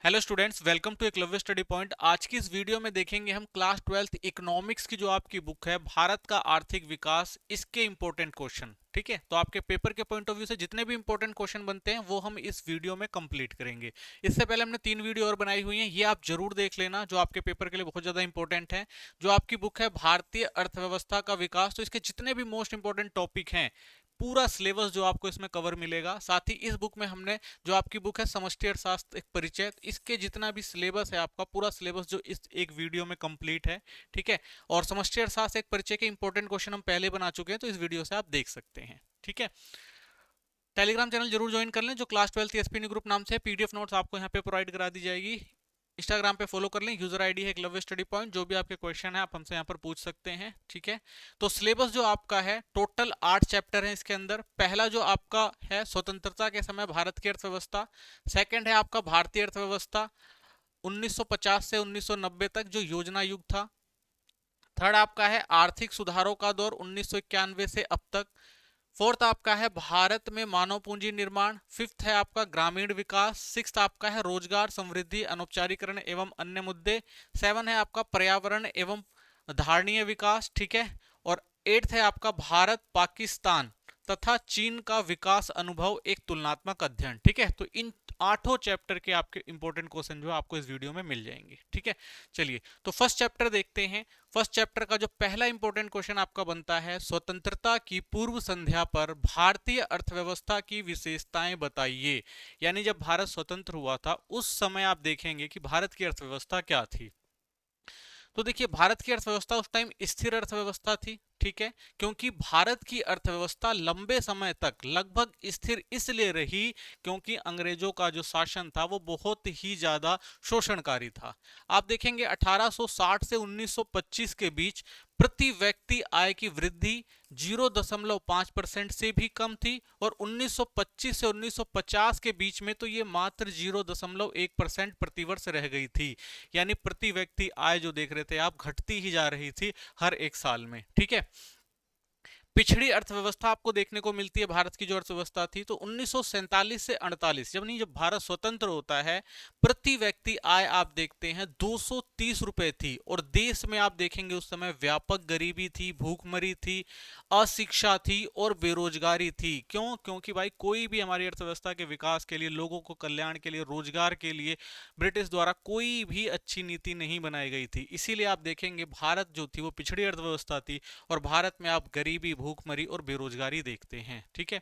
Hello students, welcome to Eklavya study point. आज की इस वीडियो में देखेंगे हम क्लास 12th इकोनॉमिक्स की जो आपकी बुक है भारत का आर्थिक विकास, इसके इंपॉर्टेंट क्वेश्चन। ठीक है, तो आपके पेपर के पॉइंट ऑफ व्यू से जितने भी इंपॉर्टेंट क्वेश्चन बनते हैं वो हम इस वीडियो में कंप्लीट करेंगे। इससे पहले हमने 3 वीडियो और बनाई हुई हैं, ये आप जरूर देख लेना, जो आपके पेपर के लिए बहुत ज्यादा इंपॉर्टेंट है। जो आपकी बुक है भारतीय अर्थव्यवस्था का विकास, तो इसके जितने भी मोस्ट इंपॉर्टेंट टॉपिक हैं, पूरा सिलेबस जो आपको इसमें कवर मिलेगा। साथ ही इस बुक में हमने, जो आपकी बुक है समष्टि अर्थशास्त्र एक परिचय, इसके जितना भी सिलेबस है आपका पूरा सिलेबस जो इस एक वीडियो में कंप्लीट है। ठीक है, और समष्टि अर्थशास्त्र एक परिचय के इंपॉर्टेंट क्वेश्चन हम पहले बना चुके हैं, तो इस वीडियो से आप देख सकते हैं। ठीक है, टेलीग्राम चैनल जरूर ज्वाइन कर लें, जो क्लास 12 एसपीनी ग्रुप नाम से। पीडीएफ नोट्स आपको यहाँ पे प्रोवाइड करा दी जाएगी। इंस्टाग्राम पे फॉलो कर लें, यूजर आईडी है एकलव्य स्टडी पॉइंट। जो भी आपके क्वेश्चन है आप हमसे यहाँ पर पूछ सकते हैं। ठीक है, तो सिलेबस जो आपका है, टोटल 8 चैप्टर है इसके अंदर। पहला जो आपका है स्वतंत्रता के समय भारत की अर्थव्यवस्था। सेकंड है आपका भारतीय अर्थव्यवस्था 1950 से 1990 तक, जो योजना युग था। थर्ड आपका है आर्थिक सुधारों का दौर 1991 से अब तक। फोर्थ आपका है भारत में मानव पूंजी निर्माण। फिफ्थ है आपका ग्रामीण विकास। सिक्स्थ आपका है रोजगार समृद्धि अनौपचारिकरण एवं अन्य मुद्दे। सेवन है आपका पर्यावरण एवं धारणीय विकास। ठीक है, और एट्थ है आपका भारत पाकिस्तान तथा चीन का विकास अनुभव एक तुलनात्मक अध्ययन। ठीक है, तो इन 8 चैप्टर के आपके इंपॉर्टेंट क्वेश्चन जो आपको इस वीडियो में मिल जाएंगे। ठीक है, चलिए तो फर्स्ट चैप्टर देखते हैं। फर्स्ट चैप्टर का जो पहला इंपॉर्टेंट क्वेश्चन आपका बनता है, स्वतंत्रता की पूर्व संध्या पर भारतीय अर्थव्यवस्था की विशेषताएं बताइए। यानी जब भारत स्वतंत्र हुआ था उस समय आप देखेंगे कि भारत की अर्थव्यवस्था क्या थी। तो देखिए, भारत की अर्थव्यवस्था उस टाइम स्थिर अर्थव्यवस्था थी। ठीक है, क्योंकि भारत की अर्थव्यवस्था लंबे समय तक लगभग स्थिर इसलिए रही क्योंकि अंग्रेजों का जो शासन था वो बहुत ही ज्यादा शोषणकारी था। आप देखेंगे 1860 से 1925 के बीच प्रति व्यक्ति आय की वृद्धि 0.5% से भी कम थी, और 1925 से 1950 के बीच में तो ये मात्र 0.1% प्रतिवर्ष रह गई थी। यानी प्रति व्यक्ति आय जो देख रहे थे आप, घटती ही जा रही थी हर एक साल में। ठीक है, पिछड़ी अर्थव्यवस्था आपको देखने को मिलती है भारत की जो अर्थव्यवस्था थी। तो 1947 से 48, जब भारत स्वतंत्र होता है, प्रति व्यक्ति आय आप देखते हैं 230 रुपए थी, और देश में आप देखेंगे उस समय व्यापक गरीबी थी, भूखमरी थी, अशिक्षा थी और बेरोजगारी थी। क्यों? क्योंकि भाई कोई भी हमारी अर्थव्यवस्था के विकास के लिए, लोगों को कल्याण के लिए, रोजगार के लिए ब्रिटिश द्वारा कोई भी अच्छी नीति नहीं बनाई गई थी। इसीलिए आप देखेंगे भारत जो थी वो पिछड़ी अर्थव्यवस्था थी, और भारत में आप गरीबी, भूखमरी और बेरोजगारी देखते हैं। ठीक है,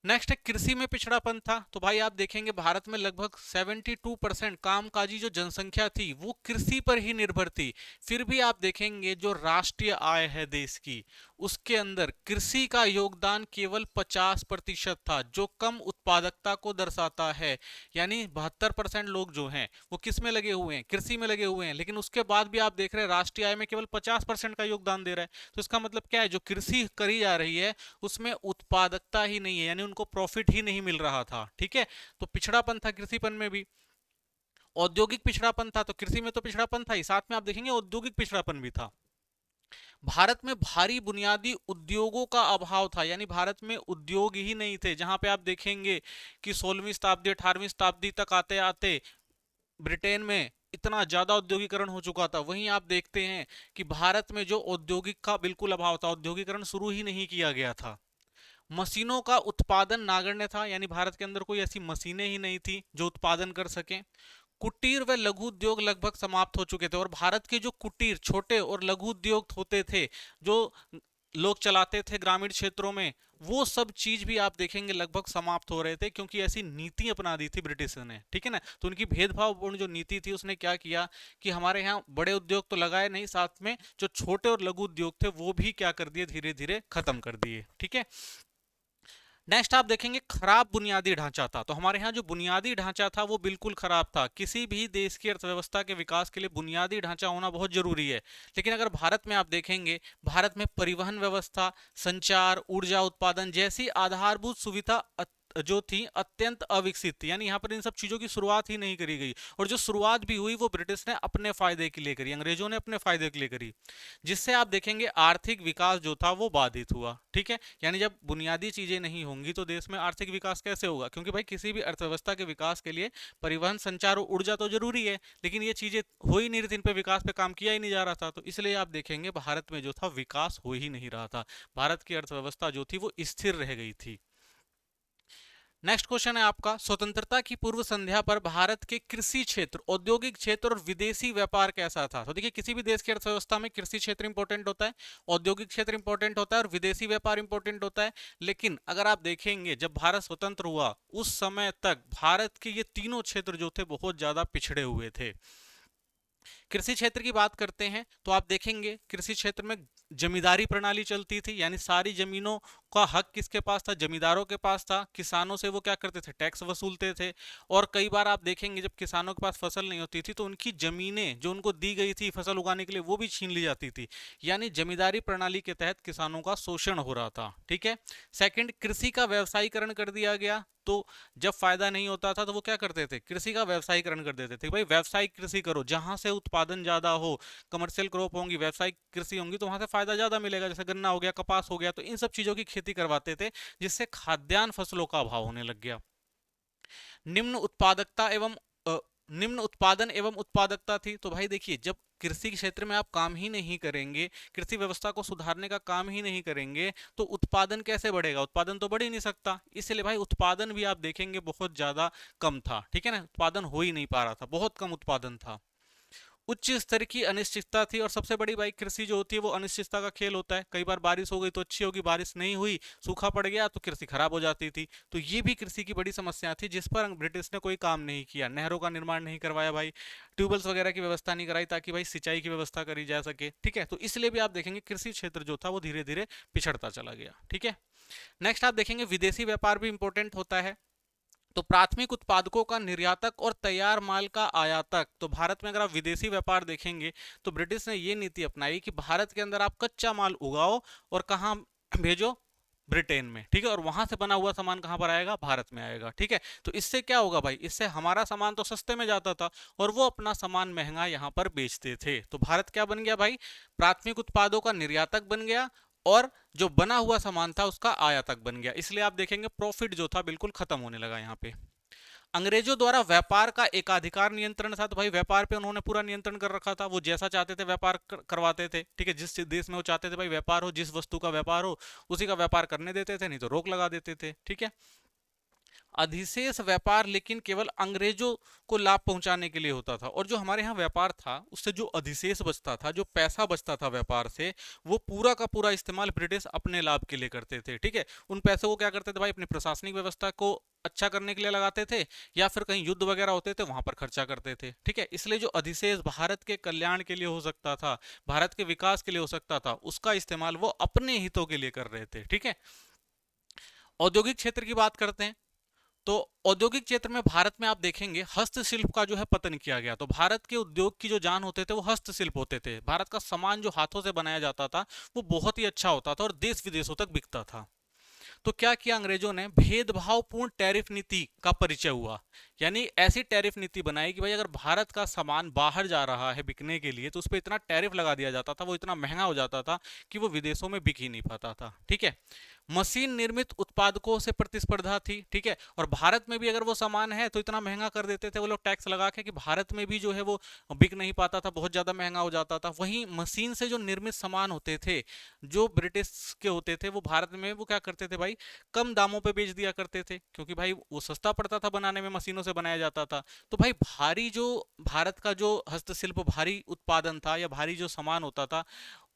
नेक्स्ट है कृषि में पिछड़ापन था। तो भाई आप देखेंगे भारत में लगभग 72% कामकाजी जो जनसंख्या थी वो कृषि पर ही निर्भर थी। फिर भी आप देखेंगे जो राष्ट्रीय आय है देश की, उसके अंदर कृषि का योगदान केवल 50% था, जो कम उत्पादकता को दर्शाता है। यानी 72% लोग जो हैं वो किस में लगे हुए हैं? कृषि में लगे हुए हैं। लेकिन उसके बाद भी आप देख रहे हैं राष्ट्रीय आय में केवल 50% का योगदान दे रहा है। तो इसका मतलब क्या है? जो कृषि करी जा रही है उसमें उत्पादकता ही नहीं है, यानी उनको प्रॉफिट ही नहीं मिल रहा था। ठीक है, तो पिछड़ापन था कृषिपन में भी। औद्योगिक पिछड़ापन था, तो कृषि में तो पिछड़ापन था ही, साथ में आप देखेंगे औद्योगिक पिछड़ापन भी था। भारत में भारी बुनियादी उद्योगों का अभाव था, यानी भारत में उद्योग ही नहीं थे। जहां पे आप देखेंगे कि 16वीं शताब्दी 18वीं शताब्दी तक आते आते ब्रिटेन में इतना ज्यादा औद्योगिकरण हो चुका था, वहीं आप देखते हैं कि भारत में जो औद्योगिक का बिल्कुल अभाव था, औद्योगिकरण शुरू ही नहीं किया गया था। मशीनों का उत्पादन नागण्य था, यानी भारत के अंदर कोई ऐसी मशीनें ही नहीं थी जो उत्पादन कर सकें। कुटीर व लघु उद्योग लगभग समाप्त हो चुके थे, और भारत के जो कुटीर, छोटे और लघु उद्योग होते थे, जो लोग चलाते थे ग्रामीण क्षेत्रों में, वो सब चीज भी आप देखेंगे लगभग समाप्त हो रहे थे, क्योंकि ऐसी नीति अपना दी थी ब्रिटिश ने। ठीक है ना, तो उनकी भेदभावपूर्ण जो नीति थी उसने क्या किया कि हमारे यहाँ बड़े उद्योग तो लगाए नहीं, साथ में जो छोटे और लघु उद्योग थे वो भी क्या कर दिए, धीरे धीरे खत्म कर दिए। ठीक है, नेक्स्ट आप देखेंगे खराब बुनियादी ढांचा था। तो हमारे यहाँ जो बुनियादी ढांचा था वो बिल्कुल खराब था। किसी भी देश की अर्थव्यवस्था के विकास के लिए बुनियादी ढांचा होना बहुत जरूरी है। लेकिन अगर भारत में आप देखेंगे, भारत में परिवहन व्यवस्था, संचार, ऊर्जा उत्पादन जैसी आधारभूत सुविधा जो थी अत्यंत अविकसित थी, यानी यहाँ पर इन सब चीजों की शुरुआत ही नहीं करी गई, और जो शुरुआत भी हुई वो ब्रिटिश ने अपने फायदे के लिए करी, अंग्रेजों ने अपने फायदे के लिए करी, जिससे आप देखेंगे आर्थिक विकास जो था वो बाधित हुआ। ठीक है, यानी जब बुनियादी चीजें नहीं होंगी तो देश में आर्थिक विकास कैसे होगा, क्योंकि भाई किसी भी अर्थव्यवस्था के विकास के लिए परिवहन, संचार और ऊर्जा तो जरूरी है, लेकिन ये चीजें हो ही नहीं रही थी, इन पे विकास पे काम किया ही नहीं जा रहा था, तो इसलिए आप देखेंगे भारत में जो था विकास हो ही नहीं रहा था, भारत की अर्थव्यवस्था जो थी वो स्थिर रह गई थी। नेक्स्ट क्वेश्चन है आपका, स्वतंत्रता की पूर्व संध्या पर भारत के कृषि क्षेत्र, औद्योगिक क्षेत्र और विदेशी व्यापार कैसा था? तो देखिए किसी भी देश की अर्थव्यवस्था में कृषि क्षेत्र इंपॉर्टेंट होता है, औद्योगिक क्षेत्र इंपॉर्टेंट होता है और विदेशी व्यापार इंपॉर्टेंट होता है, लेकिन अगर आप देखेंगे जब भारत स्वतंत्र हुआ उस समय तक भारत के ये तीनों क्षेत्र जो थे बहुत ज्यादा पिछड़े हुए थे। कृषि क्षेत्र की बात करते हैं तो आप देखेंगे कृषि क्षेत्र में जमींदारी प्रणाली चलती थी, यानी सारी जमीनों का हक किसके पास था? जमींदारों के पास था। किसानों से वो क्या करते थे? टैक्स वसूलते थे। और कई बार आप देखेंगे जब किसानों के पास फसल नहीं होती थी तो उनकी जमीनें जो उनको दी गई थी फसल उगाने के लिए वो भी छीन ली जाती थी, यानी जमींदारी प्रणाली के तहत किसानों का शोषण हो रहा था। ठीक है। सेकंड, कृषि का व्यवसायीकरण कर दिया गया, तो जब फायदा नहीं होता था तो वो क्या करते थे? कृषि का व्यवसायीकरण कर देते थे, भाई व्यावसायिक कृषि करो, जहां से उत्पादन ज्यादा हो, कमर्शियल क्रॉप होंगी, व्यावसायिक कृषि होंगी तो वहां से फायदा ज्यादा मिलेगा, जैसे गन्ना हो गया, कपास हो गया, तो इन सब चीजों की खेती करवाते थे, जिससे खाद्यान्न फसलों का अभाव होने लग गया। निम्न उत्पादकता एवं निम्न उत्पादन एवं उत्पादकता थी, तो भाई देखिए जब कृषि क्षेत्र में आप काम ही नहीं करेंगे, कृषि व्यवस्था को सुधारने का काम ही नहीं करेंगे, तो उत्पादन कैसे बढ़ेगा? उत्पादन तो बढ़ ही नहीं सकता, इसलिए भाई उत्पादन भी आप देखेंगे बहुत ज्यादा कम था। ठीक है ना, उत्पादन हो ही नहीं पा रहा था, बहुत कम उत्पादन था। उच्च स्तर की अनिश्चितता थी, और सबसे बड़ी भाई कृषि जो होती है वो अनिश्चितता का खेल होता है, कई बार बारिश हो गई तो अच्छी होगी, बारिश नहीं हुई, सूखा पड़ गया तो कृषि खराब हो जाती थी, तो ये भी कृषि की बड़ी समस्या थी जिस पर ब्रिटिश ने कोई काम नहीं किया, नहरों का निर्माण नहीं करवाया भाई, ट्यूबवेल्स वगैरह की व्यवस्था नहीं कराई ताकि भाई सिंचाई की व्यवस्था करी जा सके। ठीक है, तो इसलिए भी आप देखेंगे कृषि क्षेत्र जो था वो धीरे धीरे पिछड़ता चला गया। ठीक है। नेक्स्ट आप देखेंगे विदेशी व्यापार भी इंपॉर्टेंट होता है, तो प्राथमिक उत्पादकों का निर्यातक और तैयार माल का आयातक, तो भारत में अगर आप विदेशी व्यापार देखेंगे तो ब्रिटिश ने ये नीति अपनाई कि भारत के अंदर आप कच्चा माल उगाओ और कहां भेजो? ब्रिटेन में। ठीक है, और वहां से बना हुआ सामान कहां पर आएगा? भारत में आएगा। ठीक है, तो इससे क्या होगा भाई? इससे हमारा सामान तो सस्ते में जाता था और वो अपना सामान महंगा यहां पर बेचते थे, तो भारत क्या बन गया भाई? प्राथमिक उत्पादों का निर्यातक बन गया और जो बना हुआ सामान था उसका आयातक बन गया, इसलिए आप देखेंगे प्रॉफिट जो था बिल्कुल खत्म होने लगा यहाँ पे। अंग्रेजों द्वारा व्यापार का एकाधिकार नियंत्रण था, तो भाई व्यापार पे उन्होंने पूरा नियंत्रण कर रखा था, वो जैसा चाहते थे व्यापार करवाते थे। ठीक है, जिस देश में वो चाहते थे भाई व्यापार हो, जिस वस्तु का व्यापार हो उसी का व्यापार करने देते थे, नहीं तो रोक लगा देते थे। ठीक है। अधिशेष व्यापार लेकिन केवल अंग्रेजों को लाभ पहुंचाने के लिए होता था, और जो हमारे यहाँ व्यापार था उससे जो अधिशेष बचता था, जो पैसा बचता था व्यापार से, वो पूरा का पूरा इस्तेमाल ब्रिटिश अपने लाभ के लिए करते थे। ठीक है, उन पैसों को क्या करते थे भाई? अपनी प्रशासनिक व्यवस्था को अच्छा करने के लिए लगाते थे, या फिर कहीं युद्ध वगैरह होते थे वहां पर खर्चा करते थे। ठीक है, इसलिए जो अधिशेष भारत के कल्याण के लिए हो सकता था, भारत के विकास के लिए हो सकता था, उसका इस्तेमाल वो अपने हितों के लिए कर रहे थे। ठीक है। औद्योगिक क्षेत्र की बात करते हैं, तो औद्योगिक क्षेत्र में भारत में आप देखेंगे हस्तशिल्प का जो है पतन किया गया, तो भारत के उद्योग की जो जान होते थे वो हस्तशिल्प होते थे, भारत का सामान जो हाथों से बनाया जाता था वो बहुत ही अच्छा होता था और देश विदेशों तक बिकता था। तो क्या किया अंग्रेजों ने? भेदभावपूर्ण टैरिफ नीति का परिचय हुआ, यानी ऐसी टैरिफ नीति बनाई कि भाई अगर भारत का सामान बाहर जा रहा है बिकने के लिए तो उस पर इतना टैरिफ लगा दिया जाता था, वो इतना महंगा हो जाता था कि वो विदेशों में बिक ही नहीं पाता था। ठीक है। मशीन निर्मित उत्पादकों से प्रतिस्पर्धा थी। ठीक है, और भारत में भी अगर वो सामान है तो इतना महंगा कर देते थे वो लोग टैक्स लगा के कि भारत में भी जो है वो बिक नहीं पाता था, बहुत ज्यादा महंगा हो जाता था। वहीं मशीन से जो निर्मित सामान होते थे जो ब्रिटिश के होते थे वो भारत में वो क्या करते थे भाई? कम दामों पे बेच दिया करते थे, क्योंकि भाई वो सस्ता पड़ता था बनाने में, मशीनों से बनाया जाता था। तो भाई भारी जो भारत का जो हस्तशिल्प भारी उत्पादन था या भारी जो सामान होता था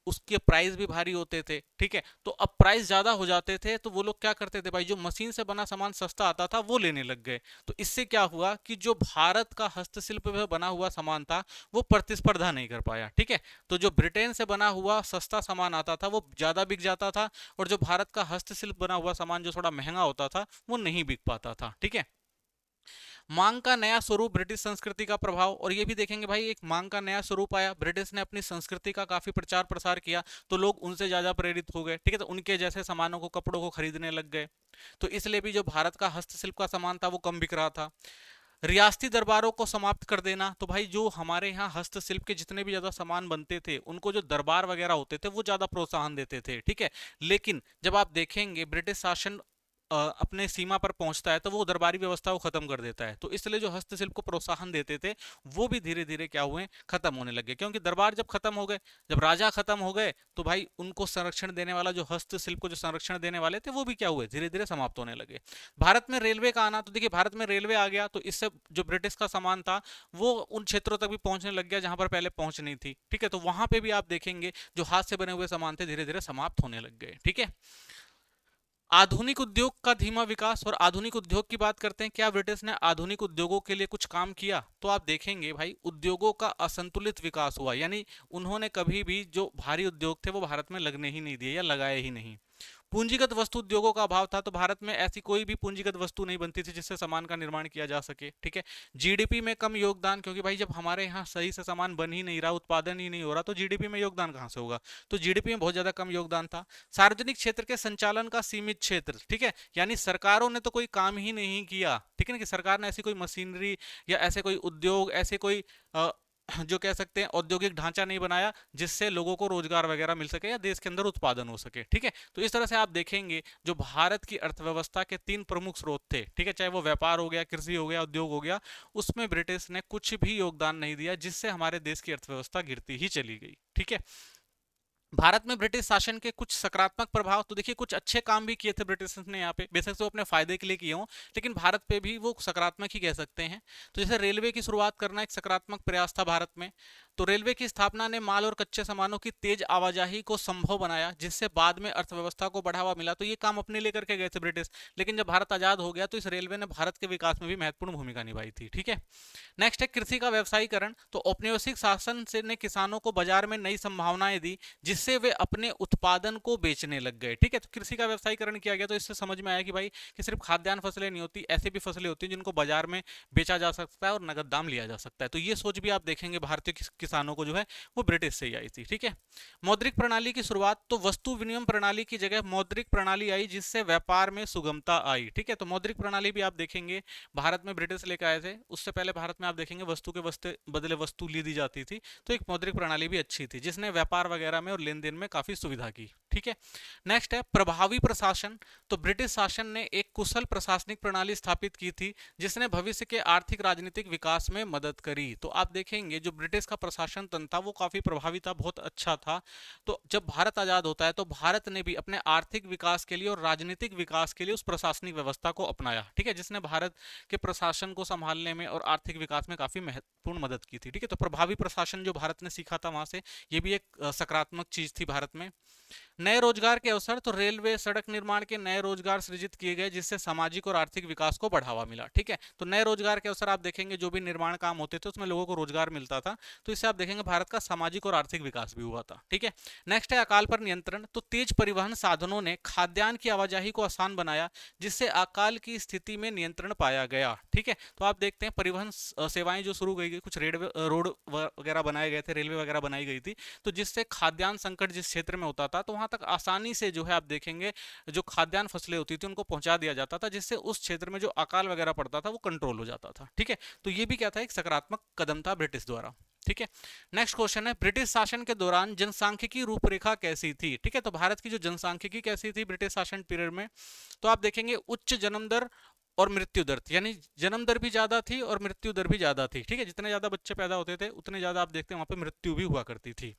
उसके प्राइस भी भारी होते थे। ठीक है, तो अब प्राइस ज्यादा हो जाते थे तो वो लोग क्या करते थे भाई? जो मशीन से बना सामान सस्ता आता था वो लेने लग गए, तो इससे क्या हुआ कि जो भारत का हस्तशिल्प में बना हुआ सामान था वो प्रतिस्पर्धा नहीं कर पाया। ठीक है, तो जो ब्रिटेन से बना हुआ सस्ता सामान आता था वो ज्यादा बिक जाता था, और जो भारत का हस्तशिल्प बना हुआ सामान जो थोड़ा महंगा होता था वो नहीं बिक पाता था। ठीक है। मांग का नया स्वरूप, ब्रिटिश संस्कृति का प्रभाव, और ये भी देखेंगे भाई एक मांग का नया स्वरूप आया, ब्रिटिश ने अपनी संस्कृति का काफी प्रचार प्रसार किया तो लोग उनसे ज्यादा प्रेरित हो गए, ठीक है, तो उनके जैसे सामानों को, कपड़ों को खरीदने लग गए। तो इसलिए भी जो भारत का हस्तशिल्प का सामान था वो कम बिक रहा था। रियासती दरबारों को समाप्त कर देना, तो भाई जो हमारे यहाँ हस्तशिल्प के जितने भी ज्यादा सामान बनते थे उनको जो दरबार वगैरह होते थे वो ज्यादा प्रोत्साहन देते थे, ठीक है। लेकिन जब आप देखेंगे ब्रिटिश शासन अपने सीमा पर पहुंचता है तो वो दरबारी व्यवस्था को खत्म कर देता है, तो इसलिए जो हस्तशिल्प को प्रोत्साहन देते थे वो भी धीरे धीरे क्या हुए, खत्म होने लगे, क्योंकि दरबार जब खत्म हो गए, जब राजा खत्म हो गए, तो भाई उनको संरक्षण देने वाला, जो हस्तशिल्प को जो संरक्षण देने वाले थे वो भी क्या हुए, धीरे धीरे समाप्त होने लगे। भारत में रेलवे का आना, तो देखिए भारत में रेलवे आ गया तो इससे जो ब्रिटिश का सामान था वो उन क्षेत्रों तक भी पहुंचने लग गया जहां पर पहले पहुंच नहीं थी, ठीक है, तो वहां पे भी आप देखेंगे जो हाथ से बने हुए सामान थे धीरे धीरे समाप्त होने लग गए, ठीक है। आधुनिक उद्योग का धीमा विकास, और आधुनिक उद्योग की बात करते हैं, क्या ब्रिटिश ने आधुनिक उद्योगों के लिए कुछ काम किया, तो आप देखेंगे भाई उद्योगों का असंतुलित विकास हुआ, यानी उन्होंने कभी भी जो भारी उद्योग थे वो भारत में लगने ही नहीं दिए या लगाए ही नहीं। पूंजीगत वस्तु उद्योगों का अभाव था, तो भारत में ऐसी कोई भी पूंजीगत वस्तु नहीं बनती थी जिससे सामान का निर्माण किया जा सके, ठीक है। जीडीपी में कम योगदान, क्योंकि भाई जब हमारे यहाँ सही से सामान बन ही नहीं रहा, उत्पादन ही नहीं हो रहा, तो जीडीपी में योगदान कहाँ से होगा, तो जीडीपी में बहुत ज्यादा कम योगदान था। सार्वजनिक क्षेत्र के संचालन का सीमित क्षेत्र, ठीक है, यानी सरकारों ने तो कोई काम ही नहीं किया, ठीक है ना, कि सरकार ने ऐसी कोई मशीनरी या ऐसे कोई उद्योग, ऐसे कोई जो कह सकते हैं औद्योगिक ढांचा नहीं बनाया जिससे लोगों को रोजगार वगैरह मिल सके या देश के अंदर उत्पादन हो सके, ठीक है। तो इस तरह से आप देखेंगे जो भारत की अर्थव्यवस्था के तीन प्रमुख स्रोत थे, ठीक है, चाहे वो व्यापार हो गया, कृषि हो गया, उद्योग हो गया, उसमें ब्रिटिश ने कुछ भी योगदान नहीं दिया, जिससे हमारे देश की अर्थव्यवस्था गिरती ही चली गई, ठीक है। भारत में ब्रिटिश शासन के कुछ सकारात्मक प्रभाव, तो देखिए कुछ अच्छे काम भी किए थे ब्रिटिश ने यहाँ पे, बेशक से वो अपने फायदे के लिए किए हों, लेकिन भारत पे भी वो सकारात्मक ही कह सकते हैं। तो जैसे रेलवे की शुरुआत करना एक सकारात्मक प्रयास था भारत में, तो रेलवे की स्थापना ने माल और कच्चे सामानों की तेज आवाजाही को संभव बनाया, जिससे बाद में अर्थव्यवस्था को बढ़ावा मिला, तो ये काम अपने लिए करके गए थे ब्रिटिश, लेकिन जब भारत आजाद हो गया तो इस रेलवे ने भारत के विकास में भी महत्वपूर्ण भूमिका निभाई थी, ठीक है। नेक्स्ट है कृषि का व्यवसायीकरण, तो औपनिवेशिक शासन से ने किसानों को बाजार में नई संभावनाएं दी, जिससे वे अपने उत्पादन को बेचने लग गए, ठीक है, तो कृषि का व्यवसायीकरण किया गया, तो इससे समझ में आया कि भाई कि सिर्फ खाद्यान्न फसलें नहीं होती, ऐसी भी फसलें होती हैं जिनको बाजार में बेचा जा सकता है और नगद दाम लिया जा सकता है, तो ये सोच भी आप देखेंगे भारतीय किसानों को जो है वो ब्रिटिश से ही आई थी, ठीक है। मौद्रिक प्रणाली की शुरुआत, तो वस्तु विनिमय प्रणाली की जगह मौद्रिक प्रणाली आई, जिससे व्यापार में सुगमता आई, ठीक है, तो मौद्रिक प्रणाली भी आप देखेंगे भारत में ब्रिटिश लेकर आए थे, उससे पहले भारत में आप देखेंगे वस्तु के बदले वस्तु ली दी जाती थी, तो एक मौद्रिक प्रणाली भी अच्छी थी जिसने व्यापार वगैरह में और लेन देन में काफी सुविधा की, ठीक है। नेक्स्ट है प्रभावी प्रशासन, तो ब्रिटिश शासन ने एक कुशल प्रशासनिक प्रणाली स्थापित की थी जिसने भविष्य के आर्थिक राजनीतिक विकास में मदद करी, तो आप देखेंगे जो ब्रिटिश का प्रशासन तंत्र था वो काफी प्रभावी था, बहुत अच्छा था। तो जब भारत आजाद होता है तो भारत ने भी अपने आर्थिक विकास के लिए और राजनीतिक विकास के लिए उस प्रशासनिक व्यवस्था को अपनाया, ठीक है, जिसने भारत के प्रशासन को संभालने में और आर्थिक विकास में काफी महत्वपूर्ण मदद की थी, ठीक है, तो प्रभावी प्रशासन जो भारत ने सीखा था वहां से, ये भी एक सकारात्मक चीज थी भारत में। नए रोजगार के अवसर, तो रेलवे, सड़क निर्माण के नए रोजगार सृजित किए गए जिससे सामाजिक और आर्थिक विकास को बढ़ावा मिला, ठीक है, तो नए रोजगार के अवसर आप देखेंगे जो भी निर्माण काम होते थे उसमें लोगों को रोजगार मिलता था, तो इससे आप देखेंगे भारत का सामाजिक और आर्थिक विकास भी हुआ था, ठीक है। नेक्स्ट है अकाल पर नियंत्रण, तो तेज परिवहन साधनों ने खाद्यान्न की आवाजाही को आसान बनाया जिससे अकाल की स्थिति में नियंत्रण पाया गया, ठीक है, तो आप देखते हैं परिवहन सेवाएं जो शुरू की गई, कुछ रोड वगैरह बनाए गए थे, रेलवे वगैरह बनाई गई थी, तो जिससे खाद्यान्न संकट जिस क्षेत्र में होता था तो वहां तक आसानी से जो है आप देखेंगे जो खाद्यान्न फसलें होती थी उनको पहुंचा दिया जाता था, जिससे उस क्षेत्र में जो अकाल वगैरह पड़ता था वो कंट्रोल हो जाता था, ठीक है, तो ये भी क्या था, एक सकारात्मक कदम था ब्रिटिश द्वारा, ठीक है। नेक्स्ट क्वेश्चन है ब्रिटिश शासन के दौरान जनसांख्यिकी रूपरेखा कैसी थी, ठीक है, तो भारत की जो जनसांख्यिकी कैसी थी ब्रिटिश शासन पीरियड में, तो आप देखेंगे उच्च जन्म दर और मृत्यु दर थी, यानी जन्म दर भी ज्यादा थी और मृत्यु दर भी ज्यादा थी, ठीक है, जितने ज्यादा बच्चे पैदा होते थे उतने ज्यादा आप देखते हैं वहां पे मृत्यु भी हुआ करती थी।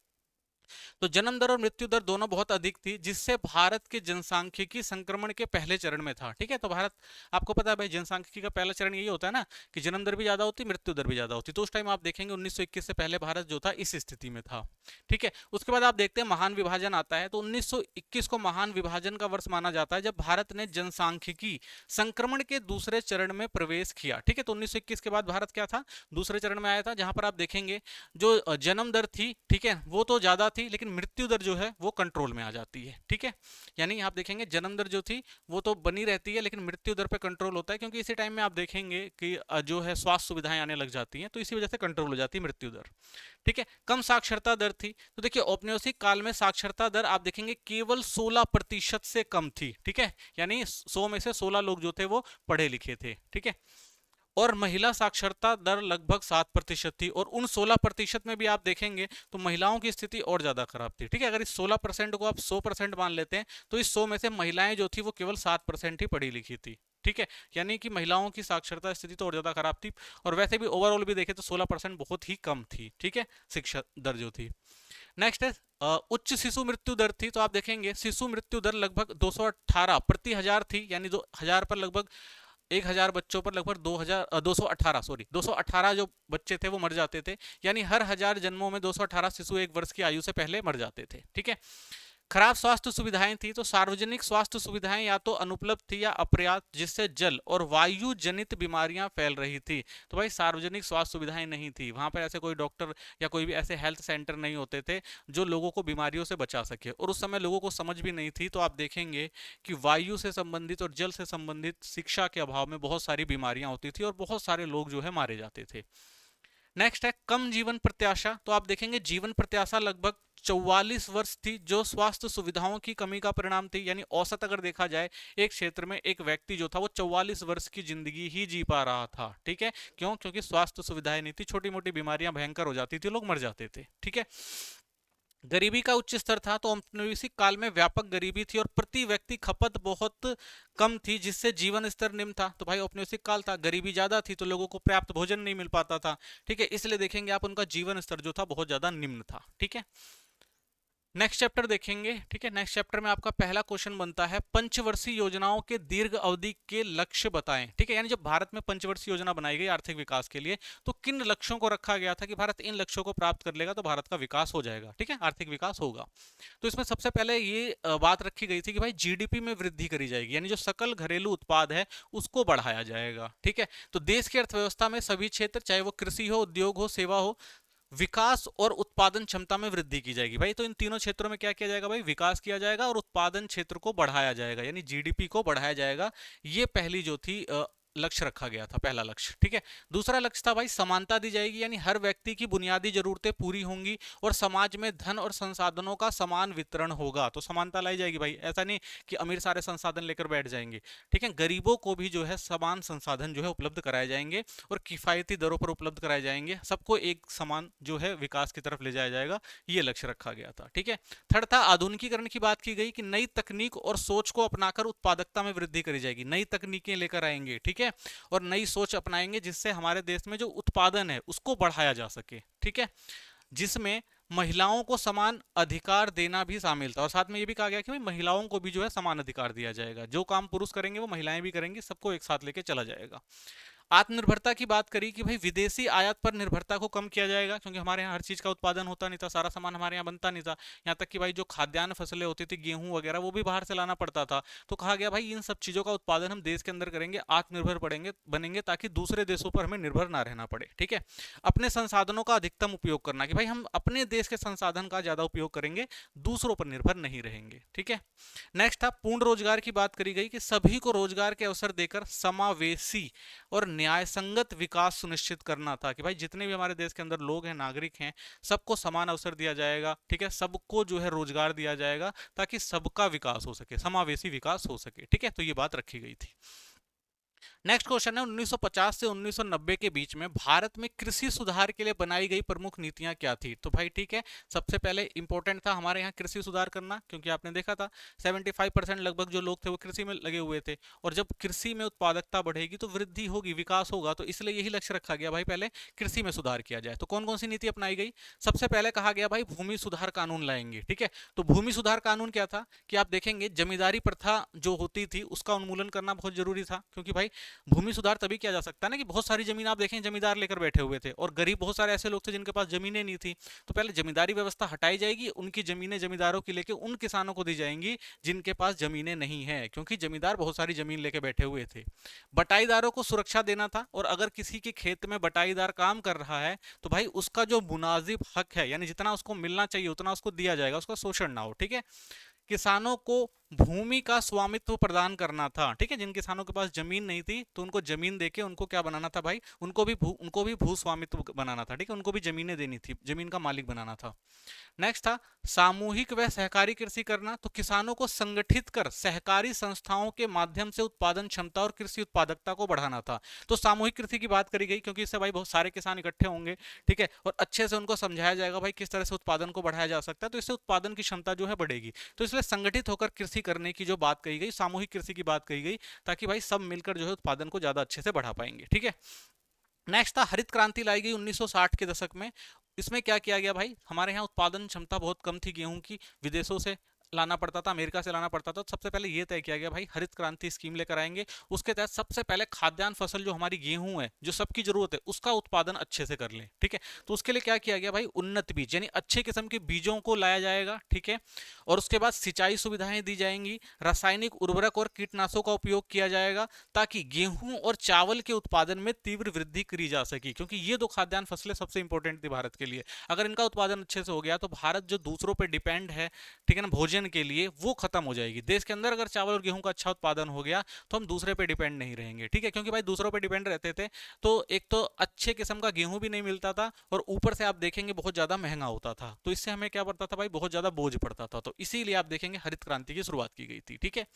तो जन्म दर और मृत्यु दर दोनों बहुत अधिक थी, जिससे भारत के जनसांख्यिकी संक्रमण के पहले चरण में था, ठीक है, तो भारत, आपको पता है भाई जनसांख्यिकी का पहला चरण यही होता है ना कि जन्म दर भी ज्यादा होती, मृत्यु दर भी ज्यादा होती, तो उस टाइम आप देखेंगे 1921 से पहले भारत जो था इस स्थिति में था, ठीक है। उसके बाद आप देखते हैं महान विभाजन आता है, तो 1921 को महान विभाजन का वर्ष माना जाता है जब भारत ने जनसांख्यिकी संक्रमण के दूसरे चरण में प्रवेश किया, ठीक है, तो 1921 के बाद भारत क्या था, दूसरे चरण में आया था, जहां पर आप देखेंगे जो जन्म दर थी, ठीक है, वो तो ज्यादा थी, लेकिन मृत्यु दर जो है वो कंट्रोल में आ जाती है। ठीक है, यानी आप देखेंगे जन्म दर जो थी वो तो बनी रहती है, लेकिन मृत्यु दर पे कंट्रोल होता है, क्योंकि इसी टाइम में आप देखेंगे कि जो है स्वास्थ्य सुविधाएं आने लग जाती हैं, तो इसी वजह से कंट्रोल हो जाती है मृत्यु दर। ठीक है, कम साक्षरता दर थी, तो देखिए औपनिवेशिक काल में साक्षरता दर आप देखेंगे केवल 16% से कम थी। ठीक है, यानी 100 में से 16 लोग जो थे वो पढ़े लिखे थे। ठीक है, और महिला साक्षरता दर लगभग 7% थी, और उन 16% में भी आप देखेंगे तो महिलाओं की स्थिति और ज्यादा खराब थी। ठीक है, अगर इस 16% को आप 100% मान लेते हैं, तो इस 100 में से महिलाएं जो थी वो केवल 7% ही पढ़ी लिखी थी। ठीक है, यानी कि महिलाओं की साक्षरता स्थिति तो और ज्यादा खराब थी, और वैसे भी ओवरऑल भी देखें तो 16% बहुत ही कम थी। ठीक है, शिक्षा दर जो थी। नेक्स्ट है उच्च शिशु मृत्यु दर थी, तो आप देखेंगे शिशु मृत्यु दर लगभग 218 प्रति हजार थी, यानी 2000 पर लगभग 1000 बच्चों पर लगभग 218 जो बच्चे थे वो मर जाते थे, यानी हर 1000 जन्मों में 218 शिशु 1 वर्ष की आयु से पहले मर जाते थे। ठीक है, खराब स्वास्थ्य सुविधाएं थी, तो सार्वजनिक स्वास्थ्य सुविधाएं या तो अनुपलब्ध थी या अपर्याप्त, जिससे जल और वायु जनित बीमारियां फैल रही थी। तो भाई सार्वजनिक स्वास्थ्य सुविधाएं नहीं थी, वहां पर ऐसे कोई डॉक्टर या कोई भी ऐसे हेल्थ सेंटर नहीं होते थे जो लोगों को बीमारियों से बचा सके, और उस समय लोगों को समझ भी नहीं थी। तो आप देखेंगे कि वायु से संबंधित और जल से संबंधित शिक्षा के अभाव में बहुत सारी बीमारियां होती थी, और बहुत सारे लोग जो है मारे जाते थे। नेक्स्ट है कम जीवन प्रत्याशा, तो आप देखेंगे जीवन प्रत्याशा लगभग 44 वर्ष थी, जो स्वास्थ्य सुविधाओं की कमी का परिणाम थी। यानी औसत अगर देखा जाए एक क्षेत्र में एक व्यक्ति जो था वो 44 वर्ष की जिंदगी ही जी पा रहा था। ठीक है, क्यों? क्योंकि स्वास्थ्य सुविधाएं नहीं थी, छोटी मोटी बीमारियां भयंकर हो जाती थी, लोग मर जाते थे। ठीक है, गरीबी का उच्च स्तर था, तो औपनिवेशिक काल में व्यापक गरीबी थी और प्रति व्यक्ति खपत बहुत कम थी, जिससे जीवन स्तर निम्न था। तो भाई औपनिवेशिक काल था, गरीबी ज्यादा थी, तो लोगों को पर्याप्त भोजन नहीं मिल पाता था। ठीक है, इसलिए देखेंगे आप उनका जीवन स्तर जो था बहुत ज्यादा निम्न था। ठीक है, नेक्स्ट चैप्टर देखेंगे। ठीक है, नेक्स्ट चैप्टर में आपका पहला क्वेश्चन बनता है पंचवर्षीय योजनाओं के दीर्घ अवधि के लक्ष्य बताएं। ठीक है, यानी जब भारत में पंचवर्षीय योजना बनाई गई आर्थिक विकास के लिए, तो किन लक्ष्यों को रखा गया था कि भारत इन लक्ष्यों को प्राप्त कर लेगा तो भारत का विकास हो जाएगा। ठीक है, आर्थिक विकास होगा। तो इसमें सबसे पहले ये बात रखी गई थी कि भाई जीडीपी में वृद्धि करी जाएगी, यानी जो सकल घरेलू उत्पाद है उसको बढ़ाया जाएगा। ठीक है, तो देश की अर्थव्यवस्था में सभी क्षेत्र, चाहे वो कृषि हो, उद्योग हो, सेवा हो, विकास और उत्पादन क्षमता में वृद्धि की जाएगी। भाई तो इन तीनों क्षेत्रों में क्या किया जाएगा? भाई विकास किया जाएगा और उत्पादन क्षेत्र को बढ़ाया जाएगा, यानी जीडीपी को बढ़ाया जाएगा। ये पहली जो थी लक्ष्य रखा गया था, पहला लक्ष्य। ठीक है, दूसरा लक्ष्य था भाई समानता दी जाएगी, यानी हर व्यक्ति की बुनियादी जरूरतें पूरी होंगी और समाज में धन और संसाधनों का समान वितरण होगा। तो समानता लाई जाएगी भाई, ऐसा नहीं कि अमीर सारे संसाधन लेकर बैठ जाएंगे। ठीक है, गरीबों को भी जो है समान संसाधन जो है उपलब्ध कराए जाएंगे और किफायती दरों पर उपलब्ध कराए जाएंगे, सबको एक समान जो है विकास की तरफ ले जाया जाएगा, ये लक्ष्य रखा गया था। ठीक है, थर्ड था आधुनिकीकरण की बात की गई कि नई तकनीक और सोच को अपनाकर उत्पादकता में वृद्धि करी जाएगी, नई तकनीकें लेकर आएंगे। ठीक है, और नई सोच अपनाएंगे जिससे हमारे देश में जो उत्पादन है उसको बढ़ाया जा सके। ठीक है, जिसमें महिलाओं को समान अधिकार देना भी शामिल था, और साथ में ये भी कहा गया कि भाई महिलाओं को भी जो है समान अधिकार दिया जाएगा, जो काम पुरुष करेंगे वो महिलाएं भी करेंगी, सबको एक साथ लेके चला जाएगा। आत्मनिर्भरता की बात करी कि भाई विदेशी आयात पर निर्भरता को कम किया जाएगा, क्योंकि हमारे यहाँ हर चीज का उत्पादन होता नहीं था, सारा सामान हमारे यहाँ बनता नहीं था। यहाँ तक कि भाई जो खाद्यान्न फसलें होती थी, गेहूं वगैरह, वो भी बाहर से लाना पड़ता था। तो कहा गया भाई इन सब चीजों का उत्पादन हम देश के अंदर करेंगे, आत्मनिर्भर पड़ेंगे बनेंगे, ताकि दूसरे देशों पर हमें निर्भर ना रहना पड़े। ठीक है, अपने संसाधनों का अधिकतम उपयोग करना कि भाई हम अपने देश के संसाधन का ज्यादा उपयोग करेंगे, दूसरों पर निर्भर नहीं रहेंगे। ठीक है, नेक्स्ट था पूर्ण रोजगार की बात करी गई कि सभी को रोजगार के अवसर देकर समावेशी और न्याय संगत विकास सुनिश्चित करना था, कि भाई जितने भी हमारे देश के अंदर लोग हैं, नागरिक हैं, सबको समान अवसर दिया जाएगा। ठीक है, सबको जो है रोजगार दिया जाएगा ताकि सबका विकास हो सके, समावेशी विकास हो सके। ठीक है, तो ये बात रखी गई थी। नेक्स्ट क्वेश्चन है 1950 से 1990 के बीच में भारत में कृषि सुधार के लिए बनाई गई प्रमुख नीतियां क्या थी? तो भाई ठीक है, सबसे पहले इंपॉर्टेंट था हमारे यहाँ कृषि सुधार करना, क्योंकि आपने देखा था 75% लगभग जो लोग थे वो कृषि में लगे हुए थे, और जब कृषि में उत्पादकता बढ़ेगी तो वृद्धि होगी, विकास होगा, तो इसलिए यही लक्ष्य रखा गया भाई पहले कृषि में सुधार किया जाए। तो कौन कौन सी नीति अपनाई गई? सबसे पहले कहा गया भाई भूमि सुधार कानून लाएंगे। ठीक है, तो भूमि सुधार कानून क्या था कि आप देखेंगे जमींदारी प्रथा जो होती थी उसका उन्मूलन करना बहुत जरूरी था, क्योंकि भाई भूमि सुधार तभी किया जा सकता है ना कि बहुत सारी जमीन आप देखें जमींदार लेकर बैठे हुए थे और गरीब बहुत सारे ऐसे लोग थे जिनके पास जमीनें नहीं थी। तो पहले जमींदारी व्यवस्था हटाई जाएगी, उनकी जमीनें जमींदारों की लेके उन किसानों को दी जाएंगी जिनके पास जमीनें नहीं है, क्योंकि जमींदार बहुत सारी जमीन लेके बैठे हुए थे। बटाईदारों को सुरक्षा देना था, और अगर किसी के खेत में बटाईदार काम कर रहा है तो भाई उसका जो मुनाजिब हक है, यानी जितना उसको मिलना चाहिए उतना उसको दिया जाएगा, उसका शोषण ना हो। ठीक है। किसानों को भूमि का स्वामित्व प्रदान करना था। ठीक है। जिन किसानों के पास जमीन नहीं थी तो उनको जमीन देके उनको क्या बनाना था भाई, उनको भी भू स्वामित्व बनाना था। ठीक है। उनको भी जमीनें देनी थी, जमीन का मालिक बनाना था। नेक्स्ट था सामूहिक व सहकारी कृषि करना। तो किसानों को संगठित कर सहकारी संस्थाओं के माध्यम से उत्पादन क्षमता और कृषि उत्पादकता को बढ़ाना था। तो सामूहिक कृषि की बात करी गई, क्योंकि इससे भाई बहुत सारे किसान इकट्ठे होंगे। ठीक है। और अच्छे से उनको समझाया जाएगा भाई किस तरह से उत्पादन को बढ़ाया जा सकता है, तो इससे उत्पादन की क्षमता जो है बढ़ेगी। तो इसलिए संगठित होकर कृषि करने की जो बात कही गई, सामूहिक कृषि की बात कही गई, ताकि भाई सब मिलकर जो है उत्पादन को ज्यादा अच्छे से बढ़ा पाएंगे। ठीक है। नेक्स्ट था हरित क्रांति लाई गई 1960 के दशक में। इसमें क्या किया गया भाई, हमारे यहाँ उत्पादन क्षमता बहुत कम थी गेहूं की, विदेशों से लाना पड़ता था, अमेरिका से लाना पड़ता था। तो सबसे पहले ये तय किया गया भाई हरित क्रांति स्कीम लेकर आएंगे। उसके तहत सबसे पहले खाद्यान्न फसल जो हमारी गेहूं है, जो सबकी जरूरत है, उसका उत्पादन अच्छे से कर लें। ठीक है। तो उसके लिए क्या किया गया भाई, उन्नत बीज यानी अच्छे किस्म के बीजों को लाया जाएगा। ठीक है। और उसके बाद सिंचाई सुविधाएं दी जाएंगी, रासायनिक उर्वरक और कीटनाशकों का उपयोग किया जाएगा, ताकि गेहूं और चावल के उत्पादन में तीव्र वृद्धि करी जा सके, क्योंकि ये दो खाद्यान्न फसलें सबसे इंपॉर्टेंट थी भारत के लिए। अगर इनका उत्पादन अच्छे से हो गया तो भारत जो दूसरों पर डिपेंड है, ठीक है ना, भोजन के लिए, वो खत्म हो जाएगी। देश के अंदर अगर चावल और गेहूं का अच्छा उत्पादन हो गया तो हम दूसरे पे डिपेंड नहीं रहेंगे। ठीक है। क्योंकि भाई दूसरों पे डिपेंड रहते थे तो एक तो अच्छे किस्म का गेहूं भी नहीं मिलता था, और ऊपर से आप देखेंगे बहुत ज्यादा महंगा होता था। तो इससे हमें क्या पड़ता था भाई, बहुत ज्यादा बोझ पड़ता था। तो इसीलिए आप देखेंगे हरित क्रांति की शुरुआत की गई थी। ठीक है।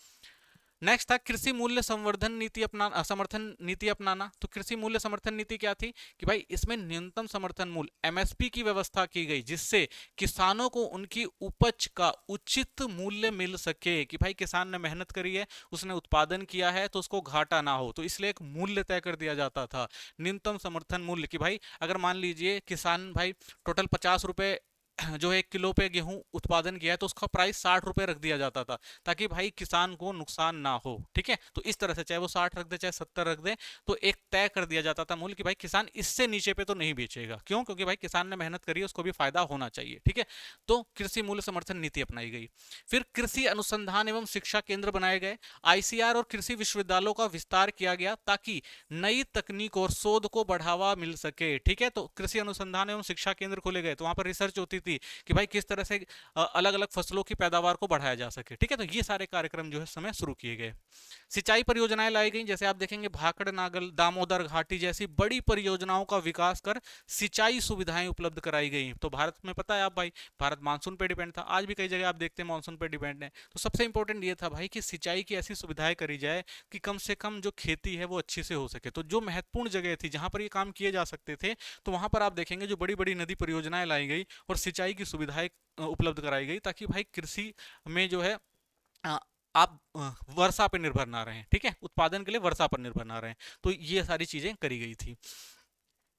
नेक्स्ट था कृषि मूल्य संवर्धन नीति अपनाना, समर्थन नीति अपनाना। तो कृषि मूल्य समर्थन नीति क्या थी कि भाई इसमें न्यूनतम समर्थन मूल्य एमएसपी की व्यवस्था की गई, जिससे किसानों को उनकी उपज का उचित मूल्य मिल सके, कि भाई किसान ने मेहनत करी है, उसने उत्पादन किया है, तो उसको घाटा ना हो। तो इसलिए एक मूल्य तय कर दिया जाता था, न्यूनतम समर्थन मूल्य, कि भाई अगर मान लीजिए किसान भाई टोटल 50 रुपए जो है 1 किलो पे गेहूं उत्पादन किया है, तो उसका प्राइस 60 रुपए रख दिया जाता था, ताकि भाई किसान को नुकसान ना हो। ठीक है। तो इस तरह से चाहे वो 60 रख दे चाहे 70 रख दे, तो एक तय कर दिया जाता था मूल्य कि भाई किसान इससे नीचे पे तो नहीं बेचेगा। क्यों? क्योंकि भाई किसान ने मेहनत करी है, उसको भी फायदा होना चाहिए। ठीक है। तो कृषि मूल्य समर्थन नीति अपनाई गई। फिर कृषि अनुसंधान एवं शिक्षा केंद्र बनाए गए, आईसीआर और कृषि विश्वविद्यालयों का विस्तार किया गया, ताकि नई तकनीक और शोध को बढ़ावा मिल सके। ठीक है। तो कृषि अनुसंधान एवं शिक्षा केंद्र खोले गए, तो वहां पर रिसर्च होती थी कि भाई किस तरह से अलग अलग फसलों की पैदावार को बढ़ाया जा सके। ठीक है। तो ये सारे कार्यक्रम जो है समय शुरू किए गए। सिंचाई परियोजनाएं लाई गई, जैसे आप देखेंगे भाखड़ नागल दामोदर घाटी जैसी बड़ी परियोजनाओं का विकास कर सिंचाई सुविधाएं उपलब्ध कराई गई। तो भारत में पता है आप भाई, भारत मानसून पे डिपेंड था, आज भी कई जगह आप देखते हैं मानसून पे डिपेंड है। तो सबसे इंपॉर्टेंट ये था भाई कि सिंचाई की ऐसी सुविधाएं करी जाए कि कम से कम जो खेती है वो अच्छी से हो सके। तो जो महत्वपूर्ण जगह थी जहां पर ये काम किए जा सकते थे, तो वहां पर आप देखेंगे जो बड़ी बड़ी नदी परियोजनाएं लाई गई और सिंचाई की सुविधाएं उपलब्ध कराई गई, ताकि भाई कृषि में जो है आप वर्षा पर निर्भर ना रहें। ठीक है। उत्पादन के लिए वर्षा पर निर्भर ना रहें। तो ये सारी चीजें करी गई थी।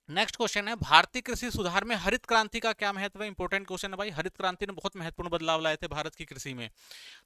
नेक्स्ट क्वेश्चन है भारतीय कृषि सुधार में हरित क्रांति का क्या महत्व है। इंपॉर्टेंट क्वेश्चन है भाई, हरित क्रांति ने बहुत महत्वपूर्ण बदलाव लाए थे भारत की कृषि में।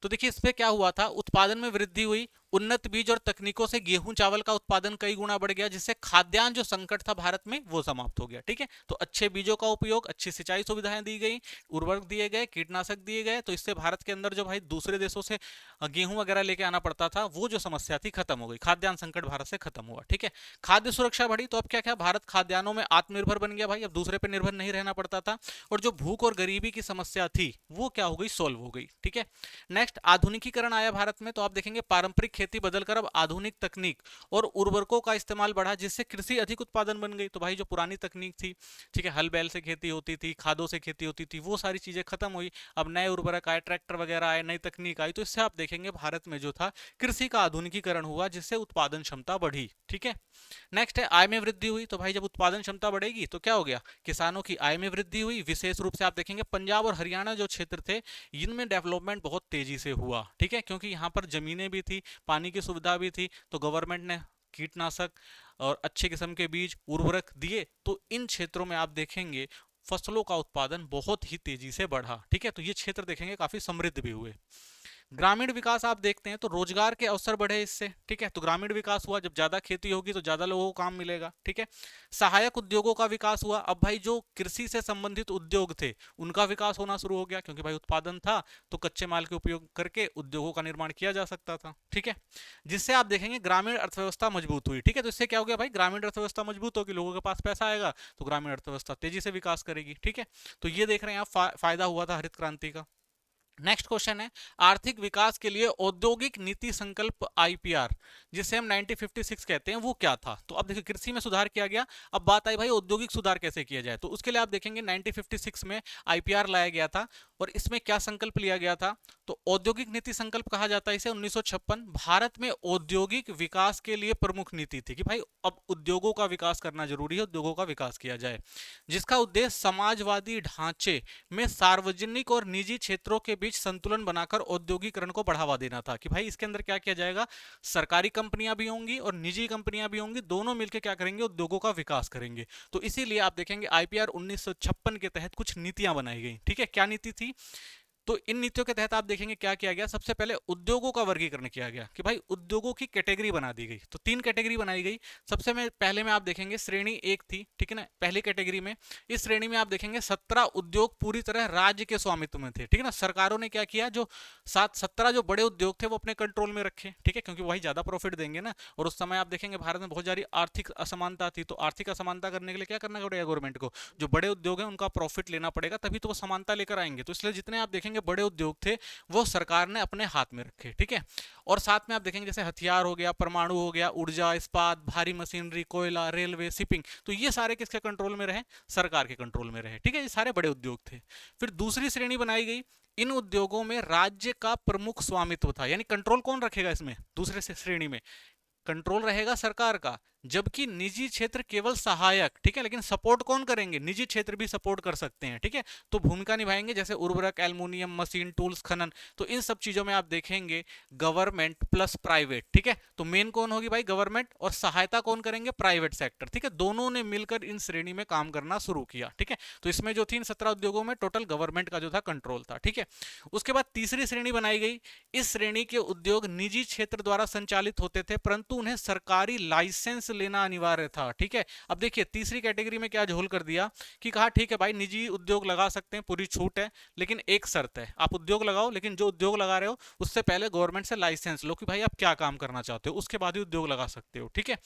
तो देखिए इस पे क्या हुआ था, उत्पादन में वृद्धि हुई, उन्नत बीज और तकनीकों से गेहूं चावल का उत्पादन कई गुना बढ़ गया, जिससे खाद्यान्न जो संकट था भारत में वो समाप्त हो गया। ठीक है। तो अच्छे बीजों का उपयोग, अच्छी सिंचाई सुविधाएं दी गई, उर्वरक दिए गए, कीटनाशक दिए गए, तो इससे भारत के अंदर जो भाई दूसरे देशों से गेहूं वगैरह लेके आना पड़ता था, वो जो समस्या थी खत्म हो गई, खाद्यान्न संकट भारत से खत्म हुआ। ठीक है। खाद्य सुरक्षा बढ़ी, तो अब क्या क्या भारत खाद्यान्नों में आत्मनिर्भर बन गया भाई, अब दूसरे पर निर्भर नहीं रहना पड़ता था, और जो भूख और गरीबी की समस्या थी वो क्या हो गई, सोल्व हो गई। ठीक है। नेक्स्ट आधुनिकीकरण आया भारत में, तो आप देखेंगे पारंपरिक खेती बदलकर अब आधुनिक तकनीक और उर्वरकों का इस्तेमाल बढ़ा, जिससे कृषि अधिक उत्पादन बन गई। तो भाई जो पुरानी तकनीक थी, ठीक है, हल बैल से खेती होती थी, खादों से खेती होती थी, वो सारी चीजें खत्म हुई। अब नए उर्वरक आए, ट्रैक्टर वगैरह आए, नई तकनीक आई, तो इससे आप देखेंगे भारत में जो था कृषि का आधुनिकीकरण हुआ, जिससे उत्पादन क्षमता बढ़ी। ठीक है। नेक्स्ट है आय में वृद्धि हुई, तो भाई जब उत्पादन क्षमता बढ़ेगी तो क्या हो गया, किसानों की आय में वृद्धि हुई। विशेष रूप से आप देखेंगे पंजाब और हरियाणा जो क्षेत्र थे, इनमें डेवलपमेंट बहुत तेजी से हुआ। ठीक है। क्योंकि यहाँ पर जमीनें भी थी, पानी की सुविधा भी थी, तो गवर्नमेंट ने कीटनाशक और अच्छे किस्म के बीज उर्वरक दिए, तो इन क्षेत्रों में आप देखेंगे फसलों का उत्पादन बहुत ही तेजी से बढ़ा। ठीक है। तो ये क्षेत्र देखेंगे काफी समृद्ध भी हुए। ग्रामीण विकास आप देखते हैं तो रोजगार के अवसर बढ़े इससे, ठीक है, तो ग्रामीण विकास हुआ, जब ज्यादा खेती होगी तो ज्यादा लोगों को काम मिलेगा, ठीक है। सहायक उद्योगों का विकास हुआ, अब भाई जो कृषि से संबंधित उद्योग थे उनका विकास होना शुरू हो गया, क्योंकि भाई उत्पादन था तो कच्चे माल के उपयोग करके उद्योगों का निर्माण किया जा सकता था, ठीक है। जिससे आप देखेंगे ग्रामीण अर्थव्यवस्था मजबूत हुई, ठीक है, तो इससे क्या हो गया भाई, ग्रामीण अर्थव्यवस्था मजबूत होगी, लोगों के पास पैसा आएगा तो ग्रामीण अर्थव्यवस्था तेजी से विकास करेगी, ठीक है। तो ये देख रहे हैं आप, फायदा हुआ था हरित क्रांति का। नेक्स्ट क्वेश्चन है, आर्थिक विकास के लिए औद्योगिक नीति संकल्प आईपीआर, जिसे हम 1956 कहते हैं, वो क्या था। तो अब देखिए कृषि में सुधार किया गया, अब बात आई भाई औद्योगिक सुधार कैसे किया जाए, तो उसके लिए आप देखेंगे 1956 में आईपीआर लाया गया था, और इसमें क्या संकल्प लिया गया था, तो औद्योगिक नीति संकल्प कहा जाता है इसे। 1956 भारत में औद्योगिक विकास के लिए प्रमुख नीति थी कि भाई अब उद्योगों का विकास करना जरूरी है, उद्योगों का विकास किया जाए, जिसका उद्देश्य समाजवादी ढांचे में सार्वजनिक और निजी क्षेत्रों के बीच संतुलन बनाकर औद्योगिकरण को बढ़ावा देना था, कि भाई इसके अंदर क्या किया जाएगा, सरकारी कंपनियां भी होंगी और निजी कंपनियां भी होंगी, दोनों मिलकर क्या करेंगे, उद्योगों का विकास करेंगे। तो इसीलिए आप देखेंगे आईपीआर 1956 के तहत कुछ नीतियां बनाई गई, ठीक है। क्या नीति थी, तो इन नीतियों के तहत आप देखेंगे क्या किया गया, सबसे पहले उद्योगों का वर्गीकरण किया गया, कि भाई उद्योगों की कैटेगरी बना दी गई, तो 3 कैटेगरी बनाई गई। सबसे में पहले में आप देखेंगे श्रेणी 1 थी, ठीक है ना, पहली कैटेगरी में, इस श्रेणी में आप देखेंगे 17 उद्योग पूरी तरह राज्य के स्वामित्व में थे, ठीक है ना। सरकारों ने क्या किया, जो 17 जो बड़े उद्योग थे वो अपने कंट्रोल में रखे, ठीक है, क्योंकि वही ज्यादा प्रॉफिट देंगे ना। और उस समय आप देखेंगे भारत में बहुत सारी आर्थिक असमानता थी, तो आर्थिक असमानता करने के लिए क्या करना पड़ेगा गवर्नमेंट को, जो बड़े उद्योग है उनका प्रॉफिट लेना पड़ेगा, तभी तो वो समानता लेकर आएंगे। तो इसलिए जितने आप देखेंगे बड़े उद्योग थे वो सरकार ने अपने हाथ में रखे, ठीक है। और साथ में आप देखेंगे जैसे हथियार हो गया, परमाणु हो गया, ऊर्जा, इस्पात, भारी मशीनरी, कोयला, रेलवे, शिपिंग, तो ये सारे किसके कंट्रोल में रहे, सरकार के कंट्रोल में रहे, ठीक है, ये सारे बड़े उद्योग थे। फिर दूसरी श्रेणी बनाई गई, इन उद्योगों में राज्य का प्रमुख स्वामित्व था, यानी कंट्रोल कौन रखेगा इसमें, दूसरे श्रेणी में कंट्रोल रहेगा सरकार का, जबकि निजी क्षेत्र केवल सहायक, ठीक है, लेकिन सपोर्ट कौन करेंगे, निजी क्षेत्र भी सपोर्ट कर सकते हैं, ठीक है, तो भूमिका निभाएंगे, जैसे उर्वरक, एल्युमिनियम, मशीन, टूल्स, खनन, तो इन सब चीजों में आप देखेंगे गवर्नमेंट प्लस प्राइवेट, ठीक है, तो मेन कौन होगी भाई, गवर्नमेंट, और सहायता कौन करेंगे, प्राइवेट सेक्टर, ठीक है, दोनों ने मिलकर इन श्रेणी में काम करना शुरू किया, ठीक है। तो इसमें जो थी इन 17 उद्योगों में टोटल गवर्नमेंट का जो था कंट्रोल था, ठीक है। उसके बाद तीसरी श्रेणी बनाई गई, इस श्रेणी के उद्योग निजी क्षेत्र द्वारा संचालित होते थे, परंतु उन्हें सरकारी लाइसेंस लेना अनिवार्य था, ठीक है। अब देखिए तीसरी कैटेगरी में क्या झोल कर दिया, कि कहा ठीक है भाई निजी उद्योग लगा सकते हैं, पूरी छूट है, लेकिन एक शर्त है, आप उद्योग लगाओ, लेकिन जो उद्योग लगा रहे हो उससे पहले गवर्नमेंट से लाइसेंस लो, कि भाई आप क्या काम करना चाहते हो, उसके बाद ही उद्योग लगा सकते हो, ठीक है।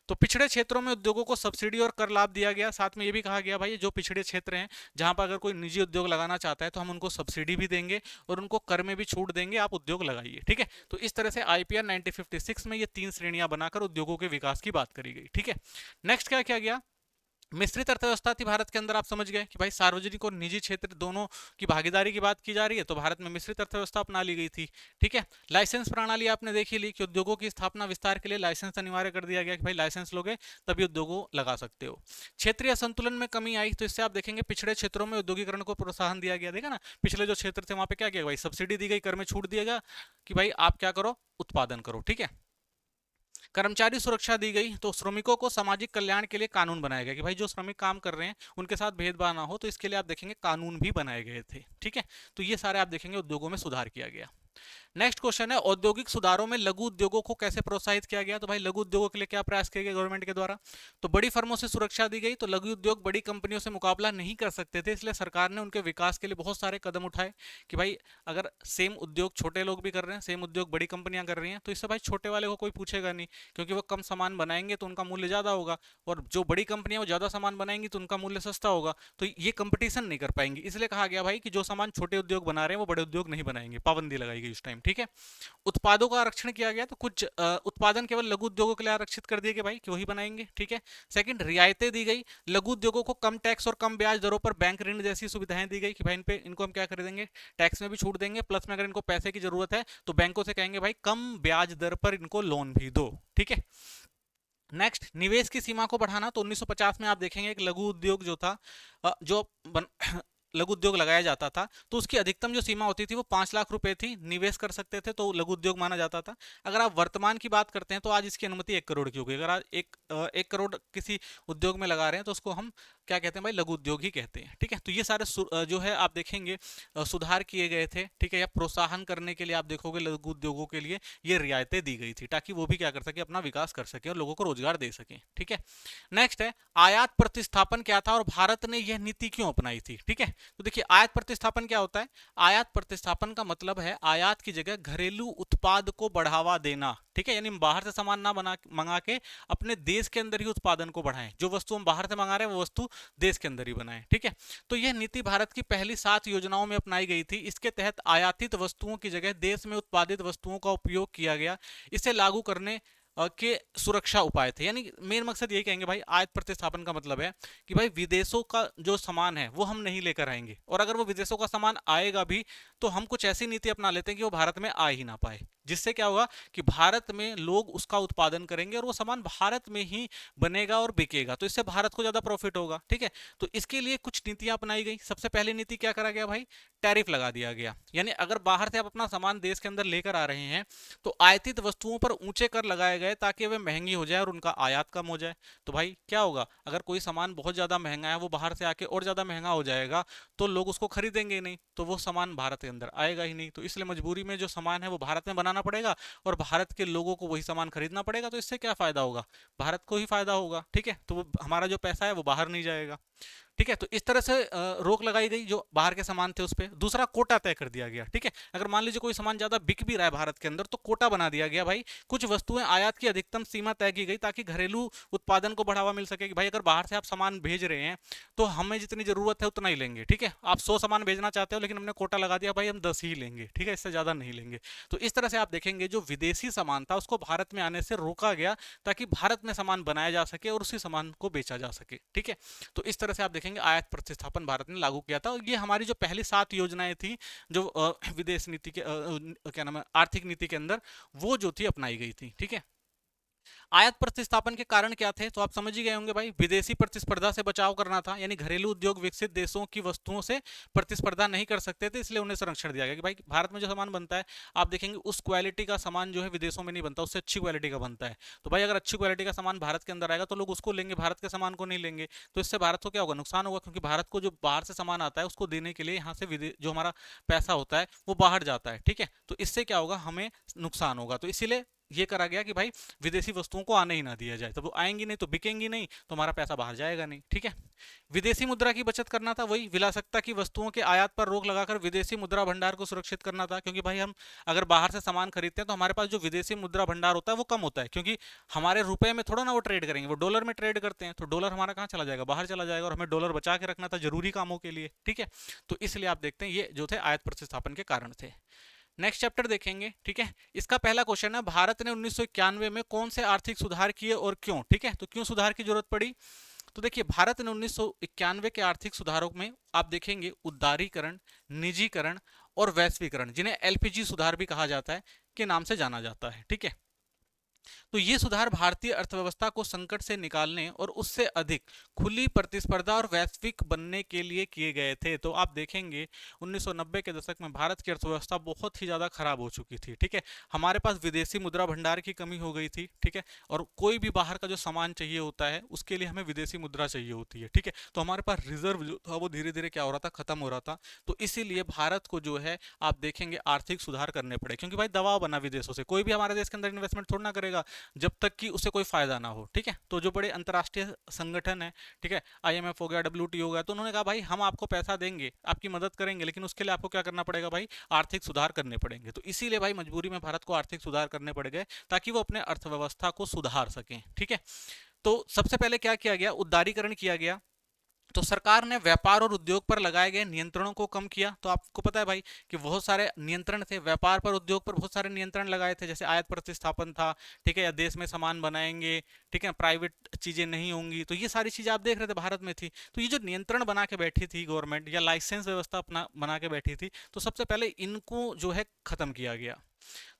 तो पिछड़े क्षेत्रों में उद्योगों को सब्सिडी और कर लाभ दिया गया, साथ में ये भी कहा गया भाई जो पिछड़े क्षेत्र हैं जहां पर अगर कोई निजी उद्योग लगाना चाहता है तो हम उनको सब्सिडी भी देंगे और उनको कर में भी छूट देंगे, आप उद्योग लगाइए, ठीक है। तो इस तरह से आईपीआर 1956 में ये 3 श्रेणियां बनाकर उद्योगों के विकास की बात करी गई, ठीक है। नेक्स्ट क्या किया गया, मिश्रित अर्थव्यवस्था थी भारत के अंदर, आप समझ गए कि भाई सार्वजनिक और निजी क्षेत्र दोनों की भागीदारी की बात की जा रही है, तो भारत में मिश्रित अर्थव्यवस्था अपना ली गई थी, ठीक है। लाइसेंस प्रणाली आपने देखी ली कि उद्योगों की स्थापना विस्तार के लिए लाइसेंस अनिवार्य कर दिया गया, कि भाई लाइसेंस लोगे तभी उद्योगों लगा सकते हो। क्षेत्रीय संतुलन में कमी आई, तो इससे आप देखेंगे पिछड़े क्षेत्रों में उद्योगीकरण को प्रोत्साहन दिया गया, देखा ना, पिछले जो क्षेत्र थे वहां पे क्या किया भाई, सब्सिडी दी गई, कर में छूट दिएगा, कि भाई आप क्या करो, उत्पादन करो, ठीक है। कर्मचारी सुरक्षा दी गई, तो श्रमिकों को सामाजिक कल्याण के लिए कानून बनाया गया, कि भाई जो श्रमिक काम कर रहे हैं उनके साथ भेदभाव ना हो, तो इसके लिए आप देखेंगे कानून भी बनाए गए थे, ठीक है। तो ये सारे आप देखेंगे उद्योगों में सुधार किया गया। नेक्स्ट क्वेश्चन है, औद्योगिक सुधारों में लघु उद्योगों को कैसे प्रोत्साहित किया गया, तो भाई लघु उद्योगों के लिए क्या प्रयास किए गए गवर्नमेंट के द्वारा, तो बड़ी फर्मों से सुरक्षा दी गई, तो लघु उद्योग बड़ी कंपनियों से मुकाबला नहीं कर सकते थे, इसलिए सरकार ने उनके विकास के लिए बहुत सारे कदम उठाए, कि भाई अगर सेम उद्योग छोटे लोग भी कर रहे हैं, सेम उद्योग बड़ी कंपनियां कर रही हैं, तो इससे भाई छोटे वाले को कोई पूछेगा नहीं, क्योंकि वो कम सामान बनाएंगे तो उनका मूल्य ज्यादा होगा, और जो बड़ी कंपनियां वो ज्यादा सामान बनाएंगी तो उनका मूल्य सस्ता होगा, तो ये कंपटीशन नहीं कर पाएंगी, इसलिए कहा गया भाई कि जो सामान छोटे उद्योग बना रहे हैं वो बड़े उद्योग नहीं बनाएंगे, पाबंदी लगाई गई उस टाइम, ठीक है। उत्पादों का आरक्षण किया गया, तो कुछ उत्पादन केवल लघु उद्योगों के लिए आरक्षित कर दिए गए भाई कि वही बनाएंगे, ठीक है। सेकंड, रियायतें दी गई, लघु उद्योगों को कम टैक्स और कम ब्याज दरों पर बैंक ऋण जैसी सुविधाएं दी गई, कि भाई इनको हम क्या कर देंगे, टैक्स में भी छूट देंगे, प्लस में अगर इनको पैसे की जरूरत है तो बैंकों से कहेंगे भाई कम ब्याज दर पर इनको लोन भी दो, ठीक है। नेक्स्ट, निवेश की सीमा को बढ़ाना, तो 1950 में आप देखेंगे एक लघु उद्योग जो था, जो लघु उद्योग लगाया जाता था, तो उसकी अधिकतम जो सीमा होती थी वो 5 लाख रुपए थी, निवेश कर सकते थे, तो लघु उद्योग माना जाता था। अगर आप वर्तमान की बात करते हैं तो आज इसकी अनुमति 1 करोड़ की हो गई, अगर आज 1 करोड़ किसी उद्योग में लगा रहे हैं तो उसको हम क्या कहते हैं भाई, लघु उद्योग ही कहते हैं। ठीक है, तो ये सारे जो है आप देखेंगे सुधार किए गए थे। ठीक है, या प्रोत्साहन करने के लिए आप देखोगे लघु उद्योगों के लिए ये रियायतें दी गई थी, ताकि वो भी क्या कर सके, अपना विकास कर सके और लोगों को रोजगार दे सके। ठीक है, नेक्स्ट है आयात प्रतिस्थापन क्या था और भारत ने यह नीति क्यों अपनाई थी। ठीक है, तो देखिए आयात प्रतिस्थापन क्या होता है। आयात प्रतिस्थापन का मतलब है आयात की जगह घरेलू उत्पाद को बढ़ावा देना। ठीक है, यानी बाहर से सामान ना बना मंगा के अपने देश के अंदर ही उत्पादन को बढ़ाएं। जो वस्तु हम बाहर से मंगा रहे हैं वो वस्तु देश के अंदर ही बनाएं। ठीक है, तो यह नीति भारत की पहली 7 योजनाओं में अपनाई गई थी। इसके तहत आयातित वस्तुओं की जगह देश में उत्पादित वस्तुओं का उपयोग किया गया। इसे लागू करने के सुरक्षा उपाय थे। यानी मेन मकसद यही कहेंगे भाई, आयात प्रतिस्थापन का मतलब है कि भाई विदेशों का जो सामान है वो हम नहीं लेकर आएंगे, और अगर वो विदेशों का सामान आएगा भी तो हम कुछ ऐसी नीति अपना लेते हैं कि वो भारत में आ ही ना पाए। जिससे क्या होगा कि भारत में लोग उसका उत्पादन करेंगे और वो सामान भारत में ही बनेगा और बिकेगा, तो इससे भारत को ज्यादा प्रॉफिट होगा। ठीक है, तो इसके लिए कुछ नीतियां अपनाई गई। सबसे पहली नीति क्या करा गया भाई, टैरिफ लगा दिया गया। यानी अगर बाहर से आप अपना सामान देश के अंदर लेकर आ रहे हैं तो आयातित वस्तुओं पर ऊंचे कर लगाए गए ताकि वे महंगी हो जाए और उनका आयात कम हो जाए। तो भाई क्या होगा, अगर कोई सामान बहुत ज्यादा महंगा है वो बाहर से आके और ज्यादा महंगा हो जाएगा तो लोग उसको खरीदेंगे ही नहीं, तो वो सामान भारत के अंदर आएगा ही नहीं। तो इसलिए मजबूरी में जो सामान है वो भारत में बनाना पड़ेगा और भारत के लोगों को वही सामान खरीदना पड़ेगा। तो इससे क्या फायदा होगा, भारत को ही फायदा होगा। ठीक है, तो वो हमारा जो पैसा है वो बाहर नहीं जाएगा। ठीक है, तो इस तरह से रोक लगाई गई जो बाहर के सामान थे उस पर। दूसरा, कोटा तय कर दिया गया। ठीक है, अगर मान लीजिए कोई सामान ज्यादा बिक भी रहा है भारत के अंदर तो कोटा बना दिया गया भाई, कुछ वस्तुएं आयात की अधिकतम सीमा तय की गई ताकि घरेलू उत्पादन को बढ़ावा मिल सके। कि भाई अगर बाहर से आप सामान भेज रहे हैं तो हमें जितनी जरूरत है उतना ही लेंगे। ठीक है, आप 100 सामान भेजना चाहते हो लेकिन हमने कोटा लगा दिया भाई हम 10 ही लेंगे। ठीक है, इससे ज्यादा नहीं लेंगे। तो इस तरह से आप देखेंगे जो विदेशी सामान था उसको भारत में आने से रोका गया ताकि भारत में सामान बनाया जा सके और उसी सामान को बेचा जा सके। ठीक है, तो इस तरह से आप देखेंगे आयात प्रतिस्थापन भारत ने लागू किया था। और ये हमारी जो पहली 7 योजनाएं थी जो विदेश नीति के क्या नाम है, आर्थिक नीति के अंदर वो जो थी अपनाई गई थी। ठीक है, आयात प्रतिस्थापन के कारण क्या थे, तो आप समझ ही गए होंगे भाई, विदेशी प्रतिस्पर्धा से बचाव करना था। यानी घरेलू उद्योग विकसित देशों की वस्तुओं से प्रतिस्पर्धा नहीं कर सकते थे, इसलिए उन्हें संरक्षण दिया गया कि भाई भारत में जो सामान बनता है आप देखेंगे उस क्वालिटी का सामान जो है विदेशों में नहीं बनता, उससे अच्छी क्वालिटी का बनता है। तो भाई अगर अच्छी क्वालिटी का सामान भारत के अंदर आएगा तो लोग उसको लेंगे, भारत के सामान को नहीं लेंगे। तो इससे भारत को क्या होगा, नुकसान होगा, क्योंकि भारत को जो बाहर से सामान आता है उसको देने के लिए यहाँ से जो हमारा पैसा होता है वो बाहर जाता है। ठीक है, तो इससे क्या होगा, हमें नुकसान होगा। तो इसीलिए ये करा गया कि भाई विदेशी वस्तुओं को आने ही ना दिया जाए, तब वो आएंगी नहीं तो बिकेंगी नहीं तो हमारा पैसा बाहर जाएगा नहीं। ठीक है, विदेशी मुद्रा की बचत करना था, वही विलासिता की वस्तुओं के आयात पर रोक लगाकर विदेशी मुद्रा भंडार को सुरक्षित करना था। क्योंकि भाई हम अगर बाहर से सामान खरीदते हैं तो हमारे पास जो विदेशी मुद्रा भंडार होता है वो कम होता है, क्योंकि हमारे रुपए में थोड़ा ना वो ट्रेड करेंगे, वो डॉलर में ट्रेड करते हैं, तो डॉलर हमारा कहाँ चला जाएगा, बाहर चला जाएगा, और हमें डॉलर बचा के रखना था जरूरी कामों के लिए। ठीक है, तो इसलिए आप देखते हैं ये जो थे आयात प्रतिस्थापन के कारण थे। नेक्स्ट चैप्टर देखेंगे। ठीक है, इसका पहला क्वेश्चन है भारत ने 1991 में कौन से आर्थिक सुधार किए और क्यों। ठीक है, तो क्यों सुधार की जरूरत पड़ी, तो देखिए भारत ने 1991 के आर्थिक सुधारों में आप देखेंगे उदारीकरण, निजीकरण और वैश्वीकरण, जिन्हें एलपीजी सुधार भी कहा जाता है, के नाम से जाना जाता है। ठीक है, तो ये सुधार भारतीय अर्थव्यवस्था को संकट से निकालने और उससे अधिक खुली प्रतिस्पर्धा और वैश्विक बनने के लिए किए गए थे। तो आप देखेंगे 1990 के दशक में भारत की अर्थव्यवस्था बहुत ही ज्यादा खराब हो चुकी थी। ठीक है, हमारे पास विदेशी मुद्रा भंडार की कमी हो गई थी। ठीक है, और कोई भी बाहर का जो सामान चाहिए होता है उसके लिए हमें विदेशी मुद्रा चाहिए होती है। ठीक है, तो हमारे पास रिजर्व जो था वो धीरे धीरे क्या हो रहा था, खत्म हो रहा था। तो इसीलिए भारत को जो है आप देखेंगे आर्थिक सुधार करने पड़े, क्योंकि भाई दबाव बना विदेशों से, कोई भी हमारे देश के अंदर इन्वेस्टमेंट थोड़ा ना करेगा जब तक कि उसे कोई फायदा ना हो। ठीक है, तो जो बड़े अंतर्राष्ट्रीय संगठन है, ठीक है, आईएमएफ हो गया, डब्ल्यूटीओ हो गया, तो उन्होंने कहा भाई हम आपको पैसा देंगे, आपकी मदद करेंगे, लेकिन उसके लिए आपको क्या करना पड़ेगा भाई, आर्थिक सुधार करने पड़ेंगे। तो इसीलिए भाई मजबूरी में भारत को आर्थिक सुधार करने पड़ गए ताकि वो अपने अर्थव्यवस्था को सुधार सकें। ठीक है, तो सबसे पहले क्या किया गया, उदारीकरण किया गया। तो सरकार ने व्यापार और उद्योग पर लगाए गए नियंत्रणों को कम किया। तो आपको पता है भाई कि बहुत सारे नियंत्रण थे, व्यापार पर, उद्योग पर बहुत सारे नियंत्रण लगाए थे, जैसे आयात प्रतिस्थापन था। ठीक है, या देश में सामान बनाएंगे, ठीक है, प्राइवेट चीजें नहीं होंगी, तो ये सारी चीजें आप देख रहे थे भारत में थी। तो ये जो नियंत्रण बना के बैठी थी गवर्नमेंट, या लाइसेंस व्यवस्था अपना बना के बैठी थी, तो सबसे पहले इनको जो है खत्म किया गया।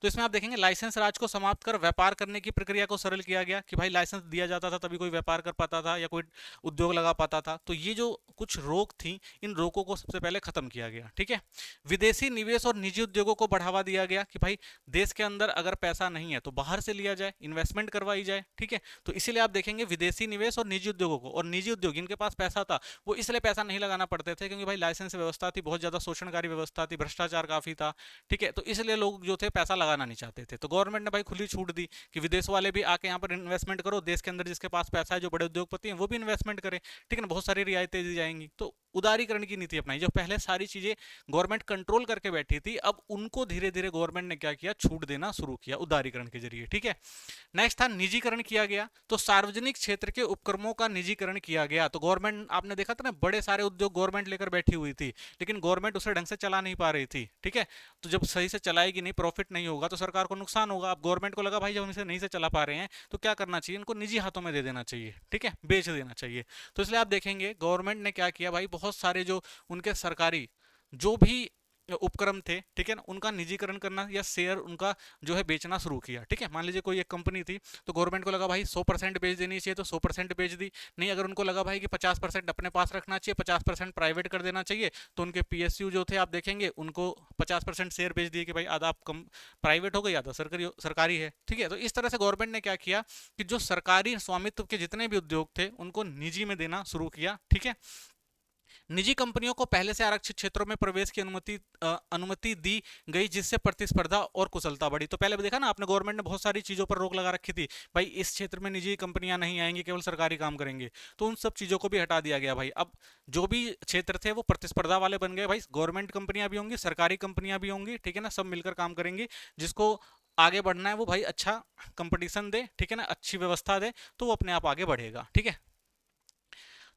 तो इसमें आप देखेंगे लाइसेंस राज को समाप्त कर व्यापार करने की प्रक्रिया को सरल किया गया कि भाई लाइसेंस दिया जाता था तभी कोई व्यापार कर पाता था या कोई उद्योग लगा पाता था। तो ये जो कुछ रोक थी, इन रोकों को सबसे पहले खत्म किया गया। ठीक है, विदेशी निवेश और निजी उद्योगों को बढ़ावा दिया गया कि भाई देश के अंदर अगर पैसा नहीं है तो बाहर से लिया जाए, इन्वेस्टमेंट करवाई जाए। ठीक है, तो इसीलिए आप देखेंगे विदेशी निवेश और निजी उद्योगों को, और निजी उद्योग इनके पास पैसा था वो इसलिए पैसा नहीं लगाना पड़ते थे क्योंकि भाई लाइसेंस व्यवस्था थी, बहुत ज्यादा शोषणकारी व्यवस्था थी, भ्रष्टाचार काफी था। ठीक है, तो इसलिए लोग जो थे पैसा लगाना नहीं चाहते थे। तो गवर्नमेंट ने भाई खुली छूट दी कि विदेश वाले भी आके यहाँ पर इन्वेस्टमेंट करो, देश के अंदर जिसके पास पैसा है, जो बड़े उद्योगपति हैं वो भी इन्वेस्टमेंट करें। ठीक है ना, बहुत सारी रियायतें दी जाएंगी। तो उदारीकरण की नीति अपनाई। जो पहले सारी चीजें गवर्नमेंट कंट्रोल करके बैठी थी, अब उनको धीरे धीरे गवर्नमेंट ने क्या किया, छूट देना शुरू किया उदारीकरण के जरिए। ठीक है, नेक्स्ट था निजीकरण किया गया। तो सार्वजनिक क्षेत्र के उपक्रमों का निजीकरण किया गया। तो गवर्नमेंट, आपने देखा था ना, बड़े सारे उद्योग गवर्नमेंट लेकर बैठी हुई थी, लेकिन गवर्नमेंट उसे ढंग से चला नहीं पा रही थी। ठीक है, तो जब सही से चलाएगी नहीं, प्रॉफिट नहीं होगा तो सरकार को नुकसान होगा। अब गवर्नमेंट को लगा भाई जब हम इसे नहीं से चला पा रहे हैं तो क्या करना चाहिए, इनको निजी हाथों में दे देना चाहिए। ठीक है, बेच देना चाहिए। तो इसलिए आप देखेंगे गवर्नमेंट ने क्या किया भाई, बहुत सारे जो उनके सरकारी जो भी उपक्रम थे, ठीक है ना, उनका निजीकरण करना या शेयर उनका जो है बेचना शुरू किया। ठीक है, मान लीजिए कोई एक कंपनी थी तो गवर्नमेंट को लगा भाई 100% बेच देनी चाहिए तो 100% बेच दी। नहीं, अगर उनको लगा भाई कि 50% अपने पास रखना चाहिए, 50% प्राइवेट कर देना चाहिए, तो उनके पीएसयू जो थे आप देखेंगे उनको 50% शेयर बेच दिए कि भाई आधा आप कम प्राइवेट हो गई, आधा सरकारी सरकारी है। ठीक है, तो इस तरह से गवर्नमेंट ने क्या किया कि जो सरकारी स्वामित्व के जितने भी उद्योग थे उनको निजी में देना शुरू किया। ठीक है, निजी कंपनियों को पहले से आरक्षित क्षेत्रों में प्रवेश की अनुमति दी गई, जिससे प्रतिस्पर्धा और कुशलता बढ़ी। तो पहले भी देखा ना आपने, गवर्नमेंट ने बहुत सारी चीजों पर रोक लगा रखी थी, भाई इस क्षेत्र में निजी कंपनियां नहीं आएंगी, केवल सरकारी काम करेंगे। तो उन सब चीजों को भी हटा दिया गया भाई। अब जो भी क्षेत्र थे वो प्रतिस्पर्धा वाले बन गए भाई, गवर्नमेंट कंपनियां भी होंगी, सरकारी कंपनियां भी होंगी। ठीक है ना, सब मिलकर काम करेंगे। जिसको आगे बढ़ना है वो भाई अच्छा कंपटीशन दे, ठीक है ना, अच्छी व्यवस्था दे, तो वो अपने आप आगे बढ़ेगा। ठीक है,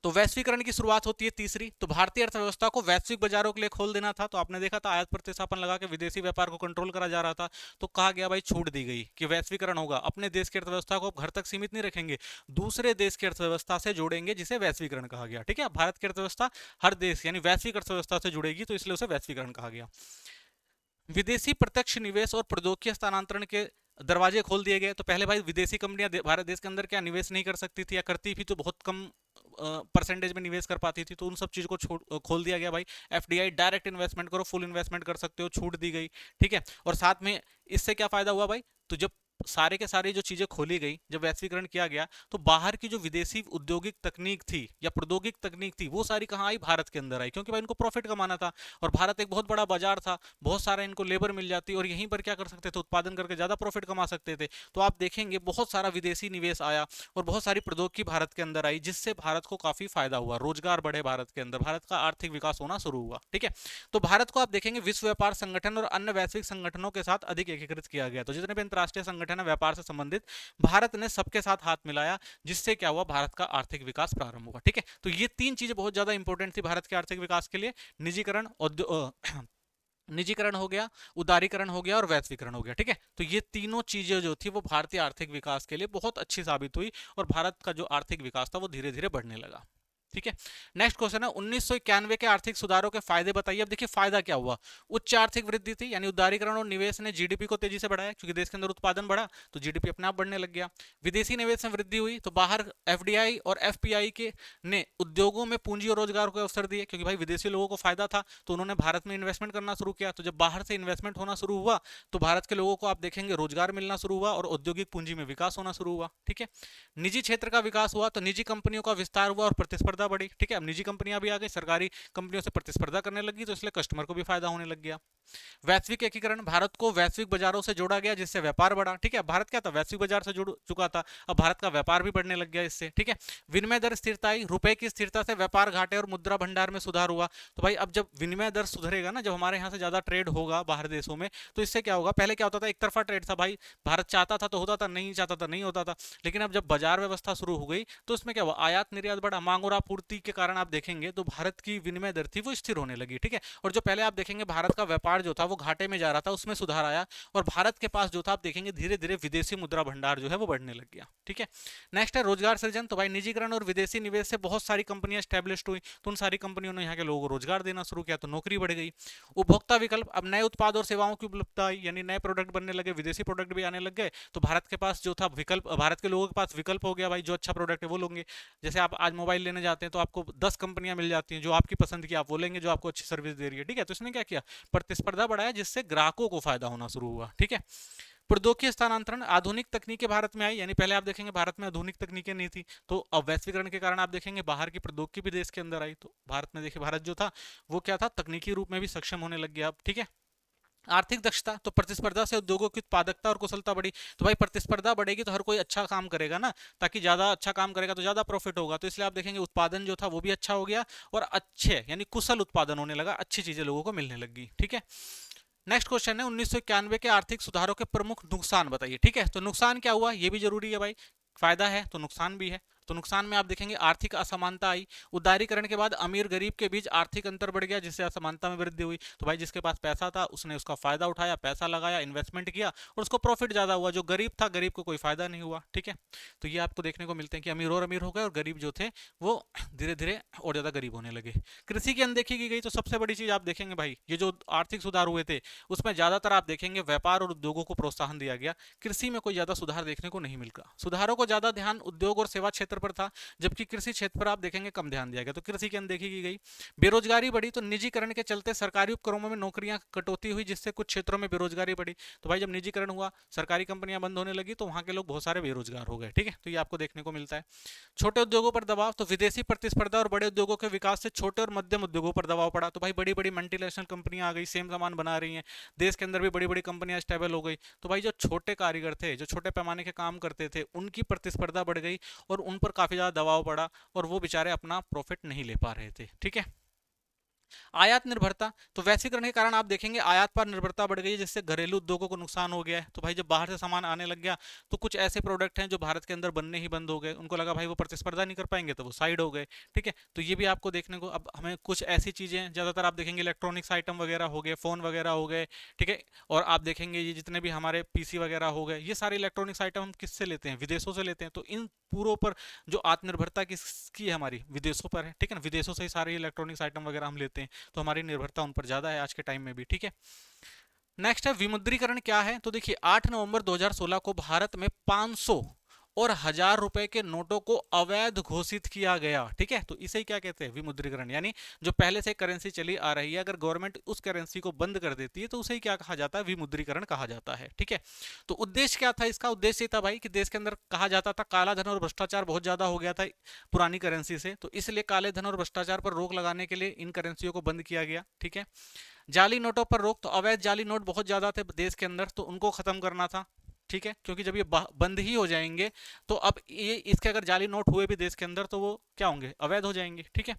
तो वैश्वीकरण की शुरुआत होती है तीसरी। तो भारतीय अर्थव्यवस्था को वैश्विक बाजारों के लिए खोल देना था। तो आपने देखा था आयात प्रतिस्थापन लगा के विदेशी व्यापार को कंट्रोल करा जा रहा था। तो कहा गया भाई, छूट दी गई कि वैश्वीकरण होगा, अपने देश की अर्थव्यवस्था को घर तक सीमित नहीं रखेंगे, दूसरे देश की अर्थव्यवस्था से जोड़ेंगे, जिसे वैश्वीकरण कहा गया। ठीक है, भारत की अर्थव्यवस्था हर देश यानी वैश्विक अर्थव्यवस्था से जुड़ेगी, तो इसलिए उसे वैश्वीकरण कहा गया। विदेशी प्रत्यक्ष निवेश और प्रौद्योगिकी हस्तांतरण के दरवाजे खोल दिए गए। तो पहले भाई विदेशी कंपनियां भारत देश के अंदर क्या निवेश नहीं कर सकती थी, या करती भी तो बहुत कम परसेंटेज में निवेश कर पाती थी। तो उन सब चीज़ों को खोल दिया गया भाई। एफडीआई डायरेक्ट इन्वेस्टमेंट करो, फुल इन्वेस्टमेंट कर सकते हो, छूट दी गई। ठीक है, और साथ में इससे क्या फायदा हुआ भाई, तो जब सारे के सारी जो चीजें खोली गई, जब वैश्वीकरण किया गया, तो बाहर की जो विदेशी औद्योगिक तकनीक थी या प्रौद्योगिक तकनीक थी वो सारी कहाँ आई, भारत के अंदर आई, क्योंकि भाई इनको प्रॉफिट कमाना था और भारत एक बहुत बड़ा बाजार था, बहुत सारा इनको लेबर मिल जाती और यहीं पर क्या कर सकते थे, उत्पादन करके ज्यादा प्रॉफिट कमा सकते थे। तो आप देखेंगे बहुत सारा विदेशी निवेश आया और बहुत सारी प्रौद्योगिकी भारत के अंदर आई, जिससे भारत को काफी फायदा हुआ, रोजगार बढ़े भारत के अंदर, भारत का आर्थिक विकास होना शुरू हुआ। ठीक है, तो भारत को आप देखेंगे विश्व व्यापार संगठन और अन्य वैश्विक संगठनों के साथ अधिक एकीकृत किया गया। तो जितने भी अंतरराष्ट्रीय संगठन है व्यापार से संबंधित, भारत ने सबके साथ हाथ मिलाया, जिससे क्या हुआ, भारत का आर्थिक विकास प्रारंभ हुआ। ठीक है, तो ये तीन चीजें बहुत ज्यादा इंपॉर्टेंट थी भारत के आर्थिक विकास के लिए। निजीकरण, निजीकरण हो गया, उदारीकरण हो गया और वैश्वीकरण हो गया। ठीक है, तो ये तीनों चीजें जो थी वो भारतीय आर्थिक विकास के लिए बहुत अच्छी साबित हुई और भारत का जो आर्थिक विकास था वो धीरे धीरे बढ़ने लगा। ठीक है, नेक्स्ट क्वेश्चन है 1991 के आर्थिक सुधारों के फायदे बताइए। अब देखिए फायदा क्या हुआ, उच्च आर्थिक वृद्धि थी, यानी उदारीकरण और निवेश ने जीडीपी को तेजी से बढ़ाया, क्योंकि देश के अंदर उत्पादन बढ़ा तो जीडीपी अपने आप बढ़ने लग गया। विदेशी निवेश में वृद्धि हुई, तो बाहर एफडीआई और एफपीआई के ने उद्योगों में पूंजी और रोजगार को अवसर दिए, क्योंकि भाई विदेशी लोगों को फायदा था तो उन्होंने भारत में इन्वेस्टमेंट करना शुरू किया। तो जब बाहर से इन्वेस्टमेंट होना शुरू हुआ तो भारत के लोगों को आप देखेंगे रोजगार मिलना शुरू हुआ और औद्योगिक पूंजी में विकास होना शुरू हुआ। ठीक है, निजी क्षेत्र का विकास हुआ, तो निजी कंपनियों का विस्तार हुआ और प्रतिस्पर्धा बढ़ी। ठीक है, अब निजी कंपनियां भी आ गई, सरकारी कंपनियों से प्रतिस्पर्धा करने लगी, तो इसलिए कस्टमर को भी फायदा होने लग गया। वैश्विक एकीकरण, भारत को वैश्विक बाजारों से जोड़ा गया, जिससे व्यापार बढ़ा। ठीक है, भारत क्या था, वैश्विक बाजार से जुड़ चुका था, अब भारत का व्यापार भी बढ़ने लग गया इससे। ठीक है, विनिमय दर स्थिरता आई, रुपए की स्थिरता से व्यापार घाटे और मुद्रा भंडार में सुधार हुआ। तो भाई अब जब विनिमय दर सुधरेगा ना, जब हमारे यहाँ से ज्यादा ट्रेड होगा बाहर देशों में, तो इससे क्या होगा, पहले क्या होता था, एक तरफा ट्रेड था भाई, भारत चाहता था तो होता था, नहीं चाहता था नहीं होता था। लेकिन अब जब बाजार व्यवस्था शुरू हो गई तो इसमें क्या हुआ, आयात निर्यात बढ़ा, मांग और आपूर्ति के कारण आप देखेंगे तो भारत की विनिमय दर थी वो स्थिर होने लगी, ठीक है। और जो पहले आप देखेंगे भारत का व्यापार जो था वो घाटे में जा रहा था, उसमें सुधार आया और भारत के पास जो था आप देखेंगे धीरे धीरे विदेशी मुद्रा भंडार जो है वो बढ़ने लग गया, ठीक है। नेक्स्ट है रोजगार सृजन। तो भाई निजीकरण और विदेशी निवेश से बहुत सारी कंपनियां स्टैब्लिश हुई, तो उन सारी कंपनियों ने यहाँ के लोगों को रोजगार देना शुरू किया, तो नौकरी बढ़ गई। उपभोक्ता विकल्प, अब नए उत्पाद और सेवाओं की उपलब्धता आई, यानी नए प्रोडक्ट बनने लगे, विदेशी प्रोडक्ट भी आने लग गए, तो भारत के पास जो था विकल्प, भारत के लोगों के पास विकल्प हो गया, भाई जो अच्छा प्रोडक्ट है वो लेंगे। जैसे आप आज मोबाइल लेने जाते हैं तो आपको 10 कंपनियां मिल जाती हैं, जो आपकी पसंद की आप वो लेंगे, जो आपको अच्छी सर्विस दे रही है, ठीक है। तो इसने क्या किया, प्रतिस्पर्धा बढ़ाया, जिससे ग्राहकों को फायदा होना शुरू हुआ, ठीक है। प्रौद्योगिकी स्थानांतरण, आधुनिक तकनीकें भारत में आई, यानी पहले आप देखेंगे भारत में आधुनिक तकनीकें नहीं थी, तो अब वैश्वीकरण के कारण आप देखेंगे बाहर की प्रौद्योगिकी भी देश के अंदर आई, तो भारत में देखिए भारत जो था वो क्या था, तकनीकी रूप में भी सक्षम होने लग गया अब, ठीक है। आर्थिक दक्षता, तो प्रतिस्पर्धा से उद्योगों की उत्पादकता और कुशलता बढ़ी, तो भाई प्रतिस्पर्धा बढ़ेगी तो हर कोई अच्छा काम करेगा ना, ताकि ज्यादा अच्छा काम करेगा तो ज्यादा प्रॉफिट होगा, तो इसलिए आप देखेंगे उत्पादन जो था वो भी अच्छा हो गया और अच्छे यानी कुशल उत्पादन होने लगा, अच्छी चीजें लोगों को मिलने लगी, ठीक है। नेक्स्ट क्वेश्चन है 1991 के आर्थिक सुधारों के प्रमुख नुकसान बताइए, ठीक है। तो नुकसान क्या हुआ ये भी जरूरी है भाई, फायदा है तो नुकसान भी है। तो नुकसान में आप देखेंगे आर्थिक असमानता आई, उदारीकरण के बाद अमीर गरीब के बीच आर्थिक अंतर बढ़ गया, जिससे असमानता में वृद्धि हुई। तो भाई जिसके पास पैसा था उसने उसका फायदा उठाया, पैसा लगाया, इन्वेस्टमेंट किया और उसको प्रॉफिट ज्यादा हुआ, जो गरीब था गरीब को कोई फायदा नहीं हुआ, ठीक है। तो ये आपको देखने को मिलते हैं कि अमीर और अमीर हो गए और गरीब जो थे वो धीरे धीरे और ज्यादा गरीब होने लगे। कृषि की अनदेखी की गई, तो सबसे बड़ी चीज आप देखेंगे भाई ये जो आर्थिक सुधार हुए थे उसमें ज्यादातर आप देखेंगे व्यापार और उद्योगों को प्रोत्साहन दिया गया, कृषि में कोई ज्यादा सुधार देखने को नहीं मिलता। सुधारों को ज्यादा ध्यान उद्योग और सेवा क्षेत्र पर था, जबकि कृषि क्षेत्र पर आप देखेंगे कम ध्यान दिया गया, तो कृषि की अनदेखी की गई। बेरोजगारी बढ़ी, तो निजीकरण के चलते सरकारी उपक्रमों में नौकरियां कटौती हुई, जिससे कुछ क्षेत्रों में बेरोजगारी बढ़ी। तो भाई जब निजीकरण हुआ, सरकारी कंपनियां बंद होने लगी, तो वहां के लोग बहुत सारे बेरोजगार हो गए, ठीक है। तो ये आपको देखने को मिलता है। छोटे उद्योगों पर दबाव, तो विदेशी प्रतिस्पर्धा और बड़े उद्योगों के विकास से छोटे और मध्यम उद्योगों पर दबाव पड़ा, तो भाई बड़ी बड़ी मल्टीनेशनल कंपनियां आ गई, सेम सामान बना रही हैं, देश के अंदर भी बड़ी बड़ी कंपनियां स्टेबल हो गई, तो भाई जो छोटे कारीगर थे, जो छोटे पैमाने के काम करते थे, उनकी प्रतिस्पर्धा बढ़ गई और उन पर काफी ज्यादा दबाव पड़ा और वो बेचारे अपना प्रॉफिट नहीं ले पा रहे थे, ठीक है। आयात निर्भरता, तो वैश्वीकरण के कारण आप देखेंगे आयात पर निर्भरता बढ़ गई है, जिससे घरेलू उद्योगों को नुकसान हो गया है। तो भाई जब बाहर से सामान आने लग गया तो कुछ ऐसे प्रोडक्ट हैं जो भारत के अंदर बनने ही बंद हो गए, उनको लगा भाई वो प्रतिस्पर्धा नहीं कर पाएंगे तो वो साइड हो गए, ठीक है। तो ये भी आपको देखने को, अब हमें कुछ ऐसी चीजें ज्यादातर आप देखेंगे इलेक्ट्रॉनिक्स आइटम वगैरह हो गए, फोन वगैरह हो गए, ठीक है। और आप देखेंगे ये जितने भी हमारे पीसी वगैरह हो गए, ये सारे इलेक्ट्रॉनिक्स आइटम हम किससे लेते हैं, विदेशों से लेते हैं। तो इन पूरों पर जो आत्मनिर्भरता किसकी है हमारी, विदेशों पर है, ठीक है ना। विदेशों से ही सारे इलेक्ट्रॉनिक्स आइटम वगैरह हम लेते हैं, तो हमारी निर्भरता उन पर ज्यादा है आज के टाइम में भी, ठीक है। नेक्स्ट है विमुद्रीकरण क्या है, तो देखिए 8 नवंबर 2016 को भारत में 500 और 1000 रुपए के नोटों को अवैध घोषित किया गया, ठीक है। तो इसे ही क्या कहते हैं, विमुद्रीकरण, यानी जो पहले से करेंसी चली आ रही है अगर गवर्नमेंट उस करेंसी को बंद कर देती है तो उसे ही क्या कहा जाता है, विमुद्रीकरण कहा जाता है, ठीक है। तो उद्देश्य क्या था इसका, उद्देश्य था भाई कि देश के अंदर कहा जाता था काला धन और भ्रष्टाचार बहुत ज्यादा हो गया था पुरानी करेंसी से, तो इसलिए काले धन और भ्रष्टाचार पर रोक लगाने के लिए इन करेंसियों को बंद किया गया, ठीक है। जाली नोटों पर रोक, तो अवैध जाली नोट बहुत ज्यादा थे देश के अंदर, तो उनको खत्म करना था, ठीक है। क्योंकि जब ये बंद ही हो जाएंगे तो अब ये इसके अगर जाली नोट हुए भी देश के अंदर तो वो क्या होंगे, अवैध हो जाएंगे, ठीक है।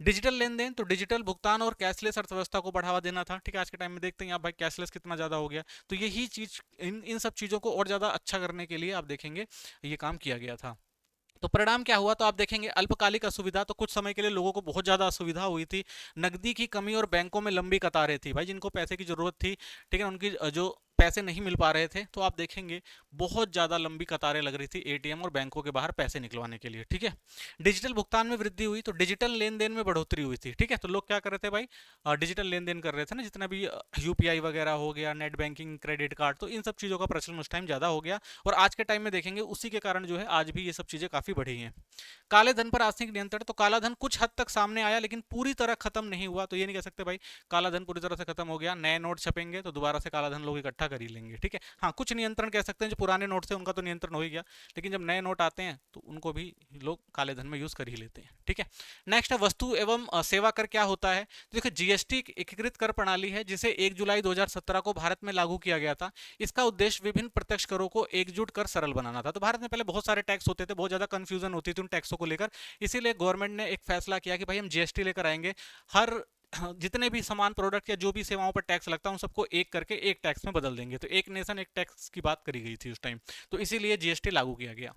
डिजिटल लेन देन, तो डिजिटल भुगतान और कैशलेस अर्थव्यवस्था को बढ़ावा देना था, ठीक है। आज के टाइम में देखते हैं आप भाई कैशलेस कितना ज्यादा हो गया, तो यही चीज इन सब चीजों को और ज्यादा अच्छा करने के लिए आप देखेंगे ये काम किया गया था। तो परिणाम क्या हुआ, तो आप देखेंगे अल्पकालिक असुविधा, तो कुछ समय के लिए लोगों को बहुत ज्यादा असुविधा हुई थी, नकदी की कमी और बैंकों में लंबी कतारें थी, भाई जिनको पैसे की जरूरत थी, ठीक है, उनकी जो पैसे नहीं मिल पा रहे थे, तो आप देखेंगे बहुत ज्यादा लंबी कतारें लग रही थी एटीएम और बैंकों के बाहर पैसे निकलवाने के लिए, ठीक है। डिजिटल भुगतान में वृद्धि हुई, तो डिजिटल लेन देन में बढ़ोतरी हुई थी, ठीक है। तो लोग क्या कर रहे थे भाई, डिजिटल लेन देन कर रहे थे ना, जितना भी यूपीआई वगैरह हो गया, नेट बैंकिंग, क्रेडिट कार्ड, तो इन सब चीजों का प्रचलन उस टाइम ज्यादा हो गया और आज के टाइम में देखेंगे उसी के कारण जो है आज भी ये सब चीजें काफी बढ़ी हैं। काले धन पर आर्थिक नियंत्रण, तो काला धन कुछ हद तक सामने आया लेकिन पूरी तरह खत्म नहीं हुआ, तो ये नहीं कह सकते भाई काला धन पूरी तरह से खत्म हो गया, नए नोट छपेंगे तो दोबारा से काला धन लोग इकट्ठा कर ही लेंगे, ठीक है। हाँ कुछ नियंत्रण कह सकते हैं, जो पुराने नोट थे उनका तो नियंत्रण हो ही गया, लेकिन जब नए नोट आते हैं तो उनको भी लोग काले धन में यूज कर ही लेते हैं, ठीक है। नेक्स्ट है वस्तु एवं सेवा कर क्या होता है, तो देखिए जीएसटी एकीकृत कर प्रणाली है जिसे 1 जुलाई 2017 को भारत में लागू किया गया था। इसका उद्देश्य विभिन्न प्रत्यक्ष करों को एकजुट कर सरल बनाना था। तो भारत में पहले बहुत सारे टैक्स होते थे, बहुत ज्यादा कंफ्यूजन होती थी उन टैक्सों को लेकर, इसीलिए गवर्नमेंट ने एक फैसला किया कि भाई हम जीएसटी लेकर आएंगे, हर जितने भी सामान प्रोडक्ट या जो भी सेवाओं पर टैक्स लगता है उन सबको एक करके एक टैक्स में बदल देंगे, तो एक नेशन एक टैक्स की बात करी गई थी उस टाइम, तो इसीलिए जीएसटी लागू किया गया।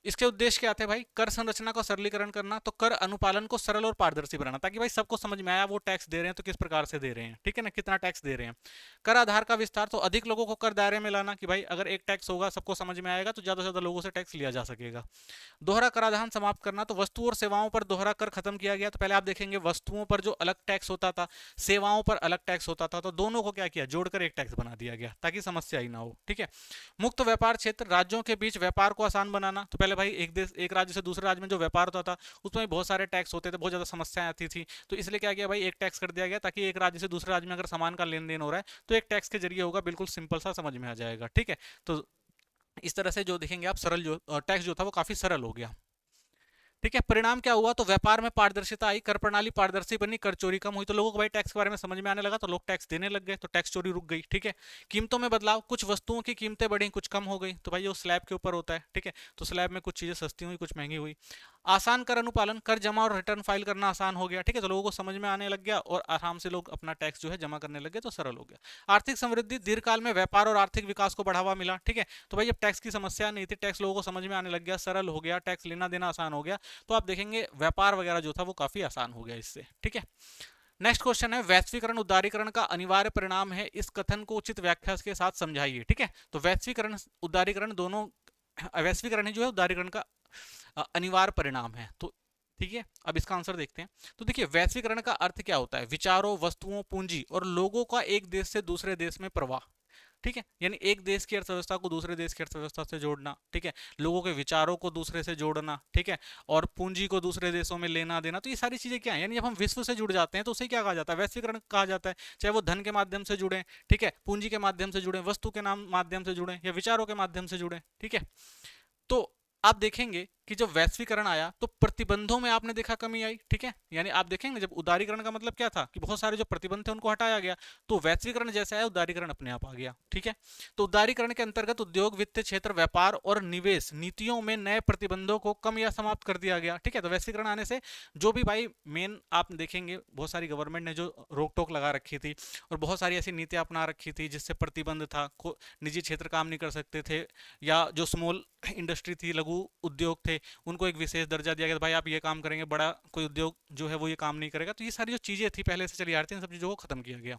इसके उद्देश्य क्या थे भाई? कर संरचना का सरलीकरण करना, तो कर अनुपालन को सरल और पारदर्शी बनाना, ताकि भाई सबको समझ में आया वो टैक्स दे रहे हैं तो किस प्रकार से दे रहे हैं, ठीक है ना, कितना टैक्स दे रहे हैं। कर आधार का विस्तार, तो अधिक लोगों को कर दायरे में लाना, कि भाई अगर एक टैक्स होगा सबको समझ में आएगा तो ज्यादा से ज्यादा लोगों से टैक्स लिया जा सकेगा। दोहरा कराधान समाप्त करना, तो वस्तुओं और सेवाओं पर दोहरा कर खत्म किया गया। तो पहले आप देखेंगे वस्तुओं पर जो अलग टैक्स होता था, सेवाओं पर अलग टैक्स होता था, तो दोनों को क्या किया, जोड़कर एक टैक्स बना दिया गया ताकि समस्या ही ना हो, ठीक है। मुक्त व्यापार क्षेत्र, राज्यों के बीच व्यापार को आसान बनाना, तो पहले भाई एक देश एक राज्य से दूसरे राज्य में जो व्यापार होता था उसमें बहुत सारे टैक्स होते थे, बहुत ज्यादा समस्याएं आती थी, तो इसलिए क्या किया भाई, एक टैक्स कर दिया गया ताकि एक राज्य से दूसरे राज्य में अगर सामान का लेन देन हो रहा है तो एक टैक्स के जरिए होगा, बिल्कुल सिंपल सा समझ में आ जाएगा, ठीक है। तो इस तरह से जो देखेंगे आप, सरल जो टैक्स जो था वो काफी सरल हो गया, ठीक है। परिणाम क्या हुआ, तो व्यापार में पारदर्शिता आई, कर प्रणाली पारदर्शी बनी, कर चोरी कम हुई, तो लोगों को भाई टैक्स के बारे में समझ में आने लगा तो लोग टैक्स देने लग गए, तो टैक्स चोरी रुक गई, ठीक है। कीमतों में बदलाव, कुछ वस्तुओं की कीमतें बढ़ी कुछ कम हो गई, तो भाई वो स्लैब के ऊपर होता है, ठीक है, तो स्लैब में कुछ चीजें सस्ती हुई कुछ महंगी हुई। आसान कर अनुपालन, कर जमा और रिटर्न फाइल करना आसान हो गया, ठीक है, तो लोगों को समझ में आने लग गया और आराम से लोग अपना टैक्स जो है जमा करने लग गए, तो सरल हो गया। आर्थिक समृद्धि, दीर्घकाल में व्यापार और आर्थिक विकास को बढ़ावा मिला, ठीक है, तो भाई अब टैक्स की समस्या नहीं थी, टैक्स लोगों को समझ में आने लग गया, सरल हो गया, टैक्स लेना देना आसान हो गया, तो आप देखेंगे व्यापार वगैरह जो था वो काफी आसान हो गया इससे, ठीक है। नेक्स्ट क्वेश्चन है, वैश्वीकरण उदारीकरण का अनिवार्य परिणाम है, इस कथन को उचित व्याख्या के साथ समझाइए, ठीक है। तो वैश्वीकरण उदारीकरण दोनों, वैश्वीकरण ही जो है उदारीकरण का अनिवार्य परिणाम है, तो ठीक है। अब इसका आंसर देखते हैं। तो देखिए वैश्वीकरण का अर्थ क्या होता है, विचारों, वस्तुओं, पूंजी और लोगों का एक देश से दूसरे देश में प्रवाह, ठीक है, यानी एक देश की अर्थव्यवस्था को दूसरे देश की अर्थव्यवस्था से जोड़ना, ठीक है, लोगों के विचारों को दूसरे से जोड़ना, ठीक है, और पूंजी को दूसरे देशों में लेना देना, तो ये सारी चीजें क्या है, यानी जब हम विश्व से जुड़ जाते हैं तो उसे क्या कहा जाता है, वैश्वीकरण कहा जाता है। चाहे वो धन के माध्यम से जुड़े, ठीक है, पूंजी के माध्यम से जुड़े, वस्तु के नाम माध्यम से जुड़े या विचारों के माध्यम से जुड़े, ठीक है। तो आप देखेंगे कि जब वैश्वीकरण आया तो प्रतिबंधों में आपने देखा कमी आई, ठीक है, यानी आप देखेंगे जब उदारीकरण का मतलब क्या था कि बहुत सारे जो प्रतिबंध थे उनको हटाया गया, तो वैश्वीकरण जैसा है उदारीकरण अपने आप आ गया, ठीक है। तो उदारीकरण के अंतर्गत उद्योग, वित्त क्षेत्र, व्यापार और निवेश नीतियों में नए प्रतिबंधों को कम या समाप्त कर दिया गया, ठीक है। तो वैश्वीकरण आने से जो भी भाई मेन आप देखेंगे बहुत सारी गवर्नमेंट ने जो रोक टोक लगा रखी थी और बहुत सारी ऐसी नीतियां अपना रखी थी जिससे प्रतिबंध था, निजी क्षेत्र काम नहीं कर सकते थे, या जो स्मॉल इंडस्ट्री थी, लघु उद्योग थे, उनको एक विशेष दर्जा दिया गया, भाई आप ये काम करेंगे, बड़ा कोई उद्योग जो है वो ये काम नहीं करेगा, तो ये सारी जो चीजें थी पहले से चली आ रही थी इन सब चीजों को खत्म किया गया।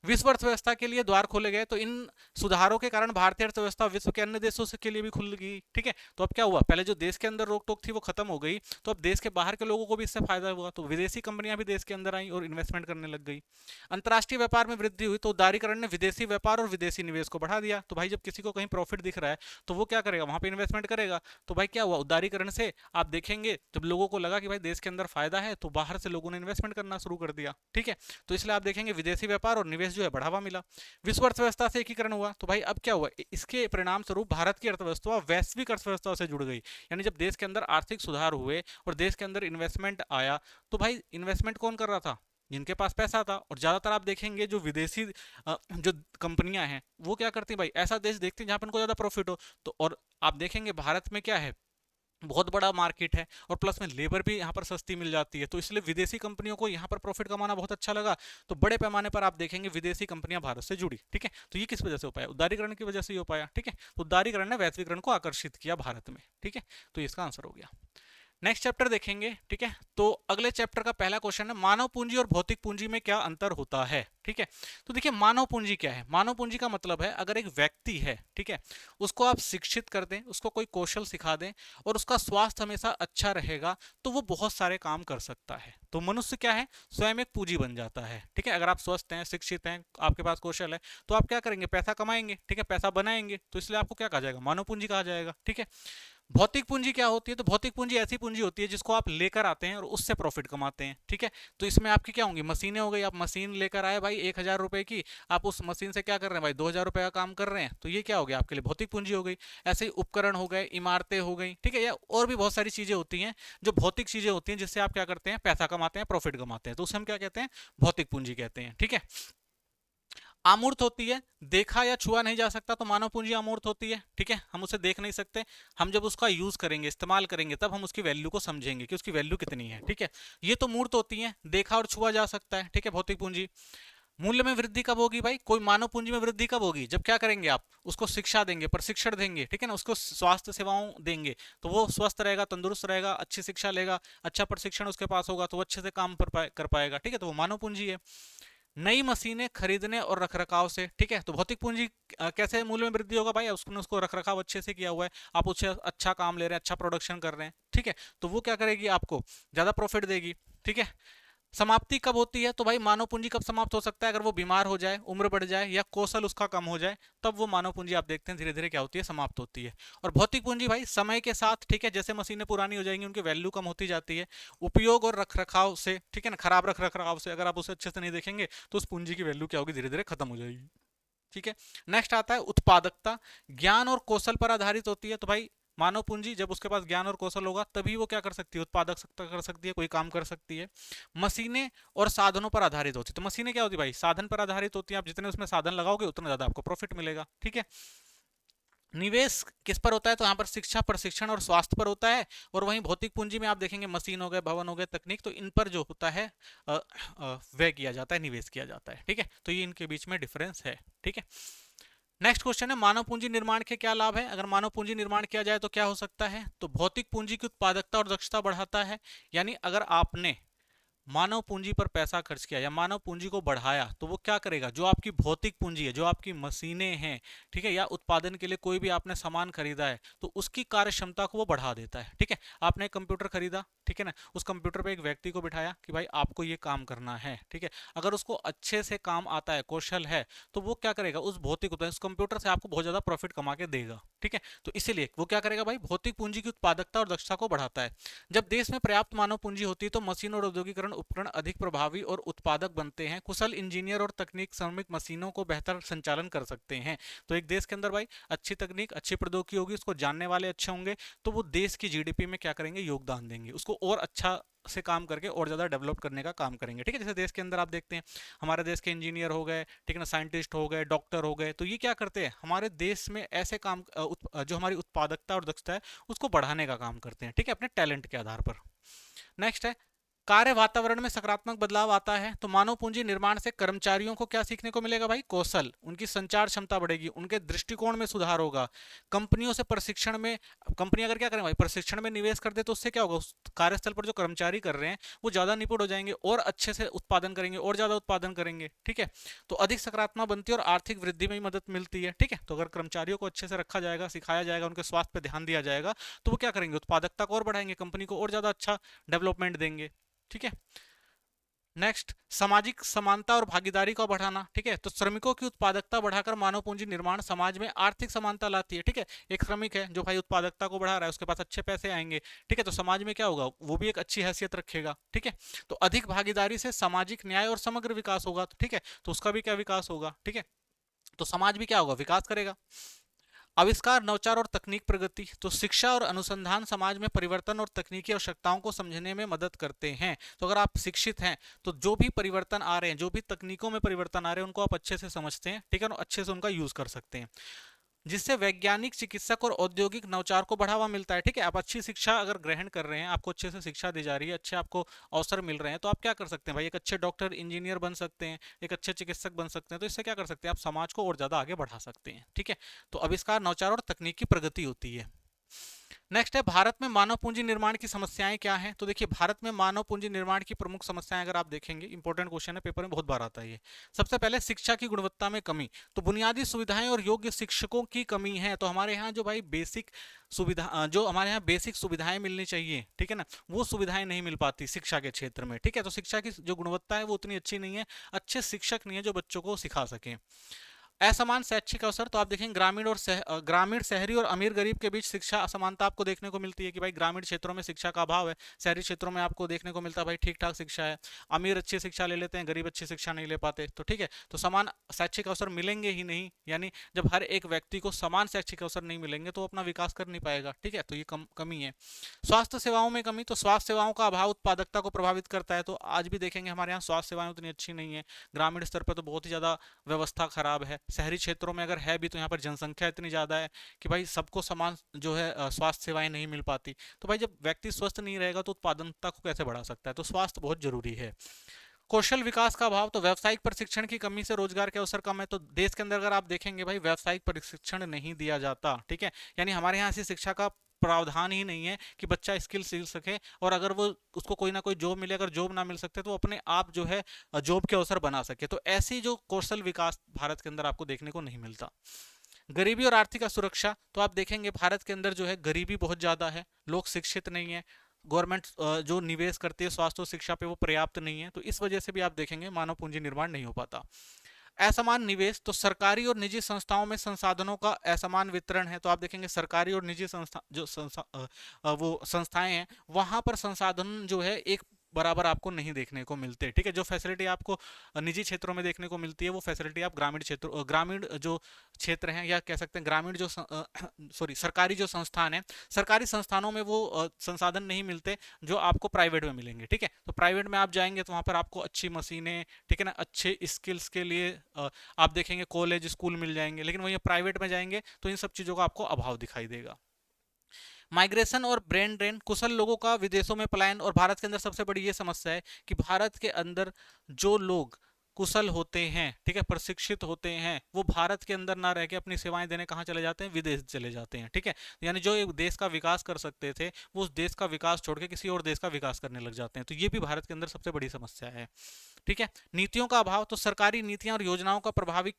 विश्व अर्थव्यवस्था के लिए द्वार खोले गए, तो इन सुधारों के कारण भारतीय अर्थव्यवस्था विश्व के अन्य देशों के लिए भी खुल गई, ठीक है। तो अब क्या हुआ, पहले जो देश के अंदर रोक टोक थी वो खत्म हो गई, तो अब देश के बाहर के लोगों को भी इससे फायदा हुआ, तो विदेशी कंपनियां भी देश के अंदर आई और इन्वेस्टमेंट करने लग गई। अंतर्राष्ट्रीय व्यापार में वृद्धि हुई, तो उदारीकरण ने विदेशी व्यापार और विदेशी निवेश को बढ़ा दिया, तो भाई जब किसी को कहीं प्रॉफिट दिख रहा है तो वो क्या करेगा, वहां पे इन्वेस्टमेंट करेगा, तो भाई क्या हुआ, उदारीकरण से आप देखेंगे जब लोगों को लगा कि भाई देश के अंदर फायदा है तो बाहर से लोगों ने इन्वेस्टमेंट करना शुरू कर दिया, ठीक है। तो इसलिए आप देखेंगे विदेशी व्यापार और निवेश जो है बढ़ावा मिला। विश्व अर्थव्यवस्था से एकीकरण हुआ, तो भाई अब क्या हुआ, इसके परिणाम स्वरूप भारत की अर्थव्यवस्था वैश्विक अर्थव्यवस्था से जुड़ गई, यानी जब देश के अंदर आर्थिक सुधार हुए और देश के अंदर इन्वेस्टमेंट आया, तो भाई इन्वेस्टमेंट कौन कर रहा था, जिनके पास पैसा था। और ज्यादातर आप देखेंगे जो विदेशी जो कंपनियां हैं वो क्या करती हैं भाई, ऐसा देश देखते हैं जहां पर उनको ज्यादा प्रॉफिट हो, तो और आप देखेंगे भारत में क्या है, बहुत बड़ा मार्केट है और प्लस में लेबर भी यहाँ पर सस्ती मिल जाती है, तो इसलिए विदेशी कंपनियों को यहाँ पर प्रॉफिट कमाना बहुत अच्छा लगा, तो बड़े पैमाने पर आप देखेंगे विदेशी कंपनियां भारत से जुड़ी, ठीक है। तो ये किस वजह से हो पाया, उदारीकरण की वजह से ही हो पाया, ठीक है। तो उदारीकरण ने वैश्वीकरण को आकर्षित किया भारत में, ठीक है, तो इसका आंसर हो गया। नेक्स्ट चैप्टर देखेंगे, ठीक है। तो अगले चैप्टर का पहला क्वेश्चन है, मानव पूंजी और भौतिक पूंजी में क्या अंतर होता है, ठीक है। तो देखिए मानव पूंजी क्या है, मानव पूंजी का मतलब है अगर एक व्यक्ति है, ठीक है, उसको आप शिक्षित कर दें, उसको कोई कौशल सिखा दें और उसका स्वास्थ्य हमेशा अच्छा रहेगा तो वो बहुत सारे काम कर सकता है, तो मनुष्य क्या है, स्वयं एक पूंजी बन जाता है, ठीक है। अगर आप स्वस्थ हैं, शिक्षित हैं, आपके पास कौशल है, तो आप क्या करेंगे, पैसा कमाएंगे, ठीक है, पैसा बनाएंगे, तो इसलिए आपको क्या कहा जाएगा, मानव पूंजी कहा जाएगा, ठीक है। भौतिक पूंजी क्या होती है, तो भौतिक पूंजी ऐसी पूंजी होती है जिसको आप लेकर आते हैं और उससे प्रॉफिट कमाते हैं, ठीक है। तो इसमें आपकी क्या होंगी, मशीनें हो गई, आप मशीन लेकर आए भाई 1,000 रुपए की, आप उस मशीन से क्या कर रहे हैं भाई, 2,000 रुपए का काम कर रहे हैं, तो ये क्या हो गया आपके लिए भौतिक पूंजी हो गई। ऐसे ही उपकरण हो गए, इमारतें हो गई, ठीक है, या और भी बहुत सारी चीजें होती हैं जो भौतिक चीजें होती हैं जिससे आप क्या करते हैं, पैसा कमाते हैं, प्रॉफिट कमाते हैं, तो उसे हम क्या कहते हैं, भौतिक पूंजी कहते हैं, ठीक है। अमूर्त होती है, देखा या छुआ नहीं जा सकता, तो मानव पूंजी अमूर्त होती है, ठीक है, हम उसे देख नहीं सकते, हम जब उसका यूज करेंगे, इस्तेमाल करेंगे, तब हम उसकी वैल्यू को समझेंगे कि उसकी वैल्यू कितनी है, ठीक है। ये तो मूर्त होती है, देखा और छुआ जा सकता है, ठीक है, भौतिक पूंजी। मूल्य में वृद्धि कब होगी भाई, कोई मानव पूंजी में वृद्धि कब होगी, जब क्या करेंगे आप उसको शिक्षा देंगे, प्रशिक्षण देंगे, ठीक है ना, उसको स्वास्थ्य सेवाओं देंगे, तो वो स्वस्थ रहेगा, तंदुरुस्त रहेगा, अच्छी शिक्षा लेगा, अच्छा प्रशिक्षण उसके पास होगा, तो वो अच्छे से काम कर पाएगा, ठीक है, तो वो मानव पूंजी है। नई मशीनें खरीदने और रखरखाव से, ठीक है, तो भौतिक पूंजी कैसे मूल्य में वृद्धि होगा भाई, उसने उसको रखरखाव अच्छे से किया हुआ है, आप उससे अच्छा काम ले रहे हैं, अच्छा प्रोडक्शन कर रहे हैं, ठीक है, तो वो क्या करेगी, आपको ज्यादा प्रॉफिट देगी, ठीक है। समाप्ति कब होती है, तो भाई मानव पूंजी कब समाप्त हो सकता है, अगर वो बीमार हो जाए, उम्र बढ़ जाए, या कौशल उसका कम हो जाए, तब वो मानव पूंजी आप देखते हैं धीरे धीरे क्या होती है, समाप्त होती है। और भौतिक पूंजी भाई समय के साथ, ठीक है, जैसे मशीनें पुरानी हो जाएंगी उनकी वैल्यू कम होती जाती है, उपयोग और रख रखाव से, ठीक है ना, खराब रख रखाव से अगर आप उसे अच्छे से नहीं देखेंगे तो उस पूंजी की वैल्यू क्या होगी, धीरे धीरे खत्म हो जाएगी, ठीक है। नेक्स्ट आता है उत्पादकता, ज्ञान और कौशल पर आधारित होती है, तो भाई मानव पूंजी जब उसके पास ज्ञान और कौशल होगा तभी वो क्या कर सकती है, उत्पादकता कर सकती है, कोई काम कर सकती है। मशीनें और साधनों पर आधारित होती है, तो मशीनें क्या होती है भाई, साधन पर आधारित होती है, आप जितने उसमें साधन लगाओगे उतना ज्यादा आपको प्रॉफिट मिलेगा, ठीक है। निवेश किस पर होता है, तो यहाँ पर शिक्षा, प्रशिक्षण और स्वास्थ्य पर होता है। और वहीं भौतिक पूंजी में आप देखेंगे मशीन हो गए, भवन हो गए, तकनीक, तो इन पर जो होता है व्यय किया जाता है, निवेश किया जाता है, ठीक है, तो ये इनके बीच में डिफरेंस है, ठीक है। नेक्स्ट क्वेश्चन है, मानव पूंजी निर्माण के क्या लाभ है, अगर मानव पूंजी निर्माण किया जाए तो क्या हो सकता है, तो भौतिक पूंजी की उत्पादकता और दक्षता बढ़ाता है, यानी अगर आपने मानव पूंजी पर पैसा खर्च किया या मानव पूंजी को बढ़ाया तो वो क्या करेगा, जो आपकी भौतिक पूंजी है, जो आपकी मशीनें हैं, ठीक है, या उत्पादन के लिए कोई भी आपने सामान खरीदा है तो उसकी कार्य क्षमता को वो बढ़ा देता है, ठीक है। आपने कंप्यूटर खरीदा, ठीक है ना, उस कंप्यूटर पे एक व्यक्ति को बिठाया कि भाई आपको ये काम करना है, ठीक है, अगर उसको अच्छे से काम आता है, कौशल है, तो वो क्या करेगा, उस भौतिक उस कंप्यूटर से आपको बहुत ज्यादा प्रॉफिट कमा के देगा, ठीक है। तो इसीलिए वो क्या करेगा भाई, भौतिक पूंजी की उत्पादकता और दक्षता को बढ़ाता है। जब देश में पर्याप्त मानव पूंजी होती है तो मशीन और औद्योगिकरण उपकरण अधिक प्रभावी और उत्पादक बनते हैं, कुशल इंजीनियर और तकनीक श्रमिक मशीनों को बेहतर संचालन कर सकते हैं। तो एक देश के अंदर भाई अच्छी तकनीक, अच्छी प्रौद्योगिकी होगी, उसको जानने वाले अच्छे होंगे, तो वो देश की जीडीपी में क्या करेंगे, योगदान देंगे, उसको और अच्छा से काम करके और ज्यादा डेवलप करने का काम करेंगे, ठीक है। जैसे देश के अंदर आप देखते हैं हमारे देश के इंजीनियर हो गए, ठीक है ना, साइंटिस्ट हो गए, डॉक्टर हो गए, तो ये क्या करते हैं, हमारे देश में ऐसे काम जो हमारी उत्पादकता और दक्षता है उसको बढ़ाने का काम करते हैं, ठीक है, अपने टैलेंट के आधार पर। नेक्स्ट है, कार्य वातावरण में सकारात्मक बदलाव आता है, तो मानव पूंजी निर्माण से कर्मचारियों को क्या सीखने को मिलेगा भाई, कौशल, उनकी संचार क्षमता बढ़ेगी, उनके दृष्टिकोण में सुधार होगा। कंपनियों से प्रशिक्षण में, कंपनी अगर क्या करें भाई, प्रशिक्षण में निवेश कर दे तो उससे क्या होगा, उस कार्यस्थल पर जो कर्मचारी कर रहे हैं वो ज्यादा निपुण हो जाएंगे और अच्छे से उत्पादन करेंगे और ज्यादा उत्पादन करेंगे, ठीक है। तो अधिक सकारात्मक बनती है और आर्थिक वृद्धि में मदद मिलती है, ठीक है। तो अगर कर्मचारियों को अच्छे से रखा जाएगा, सिखाया जाएगा, उनके स्वास्थ्य पर ध्यान दिया जाएगा, तो वो क्या करेंगे, उत्पादकता को और बढ़ाएंगे, कंपनी को और ज्यादा अच्छा डेवलपमेंट देंगे, ठीक है। नेक्स्ट, सामाजिक समानता और भागीदारी को बढ़ाना, ठीक है, तो श्रमिकों की उत्पादकता बढ़ाकर मानव पूंजी निर्माण समाज में आर्थिक समानता लाती है, ठीक है। एक श्रमिक है जो भाई उत्पादकता को बढ़ा रहा है, उसके पास अच्छे पैसे आएंगे, ठीक है, तो समाज में क्या होगा, वो भी एक अच्छी हैसियत रखेगा, ठीक है। तो अधिक भागीदारी से सामाजिक न्याय और समग्र विकास होगा, ठीक है, तो उसका भी क्या विकास होगा, ठीक है, तो समाज भी क्या होगा, विकास करेगा। आविष्कार, नवाचार और तकनीक प्रगति, तो शिक्षा और अनुसंधान समाज में परिवर्तन और तकनीकी आवश्यकताओं को समझने में मदद करते हैं। तो अगर आप शिक्षित हैं तो जो भी परिवर्तन आ रहे हैं, जो भी तकनीकों में परिवर्तन आ रहे हैं उनको आप अच्छे से समझते हैं, ठीक है, और अच्छे से उनका यूज कर सकते हैं, जिससे वैज्ञानिक, चिकित्सक और औद्योगिक नवचार को बढ़ावा मिलता है, ठीक है। आप अच्छी शिक्षा अगर ग्रहण कर रहे हैं, आपको अच्छे से शिक्षा दी जा रही है, अच्छे आपको अवसर मिल रहे हैं, तो आप क्या कर सकते हैं भाई, एक अच्छे डॉक्टर, इंजीनियर बन सकते हैं, एक अच्छे चिकित्सक बन सकते हैं, तो इससे क्या कर सकते हैं, आप समाज को और ज्यादा आगे बढ़ा सकते हैं, ठीक है। तो आविष्कार, नवचार और तकनीकी प्रगति होती है। नेक्स्ट है, भारत में मानव पूंजी निर्माण की समस्याएं क्या हैं, तो देखिए भारत में मानव पूंजी निर्माण की प्रमुख समस्याएं अगर आप देखेंगे, इंपॉर्टेंट क्वेश्चन है, पेपर में बहुत बार आता है ये। सबसे पहले शिक्षा की गुणवत्ता में कमी, तो बुनियादी सुविधाएं और योग्य शिक्षकों की कमी है, तो हमारे यहाँ जो भाई बेसिक सुविधा, जो हमारे यहाँ बेसिक सुविधाएं मिलनी चाहिए, ठीक है ना, वो सुविधाएं नहीं मिल पाती शिक्षा के क्षेत्र में, ठीक है। तो शिक्षा की जो गुणवत्ता है वो उतनी अच्छी नहीं है, अच्छे शिक्षक नहीं है जो बच्चों को सिखा सकें। असमान शैक्षिक अवसर, तो आप देखेंगे ग्रामीण और ग्रामीण, शहरी और अमीर गरीब के बीच शिक्षा असमानता आपको देखने को मिलती है कि भाई ग्रामीण क्षेत्रों में शिक्षा का अभाव है, शहरी क्षेत्रों में आपको देखने को मिलता है भाई ठीक ठाक शिक्षा है, अमीर अच्छी शिक्षा ले लेते हैं, गरीब अच्छी शिक्षा नहीं ले पाते, तो ठीक है, तो समान शैक्षिक अवसर मिलेंगे ही नहीं, यानी जब हर एक व्यक्ति को समान शैक्षिक अवसर नहीं मिलेंगे तो अपना विकास कर नहीं पाएगा, ठीक है, तो ये कमी है। स्वास्थ्य सेवाओं में कमी, तो स्वास्थ्य सेवाओं का अभाव उत्पादकता को प्रभावित करता है, तो आज भी देखेंगे हमारे यहाँ स्वास्थ्य सेवाएं उतनी अच्छी नहीं है, ग्रामीण स्तर पर तो बहुत ही ज़्यादा व्यवस्था खराब है, शहरी क्षेत्रों में अगर है भी तो यहाँ पर जनसंख्या इतनी ज़्यादा है कि भाई सबको समान जो है स्वास्थ्य सेवाएं नहीं मिल पाती, तो भाई जब व्यक्ति स्वस्थ नहीं रहेगा तो उत्पादकता को कैसे बढ़ा सकता है, तो स्वास्थ्य बहुत जरूरी है। कौशल विकास का अभाव, तो व्यावसायिक प्रशिक्षण की कमी से रोजगार के अवसर कम है। तो देश के अंदर अगर आप देखेंगे भाई, व्यावसायिक प्रशिक्षण नहीं दिया जाता, ठीक है, यानी हमारे यहाँ ऐसी शिक्षा का प्रावधान ही नहीं है कि बच्चा स्किल सीख सके, और अगर वो उसको कोई ना कोई जॉब मिले, अगर जॉब ना मिल सकते तो वो अपने आप जो है जॉब के अवसर बना सके। तो ऐसी जो कौशल विकास भारत के अंदर आपको देखने को नहीं मिलता। गरीबी और आर्थिक असुरक्षा, तो आप देखेंगे भारत के अंदर जो है गरीबी बहुत ज्यादा है, लोग शिक्षित नहीं है, गवर्नमेंट जो निवेश करती है स्वास्थ्य और शिक्षा पे वो पर्याप्त नहीं है, तो इस वजह से भी आप देखेंगे मानव पूंजी निर्माण नहीं हो पाता। असमान निवेश, तो सरकारी और निजी संस्थाओं में संसाधनों का असमान वितरण है। तो आप देखेंगे सरकारी और निजी संस्था जो वो संस्थाएं हैं, वहां पर संसाधन जो है एक बराबर आपको नहीं देखने को मिलते, ठीक है। जो फैसिलिटी आपको निजी क्षेत्रों में देखने को मिलती है, वो फैसिलिटी आप ग्रामीण क्षेत्र, ग्रामीण जो क्षेत्र हैं, या कह सकते हैं ग्रामीण जो सॉरी सरकारी जो संस्थान है, सरकारी संस्थानों में वो संसाधन नहीं मिलते जो आपको प्राइवेट में मिलेंगे, ठीक है। तो प्राइवेट में आप जाएंगे तो वहां पर आपको अच्छी मशीनें, ठीक है ना, अच्छे स्किल्स के लिए आप देखेंगे कॉलेज स्कूल मिल जाएंगे, लेकिन वहीं प्राइवेट में जाएंगे तो इन सब चीज़ों का आपको अभाव दिखाई देगा। माइग्रेशन और ब्रेन ड्रेन, कुशल लोगों का विदेशों में पलायन, और भारत के अंदर सबसे बड़ी ये समस्या है कि भारत के अंदर जो लोग कुशल होते हैं, ठीक है, प्रशिक्षित होते हैं, वो भारत के अंदर ना रह के अपनी सेवाएं देने कहाँ चले जाते हैं, विदेश चले जाते हैं, ठीक है। यानी जो एक देश का विकास कर सकते थे वो उस देश का विकास छोड़ के किसी और देश का विकास करने लग जाते हैं। तो ये भी भारत के अंदर सबसे बड़ी समस्या है, ठीक है। नीतियों का अभाव, तो सरकारी नीतियां और योजनाओं का प्रभावी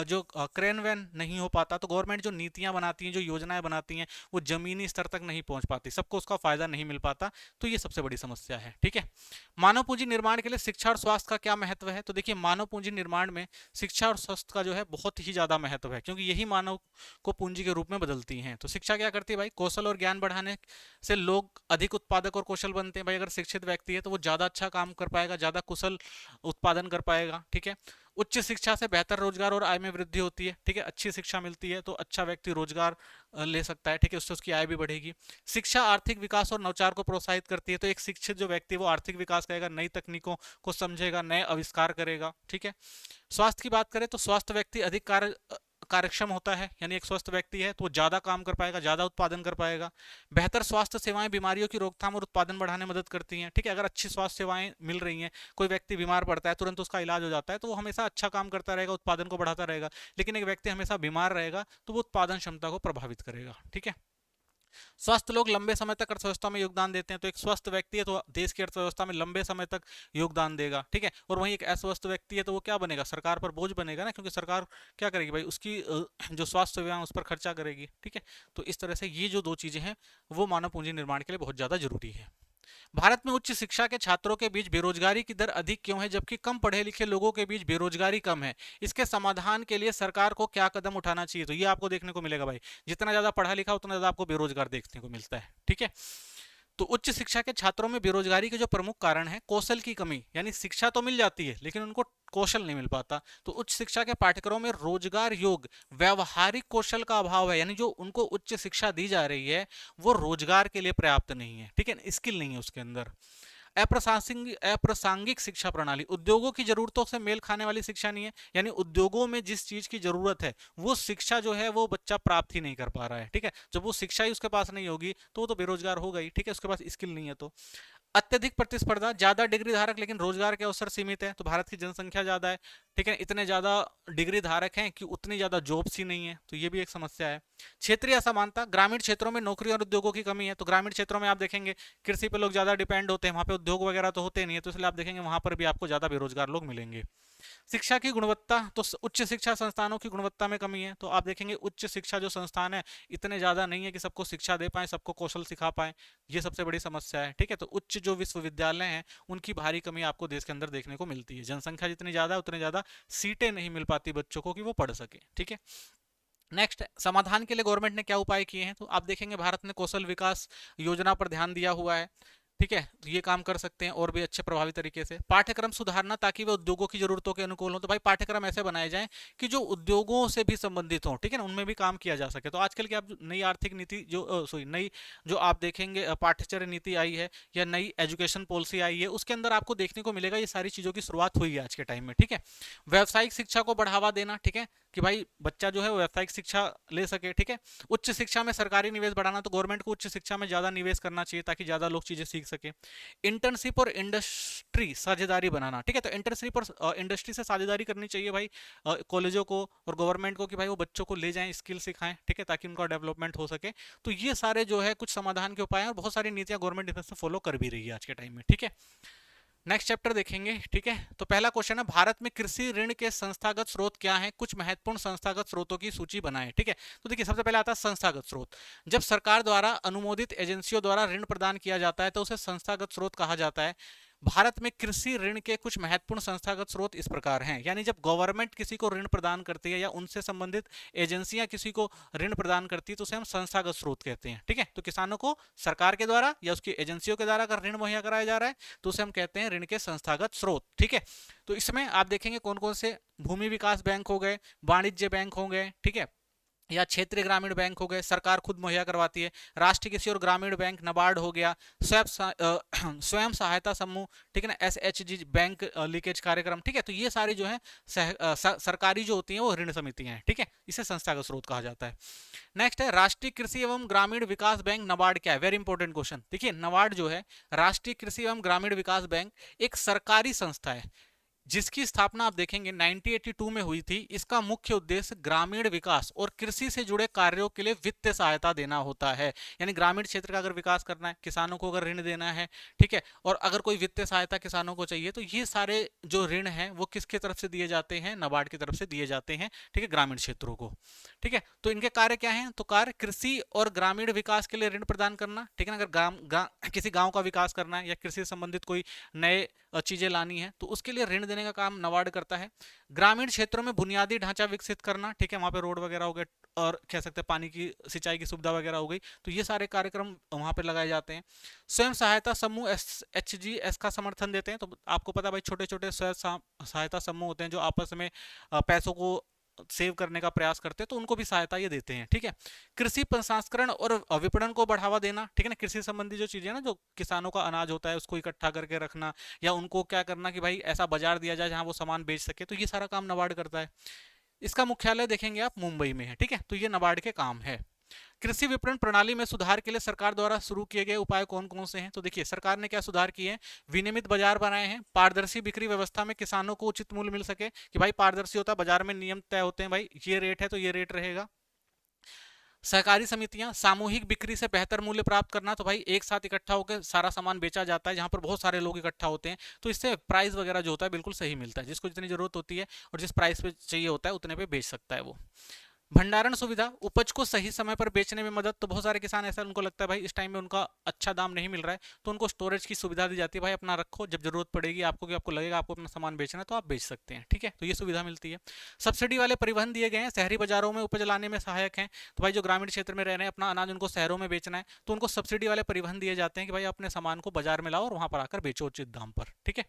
जो क्रियान्वयन नहीं हो पाता। तो गवर्नमेंट जो नीतियां बनाती हैं, जो योजनाएं बनाती हैं, वो जमीनी स्तर तक नहीं पहुंच पाती, सबको उसका फायदा नहीं मिल पाता। तो ये सबसे बड़ी समस्या है, ठीक है। मानव पूंजी निर्माण के लिए शिक्षा और स्वास्थ्य का क्या महत्व है? तो देखिए, मानव पूंजी निर्माण में शिक्षा और स्वास्थ्य का जो है बहुत ही ज्यादा महत्व है, क्योंकि यही मानव को पूंजी के रूप में बदलती हैं। तो शिक्षा क्या करती है भाई? कौशल और ज्ञान बढ़ाने से लोग अधिक उत्पादक और कौशल बनते हैं। भाई अगर शिक्षित व्यक्ति है तो वो ज्यादा अच्छा काम कर पाएगा, ज्यादा कुशल उत्पादन कर पाएगा, ठीक है। उच्च शिक्षा से बेहतर रोजगार और आय में वृद्धि होती है, ठीक है। अच्छी शिक्षा मिलती है तो अच्छा व्यक्ति रोजगार ले सकता है, ठीक है, उससे उसकी आय भी बढ़ेगी। शिक्षा आर्थिक विकास और नवाचार को प्रोत्साहित करती है। तो एक शिक्षित जो व्यक्ति, वो आर्थिक विकास करेगा, नई तकनीकों को समझेगा, नए आविष्कार करेगा, ठीक है। स्वास्थ्य की बात करें तो स्वास्थ्य व्यक्ति अधिक कार्यक्षम होता है, यानी एक स्वस्थ व्यक्ति है तो वो ज्यादा काम कर पाएगा, ज्यादा उत्पादन कर पाएगा। बेहतर स्वास्थ्य सेवाएं बीमारियों की रोकथाम और उत्पादन बढ़ाने में मदद करती हैं, ठीक है। अगर अच्छी स्वास्थ्य सेवाएं मिल रही हैं, कोई व्यक्ति बीमार पड़ता है, तुरंत उसका इलाज हो जाता है, तो वो हमेशा अच्छा काम करता रहेगा, उत्पादन को बढ़ाता रहेगा। लेकिन एक व्यक्ति हमेशा बीमार रहेगा तो वो उत्पादन क्षमता को प्रभावित करेगा, ठीक है। स्वस्थ लोग लंबे समय तक अर्थव्यवस्था में योगदान देते हैं। तो एक स्वस्थ व्यक्ति है तो देश की अर्थव्यवस्था में लंबे समय तक योगदान देगा, ठीक है। और वहीं एक अस्वस्थ व्यक्ति है तो वो क्या बनेगा? सरकार पर बोझ बनेगा ना, क्योंकि सरकार क्या करेगी भाई? उसकी जो स्वास्थ्य सेवाएं उस पर खर्चा करेगी, ठीक है। तो इस तरह से ये जो दो चीजें हैं वो मानव पूंजी निर्माण के लिए बहुत ज्यादा जरूरी है। भारत में उच्च शिक्षा के छात्रों के बीच बेरोजगारी की दर अधिक क्यों है, जबकि कम पढ़े लिखे लोगों के बीच बेरोजगारी कम है? इसके समाधान के लिए सरकार को क्या कदम उठाना चाहिए? तो ये आपको देखने को मिलेगा भाई, जितना ज्यादा पढ़ा लिखा उतना ज्यादा आपको बेरोजगार देखने को मिलता है, ठीक है। तो उच्च शिक्षा के छात्रों में बेरोजगारी के जो प्रमुख कारण है, कौशल की कमी, यानी शिक्षा तो मिल जाती है लेकिन उनको कौशल नहीं मिल पाता। तो उच्च शिक्षा के पाठ्यक्रमों में रोजगार योग व्यवहारिक कौशल का अभाव है, यानी जो उनको उच्च शिक्षा दी जा रही है वो रोजगार के लिए पर्याप्त नहीं है, ठीक है, स्किल नहीं है उसके अंदर। अप्रासंगिक शिक्षा प्रणाली, उद्योगों की जरूरतों से मेल खाने वाली शिक्षा नहीं है, यानी उद्योगों में जिस चीज की जरूरत है वो शिक्षा जो है वो बच्चा प्राप्त ही नहीं कर पा रहा है, ठीक है। जब वो शिक्षा ही उसके पास नहीं होगी तो वो तो बेरोजगार होगा ही, ठीक है, उसके पास स्किल नहीं है। तो अत्यधिक प्रतिस्पर्धा, ज्यादा डिग्री धारक लेकिन रोजगार के अवसर सीमित है। तो भारत की जनसंख्या ज्यादा है, ठीक है, इतने ज्यादा डिग्री धारक हैं कि उतनी ज्यादा जॉब्स ही नहीं है, तो ये भी एक समस्या है। क्षेत्रीय असमानता, ग्रामीण क्षेत्रों में नौकरी और उद्योगों की कमी है। तो ग्रामीण क्षेत्रों में आप देखेंगे कृषि पे लोग ज्यादा डिपेंड होते हैं, वहां पे उद्योग वगैरह तो होते नहीं है, तो इसलिए आप देखेंगे वहां पर भी आपको ज्यादा बेरोजगार लोग मिलेंगे। शिक्षा की गुणवत्ता, तो उच्च शिक्षा संस्थानों की गुणवत्ता में कमी है। तो आप देखेंगे उच्च शिक्षा जो संस्थान है इतने ज्यादा नहीं है कि सबको शिक्षा दे पाए, सबको कौशल सिखा पाए, ये सबसे बड़ी समस्या है, ठीक है। तो उच्च जो विश्वविद्यालय हैं उनकी भारी कमी आपको देश के अंदर देखने को मिलती है। जनसंख्या जितनी ज्यादा है उतनी ज्यादा सीटें नहीं मिल पाती बच्चों को कि वो पढ़ सके, ठीक है। नेक्स्ट, समाधान के लिए गवर्नमेंट ने क्या उपाय किए हैं? तो आप देखेंगे भारत ने कौशल विकास योजना पर ध्यान दिया हुआ है, ठीक है, तो ये काम कर सकते हैं और भी अच्छे प्रभावी तरीके से। पाठ्यक्रम सुधारना ताकि वे उद्योगों की जरूरतों के अनुकूल हो। तो भाई पाठ्यक्रम ऐसे बनाए जाएं कि जो उद्योगों से भी संबंधित हो, ठीक है ना, उनमें भी काम किया जा सके। तो आजकल की आप नई आर्थिक नीति जो सॉरी नई जो आप देखेंगे पाठ्यचर्या नीति आई है या नई एजुकेशन पॉलिसी आई है, उसके अंदर आपको देखने को मिलेगा ये सारी चीजों की शुरुआत हुई है आज के टाइम में, ठीक है। व्यावसायिक शिक्षा को बढ़ावा देना, ठीक है, कि भाई बच्चा जो है वो व्यावसायिक शिक्षा ले सके, ठीक है। उच्च शिक्षा में सरकारी निवेश बढ़ाना, तो गवर्नमेंट को उच्च शिक्षा में ज्यादा निवेश करना चाहिए ताकि ज्यादा लोग चीजें सीख सीख सके। इंटर्नशिप और इंडस्ट्री साझेदारी बनाना, ठीक है, तो इंटर्नशिप और इंडस्ट्री से साझेदारी करनी चाहिए भाई कॉलेजों को और गवर्नमेंट को कि भाई वो बच्चों को ले जाएं, स्किल सिखाएं, ठीक है, ताकि उनका डेवलपमेंट हो सके। तो ये सारे जो है कुछ समाधान के उपाय हैं और बहुत सारी नीतियां गवर्नमेंट इसमें से फॉलो कर भी रही है आज के टाइम में, ठीक है। नेक्स्ट चैप्टर देखेंगे, ठीक है। तो पहला क्वेश्चन है, भारत में कृषि ऋण के संस्थागत स्रोत क्या हैं, कुछ महत्वपूर्ण संस्थागत स्रोतों की सूची बनाएं, ठीक है। तो देखिए सबसे पहले आता है संस्थागत स्रोत। जब सरकार द्वारा अनुमोदित एजेंसियों द्वारा ऋण प्रदान किया जाता है तो उसे संस्थागत स्रोत कहा जाता है। भारत में कृषि ऋण के कुछ महत्वपूर्ण संस्थागत स्रोत इस प्रकार हैं, यानी जब गवर्नमेंट किसी को ऋण प्रदान करती है या उनसे संबंधित एजेंसियां किसी को ऋण प्रदान करती है तो उसे हम संस्थागत स्रोत कहते हैं, ठीक है। तो किसानों को सरकार के द्वारा या उसकी एजेंसियों के द्वारा अगर ऋण मुहैया कराया जा रहा है तो उसे हम कहते हैं ऋण के संस्थागत स्रोत, ठीक है। तो इसमें आप देखेंगे कौन कौन से, भूमि विकास बैंक हो गए, वाणिज्य बैंक हो गए, ठीक है, या क्षेत्रीय ग्रामीण बैंक हो गए, सरकार खुद मुहैया करवाती है, राष्ट्रीय कृषि और ग्रामीण बैंक नबार्ड हो गया, स्वयं सहायता समूह, ठीक है ना, SHG बैंक लीकेज कार्यक्रम, ठीक है। तो ये सारी जो है सरकारी जो होती हैं वो ऋण समितियां हैं, ठीक है, इसे संस्थागत स्रोत कहा जाता है। नेक्स्ट है राष्ट्रीय कृषि एवं ग्रामीण विकास बैंक नबार्ड क्या है, वेरी इंपॉर्टेंट क्वेश्चन। देखिए नबार्ड जो है राष्ट्रीय कृषि एवं ग्रामीण विकास बैंक एक सरकारी संस्था है जिसकी स्थापना आप देखेंगे 1982 में हुई थी। इसका मुख्य उद्देश्य ग्रामीण विकास और कृषि से जुड़े कार्यों के लिए वित्तीय सहायता देना होता है, यानी ग्रामीण क्षेत्र का अगर विकास करना है, किसानों को अगर ऋण देना है, ठीक है, और अगर कोई वित्तीय सहायता किसानों को चाहिए तो ये सारे जो ऋण हैं वो किसकी तरफ से दिए जाते हैं, नाबार्ड की तरफ से दिए जाते हैं, ठीक है, ग्रामीण क्षेत्रों को, ठीक है। तो इनके कार्य क्या हैं, तो कार्य कृषि और ग्रामीण विकास के लिए ऋण प्रदान करना, ठीक है ना, अगर किसी गांव का विकास करना है या कृषि से संबंधित कोई नए चीजें लानी है तो उसके लिए ऋण देने का काम नाबार्ड करता है। ग्रामीण क्षेत्रों में बुनियादी ढांचा विकसित करना, ठीक है, वहां पे रोड वगैरह हो गए और कह सकते हैं पानी की सिंचाई की सुविधा वगैरह हो गई, तो ये सारे कार्यक्रम वहां पे लगाए जाते हैं। स्वयं सहायता समूह SHGS का समर्थन देते हैं। तो आपको पता भाई छोटे छोटे स्वयं सहायता समूह होते हैं जो आपस में पैसों को सेव करने का प्रयास करते हैं तो उनको भी सहायता ये देते हैं, ठीक है। कृषि प्रसंस्करण और विपणन को बढ़ावा देना, ठीक है ना, कृषि संबंधी जो चीजें ना, जो किसानों का अनाज होता है उसको इकट्ठा करके रखना या उनको क्या करना कि भाई ऐसा बाजार दिया जाए जहां वो सामान बेच सके, तो ये सारा काम नाबार्ड करता है। इसका मुख्यालय देखेंगे आप मुंबई में है, ठीक है, तो ये नाबार्ड के काम है। कृषि विपणन प्रणाली में सुधार के लिए सरकार द्वारा शुरू किए गए उपाय कौन कौन से हैं, तो देखिए सरकार ने क्या सुधार किए हैं, विनियमित बाजार बनाए हैं, पारदर्शी बिक्री व्यवस्था में किसानों को उचित मूल्य मिल सके, कि भाई पारदर्शी होता है, बाजार में नियम तय होते हैं, भाई ये रेट है तो ये रेट रहेगा। सहकारी समितियां, सामूहिक बिक्री से बेहतर मूल्य प्राप्त करना, तो भाई एक साथ इकट्ठा होकर सारा सामान बेचा जाता है जहां पर बहुत सारे लोग इकट्ठा होते हैं, तो इससे प्राइस वगैरह जो होता है बिल्कुल सही मिलता है, जिसको जितनी जरूरत होती है और जिस प्राइस पे चाहिए होता है उतने पे बेच सकता है वो। भंडारण सुविधा, उपज को सही समय पर बेचने में मदद, तो बहुत सारे किसान ऐसा उनको लगता है भाई इस टाइम में उनका अच्छा दाम नहीं मिल रहा है तो उनको स्टोरेज की सुविधा दी जाती है, भाई अपना रखो, जब जरूरत पड़ेगी आपको कि आपको लगेगा आपको अपना सामान बेचना है तो आप बेच सकते हैं, ठीक है, तो ये सुविधा मिलती है। सब्सिडी वाले परिवहन दिए गए हैं, शहरी बाजारों में उपज लाने में सहायक हैं, तो भाई जो ग्रामीण क्षेत्र में रह रहे हैं अपना अनाज उनको शहरों में बेचना है तो उनको सब्सिडी वाले परिवहन दिए जाते हैं कि भाई अपने सामान को बाजार में लाओ और वहां पर आकर बेचो उचित दाम पर, ठीक है।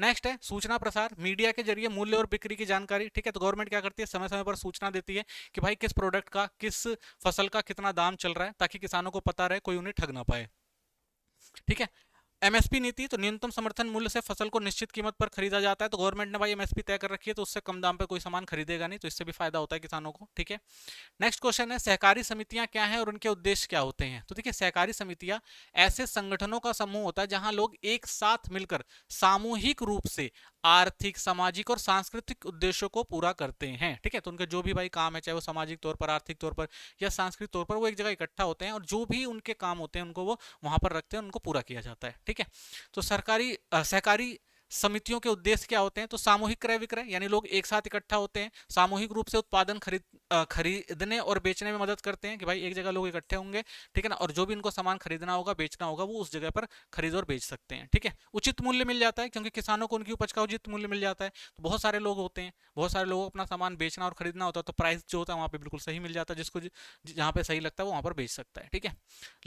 नेक्स्ट है सूचना प्रसार, मीडिया के जरिए मूल्य और बिक्री की जानकारी, ठीक है, तो गवर्नमेंट क्या करती है समय समय पर सूचना देती है कि भाई किस प्रोडक्ट का, किस फसल का कितना दाम चल रहा है, ताकि किसानों को पता रहे, कोई उन्हें ठग ना पाए, ठीक है। MSP नीति, तो न्यूनतम समर्थन मूल्य से फसल को निश्चित कीमत पर खरीदा जाता है, तो गवर्नमेंट ने भाई MSP तय कर रखी है तो उससे कम दाम पे कोई सामान खरीदेगा नहीं, तो इससे भी फायदा होता है किसानों को, ठीक है। नेक्स्ट क्वेश्चन है सहकारी समितियां क्या हैं और उनके उद्देश्य क्या होते हैं, तो देखिए सहकारी समितियां ऐसे संगठनों का समूह होता है जहां लोग एक साथ मिलकर सामूहिक रूप से आर्थिक, सामाजिक और सांस्कृतिक उद्देश्यों को पूरा करते हैं, ठीक है। तो उनके जो भी भाई काम है, चाहे वो सामाजिक तौर पर, आर्थिक तौर पर या सांस्कृतिक तौर पर, वो एक जगह इकट्ठा होते हैं और जो भी उनके काम होते हैं उनको वो वहां पर रखते हैं, उनको पूरा किया जाता है, ठीक है। तो सरकारी सहकारी समितियों के उद्देश्य क्या होते हैं, तो सामूहिक क्रय विक्रय, यानी लोग एक साथ इकट्ठा होते हैं, सामूहिक रूप से उत्पादन खरीदने और बेचने में मदद करते हैं कि भाई एक जगह लोग इकट्ठे होंगे, ठीक है ना, और जो भी इनको सामान खरीदना होगा, बेचना होगा, वो उस जगह पर खरीद और बेच सकते हैं, ठीक है। उचित मूल्य मिल जाता है क्योंकि किसानों को उनकी उपज का उचित मूल्य मिल जाता है, तो बहुत सारे लोग होते हैं, बहुत सारे लोगों को अपना सामान बेचना और खरीदना होता है, तो प्राइस जो होता है वहां पे बिल्कुल सही मिल जाता है, जिसको जहां पे सही लगता है वो वहां पर बेच सकता है, ठीक है।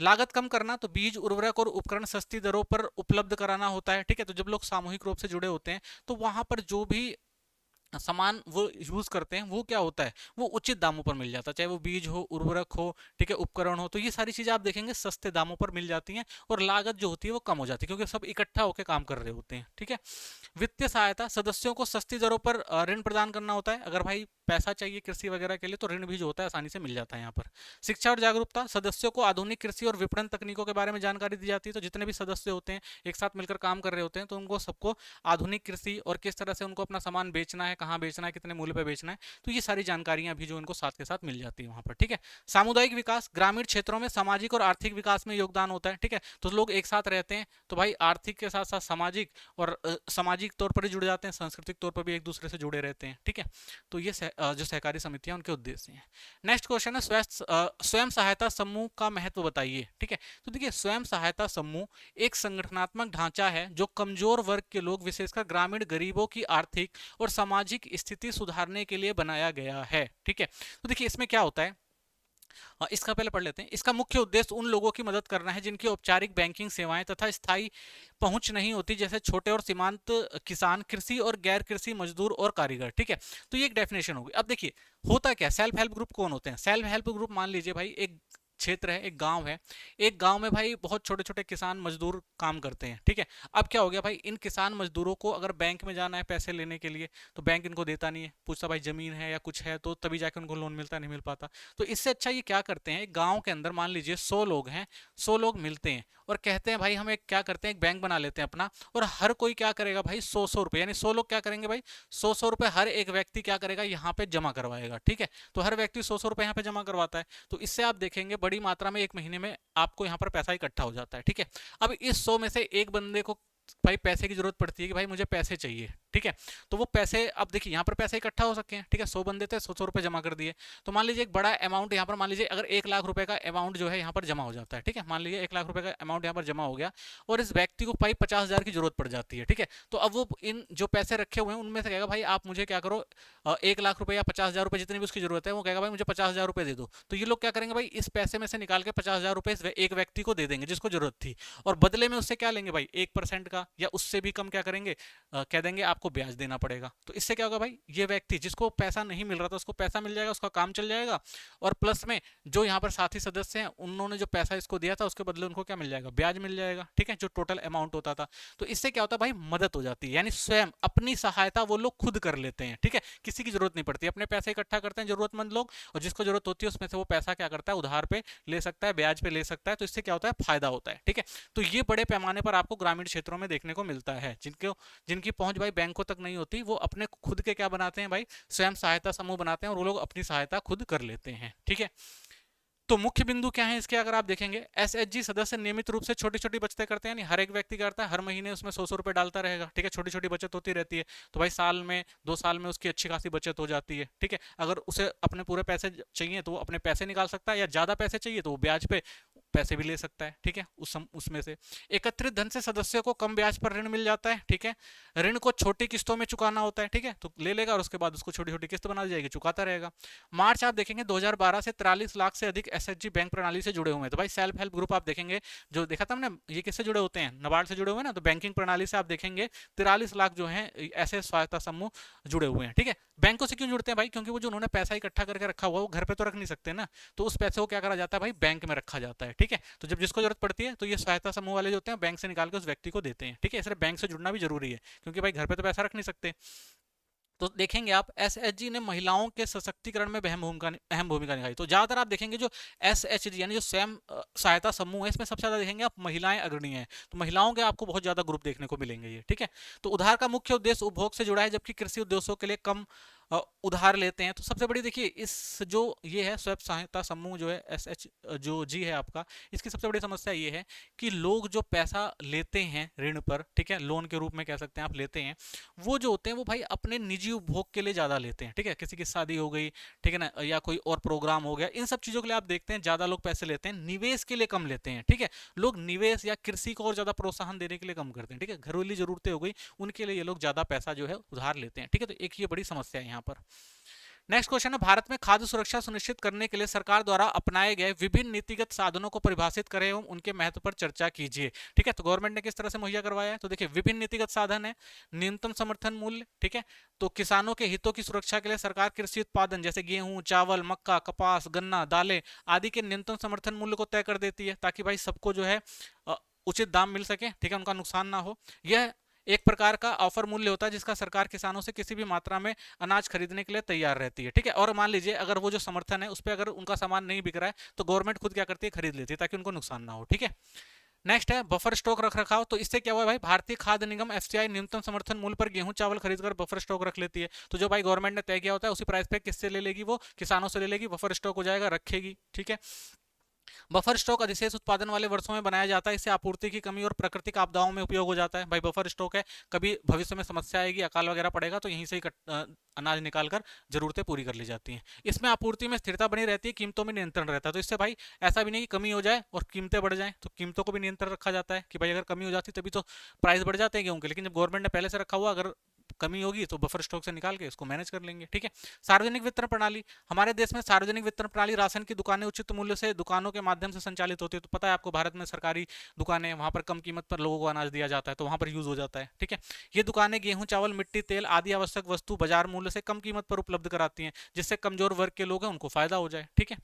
लागत कम करना, तो बीज, उर्वरक और उपकरण सस्ती दरों पर उपलब्ध कराना होता है, ठीक है। तो जब लोग सामूहिक रूप से जुड़े होते हैं तो वहां पर जो भी सामान वो यूज करते हैं वो क्या होता है, वो उचित दामों पर मिल जाता है, चाहे वो बीज हो, उर्वरक हो, ठीक है, उपकरण हो, तो ये सारी चीजें आप देखेंगे सस्ते दामों पर मिल जाती हैं और लागत जो होती है वो कम हो जाती है क्योंकि सब इकट्ठा होकर काम कर रहे होते हैं, ठीक है। वित्तीय सहायता, सदस्यों को सस्ती दरों पर ऋण प्रदान करना होता है। अगर भाई पैसा चाहिए कृषि वगैरह के लिए तो ऋण भी जो होता है आसानी से मिल जाता है यहाँ पर। शिक्षा और जागरूकता, सदस्यों को आधुनिक कृषि और विपणन तकनीकों के बारे में जानकारी दी जाती है। तो जितने भी सदस्य होते हैं एक साथ मिलकर काम कर रहे होते हैं तो उनको सबको आधुनिक कृषि और किस तरह से उनको अपना सामान बेचना है, कहाँ बेचना है, कितने मूल्य पर बेचना है, तो ये सारी जानकारियां भी जो उनको साथ के साथ मिल जाती है वहां पर, ठीक है। सामुदायिक विकास, ग्रामीण क्षेत्रों में सामाजिक और आर्थिक विकास में योगदान होता है, ठीक है। तो लोग एक साथ रहते हैं तो भाई आर्थिक के साथ साथ सामाजिक और सामाजिक तौर पर जुड़ जाते हैं, सांस्कृतिक तौर पर भी एक दूसरे से जुड़े रहते हैं, ठीक है। तो ये जो सहकारी समितियां उनके उद्देश्य हैं। नेक्स्ट क्वेश्चन है स्वयं सहायता समूह का महत्व बताइए, ठीक है। तो देखिए स्वयं सहायता समूह एक संगठनात्मक ढांचा है जो कमजोर वर्ग के लोग विशेषकर ग्रामीण गरीबों की आर्थिक और सामाजिक स्थिति सुधारने के लिए बनाया गया है, ठीक है। तो देखिए इसमें क्या होता है, इसका पहले पढ़ लेते हैं। इसका मुख्य उद्देश्य उन लोगों की मदद करना है जिनकी औपचारिक बैंकिंग सेवाएं तथा स्थायी पहुंच नहीं होती, जैसे छोटे और सीमांत किसान, कृषि और गैर कृषि मजदूर और कारीगर, ठीक है। तो ये एक डेफिनेशन होगी। अब देखिए होता क्या, सेल्फ हेल्प ग्रुप कौन होते हैं? सेल्फ हेल्प ग्रुप मान लीजिए भाई एक क्षेत्र है, एक गांव है, एक गांव में भाई बहुत छोटे छोटे किसान मजदूर काम करते हैं, ठीक है। अब क्या हो गया भाई, इन किसान मजदूरों को अगर बैंक में जाना है पैसे लेने के लिए तो बैंक इनको देता नहीं है, पूछता भाई जमीन है या कुछ है, तो तभी जाके उनको लोन मिलता, नहीं मिल पाता। तो इससे अच्छा ये क्या करते हैं, गांव के अंदर मान लीजिए 100 लोग हैं, 100 लोग मिलते हैं और कहते हैं भाई हम एक क्या करते हैं, एक बैंक बना लेते हैं अपना, और हर कोई क्या करेगा भाई 100 रुपए, यानी 100 लोग क्या करेंगे भाई 100 रुपए हर एक व्यक्ति क्या करेगा यहाँ पे जमा करवाएगा, ठीक है। तो हर व्यक्ति 100 रुपए यहाँ पे जमा करवाता है, तो इससे आप देखेंगे बड़ी मात्रा में एक महीने में आपको यहाँ पर पैसा इकट्ठा हो जाता है, ठीक है। अब इस 100 में से एक बंदे को भाई पैसे की जरूरत पड़ती है कि भाई मुझे पैसे चाहिए, ठीक है। तो वो पैसे, अब देखिए यहाँ पर पैसे इकट्ठा हो सके हैं, ठीक है, 100 बंदे थे, 100 रुपए जमा कर दिए। तो मान लीजिए एक बड़ा अमाउंट यहाँ पर, मान लीजिए अगर 1 लाख रुपए का अमाउंट जो है यहाँ पर जमा हो जाता है, ठीक है, मान लीजिए 1 लाख रुपए का अमाउंट यहाँ पर जमा हो गया और इस व्यक्ति को भाई 50,000 की जरूरत पड़ जाती है, ठीक है। तो अब वो इन जो पैसे रखे हुए हैं उनमें से कहेगा भाई आप मुझे क्या करो, 1 लाख रुपए या 50,000 रुपए जितनी भी उसकी जरूरत है, वो कहेगा भाई मुझे 50,000 रुपए दे दो। तो ये लोग क्या करेंगे भाई, इस पैसे में से निकाल के 50,000 रुपए एक व्यक्ति को दे देंगे जिसको जरूरत थी, और बदले में उससे क्या लेंगे भाई 1% का या उससे भी कम क्या करेंगे, कह देंगे आपको ब्याज देना पड़ेगा। तो इससे क्या होगा भाई, ये व्यक्ति जिसको पैसा नहीं मिल रहा था उसको पैसा मिल जाएगा, उसका काम चल जाएगा, और प्लस में जो यहाँ पर साथी सदस्य हैं उन्होंने जो पैसा इसको दिया था उसके बदले उनको क्या मिल जाएगा, ब्याज मिल जाएगा, ठीक है, जो टोटल अमाउंट होता था। तो इससे क्या होता है भाई, मदद हो जाती है, यानी स्वयं अपनी सहायता वो लोग खुद कर लेते हैं, ठीक है, किसी की जरूरत नहीं पड़ती, अपने पैसे इकट्ठा करते हैं जरूरतमंद लोग, और जिसको जरूरत होती है उसमें से वो पैसा क्या करता है, उधार पे ले सकता है, ब्याज पे ले सकता है। तो इससे क्या होता है, फायदा होता है, ठीक है। तो ये बड़े पैमाने पर आपको ग्रामीण क्षेत्रों में देखने को मिलता है, जिनकी पहुंच भाई बैंकों तक नहीं होती, वो अपने खुद के क्या बनाते हैं भाई, स्वयं सहायता समूह बनाते हैं और वो लोग अपनी सहायता खुद कर लेते हैं, ठीक है। तो मुख्य बिंदु क्या है इसके, अगर आप देखेंगे एसएचजी सदस्य नियमित रूप से छोटी छोटी बचतें करते हैं, यानी हर एक व्यक्ति करता है, हर महीने उसमें 100 रुपए डालता रहेगा, ठीक है, छोटी छोटी बचत होती रहती है। तो भाई साल में 2 साल में उसकी अच्छी खासी बचत हो जाती है, ठीक है। अगर उसे अपने पूरे पैसे चाहिए तो वो अपने पैसे निकाल सकता है, या ज्यादा पैसे चाहिए तो वो ब्याज पे पैसे भी ले सकता है, ठीक है, उसमें से एकत्रित धन से सदस्यों को कम ब्याज पर ऋण मिल जाता है, ठीक है। ऋण को छोटी किस्तों में चुकाना होता है, ठीक है, तो ले लेगा और उसके बाद उसको छोटी छोटी किस्त बना दी जाएगी, चुकाता रहेगा। मार्च आप देखेंगे 2012 से 43 लाख से अधिक एसएचजी बैंक प्रणाली से जुड़े हुए हैं। तो भाई सेल्फ हेल्प ग्रुप आप देखेंगे, जो देखा था हमने, ये किससे जुड़े होते हैं, नाबार्ड से जुड़े हुए हैं ना, तो बैंकिंग प्रणाली से आप देखेंगे 43 लाख जो है ऐसे सहायता समूह जुड़े हुए हैं, ठीक है। बैंकों से क्यों जुड़ते हैं भाई, क्योंकि वो जो उन्होंने पैसा इकट्ठा करके रखा हुआ वो घर पे तो रख नहीं सकते ना, तो उस पैसे को क्या करा जाता है भाई, बैंक में रखा जाता है, ठीक है। तो जब जिसको जरूरत पड़ती है तो ये सहायता समूह वाले जो होते हैं बैंक से निकाल के उस व्यक्ति को देते हैं, ठीक है। इसलिए बैंक से जुड़ना भी जरूरी है, क्योंकि भाई घर पे तो पैसा रख नहीं सकते। तो देखेंगे आप एसएचजी ने महिलाओं के सशक्तिकरण में अहम भूमिका निभाई। तो ज्यादातर आप देखेंगे जो एसएचजी यानी जो स्वयं सहायता समूह है, इसमें सबसे ज्यादा देखेंगे आप महिलाएं अग्रणी हैं, तो महिलाओं के आपको बहुत ज्यादा ग्रुप देखने को मिलेंगे ये, ठीक है। तो उधार का मुख्य उद्देश्य उपभोग से जुड़ा है, जबकि कृषि उद्देश्यों के लिए कम उधार लेते हैं। तो सबसे बड़ी देखिए इस जो ये है स्वयं सहायता समूह जो है एसएच जो जी है आपका, इसकी सबसे बड़ी समस्या ये है कि लोग जो पैसा लेते हैं ऋण पर, ठीक है, लोन के रूप में कह सकते हैं आप, लेते हैं, वो जो होते हैं वो भाई अपने निजी उपभोग के लिए ज्यादा लेते हैं, ठीक है, किसी की शादी हो गई, ठीक है ना, या कोई और प्रोग्राम हो गया, इन सब चीजों के लिए आप देखते हैं ज्यादा लोग पैसे लेते हैं, निवेश के लिए कम लेते हैं, ठीक है। लोग निवेश या कृषि को और ज्यादा प्रोत्साहन देने के लिए कम करते हैं, ठीक है, घरेलू जरूरतें हो गई उनके लिए ये लोग ज्यादा पैसा जो है उधार लेते हैं, ठीक है। तो एक ये बड़ी समस्या है यहाँ पर। नेक्स्ट क्वेश्चन है, भारत में खाद्य सुरक्षा सुनिश्चित करने के लिए सरकार द्वारा अपनाए गए विभिन्न नीतिगत साधनों को परिभाषित करें एवं उनके महत्व पर चर्चा कीजिए। ठीक है, तो गवर्नमेंट ने किस तरह से मुहैया करवाया है, तो देखिए विभिन्न नीतिगत साधन है, न्यूनतम समर्थन मूल्य, ठीक है, तो किसानों के हितों की सुरक्षा के लिए सरकार कृषि उत्पादन जैसे गेहूं, चावल, मक्का, कपास, गन्ना, दालें आदि के न्यूनतम समर्थन मूल्य को तय कर देती है, ताकि भाई सबको जो है उचित दाम मिल सके, ठीक है, उनका नुकसान ना हो। यह एक प्रकार का ऑफर मूल्य होता है जिसका सरकार किसानों से किसी भी मात्रा में अनाज खरीदने के लिए तैयार रहती है, ठीक है। और मान लीजिए अगर वो जो समर्थन है उस पर अगर उनका सामान नहीं बिक रहा है तो गवर्नमेंट खुद क्या करती है, खरीद लेती है, ताकि उनको नुकसान ना हो, ठीक है। नेक्स्ट है बफर स्टॉक रख रखाव। तो इससे क्या हुआ भाई, भारतीय खाद्य निगम एफसीआई न्यूनतम समर्थन मूल्य पर गेहूं चावल खरीदकर बफर स्टॉक रख लेती है। तो जो भाई गवर्नमेंट ने तय किया होता है उसी प्राइस पे किससे ले लेगी, वो किसानों से ले लेगी, बफर स्टॉक हो जाएगा, रखेगी, ठीक है। बफर स्टॉक अधिशेष उत्पादन वाले वर्षों में बनाया जाता है, इससे आपूर्ति की कमी और प्राकृतिक आपदाओं में उपयोग हो जाता है। भाई बफर स्टॉक है, कभी भविष्य में समस्या आएगी, अकाल वगैरह पड़ेगा तो यहीं से ही अनाज निकालकर जरूरतें पूरी कर ली जाती हैं। इसमें आपूर्ति में स्थिरता बनी रहती है, कीमतों में नियंत्रण रहता है। तो इससे भाई ऐसा भी नहीं कि कमी हो जाए और कीमतें बढ़ जाएं, तो कीमतों को भी नियंत्रण रखा जाता है कि भाई अगर कमी हो जाती तभी तो प्राइस बढ़ जाते हैं गेहूं के, लेकिन जब गवर्नमेंट ने पहले से रखा हुआ, अगर कमी होगी तो बफर स्टॉक से निकाल के इसको मैनेज कर लेंगे, ठीक है। सार्वजनिक वितरण प्रणाली, हमारे देश में सार्वजनिक वितरण प्रणाली, राशन की दुकानें उचित मूल्य से दुकानों के माध्यम से संचालित होती है। तो पता है आपको भारत में सरकारी दुकानें, वहां पर कम कीमत पर लोगों को अनाज दिया जाता है, तो वहां पर यूज हो जाता है, ठीक है। ये दुकानें गेहूं चावल मिट्टी तेल आदि आवश्यक वस्तु बाजार मूल्य से कम कीमत पर उपलब्ध कराती हैं, जिससे कमजोर वर्ग के लोग हैं उनको फायदा हो जाए, ठीक है।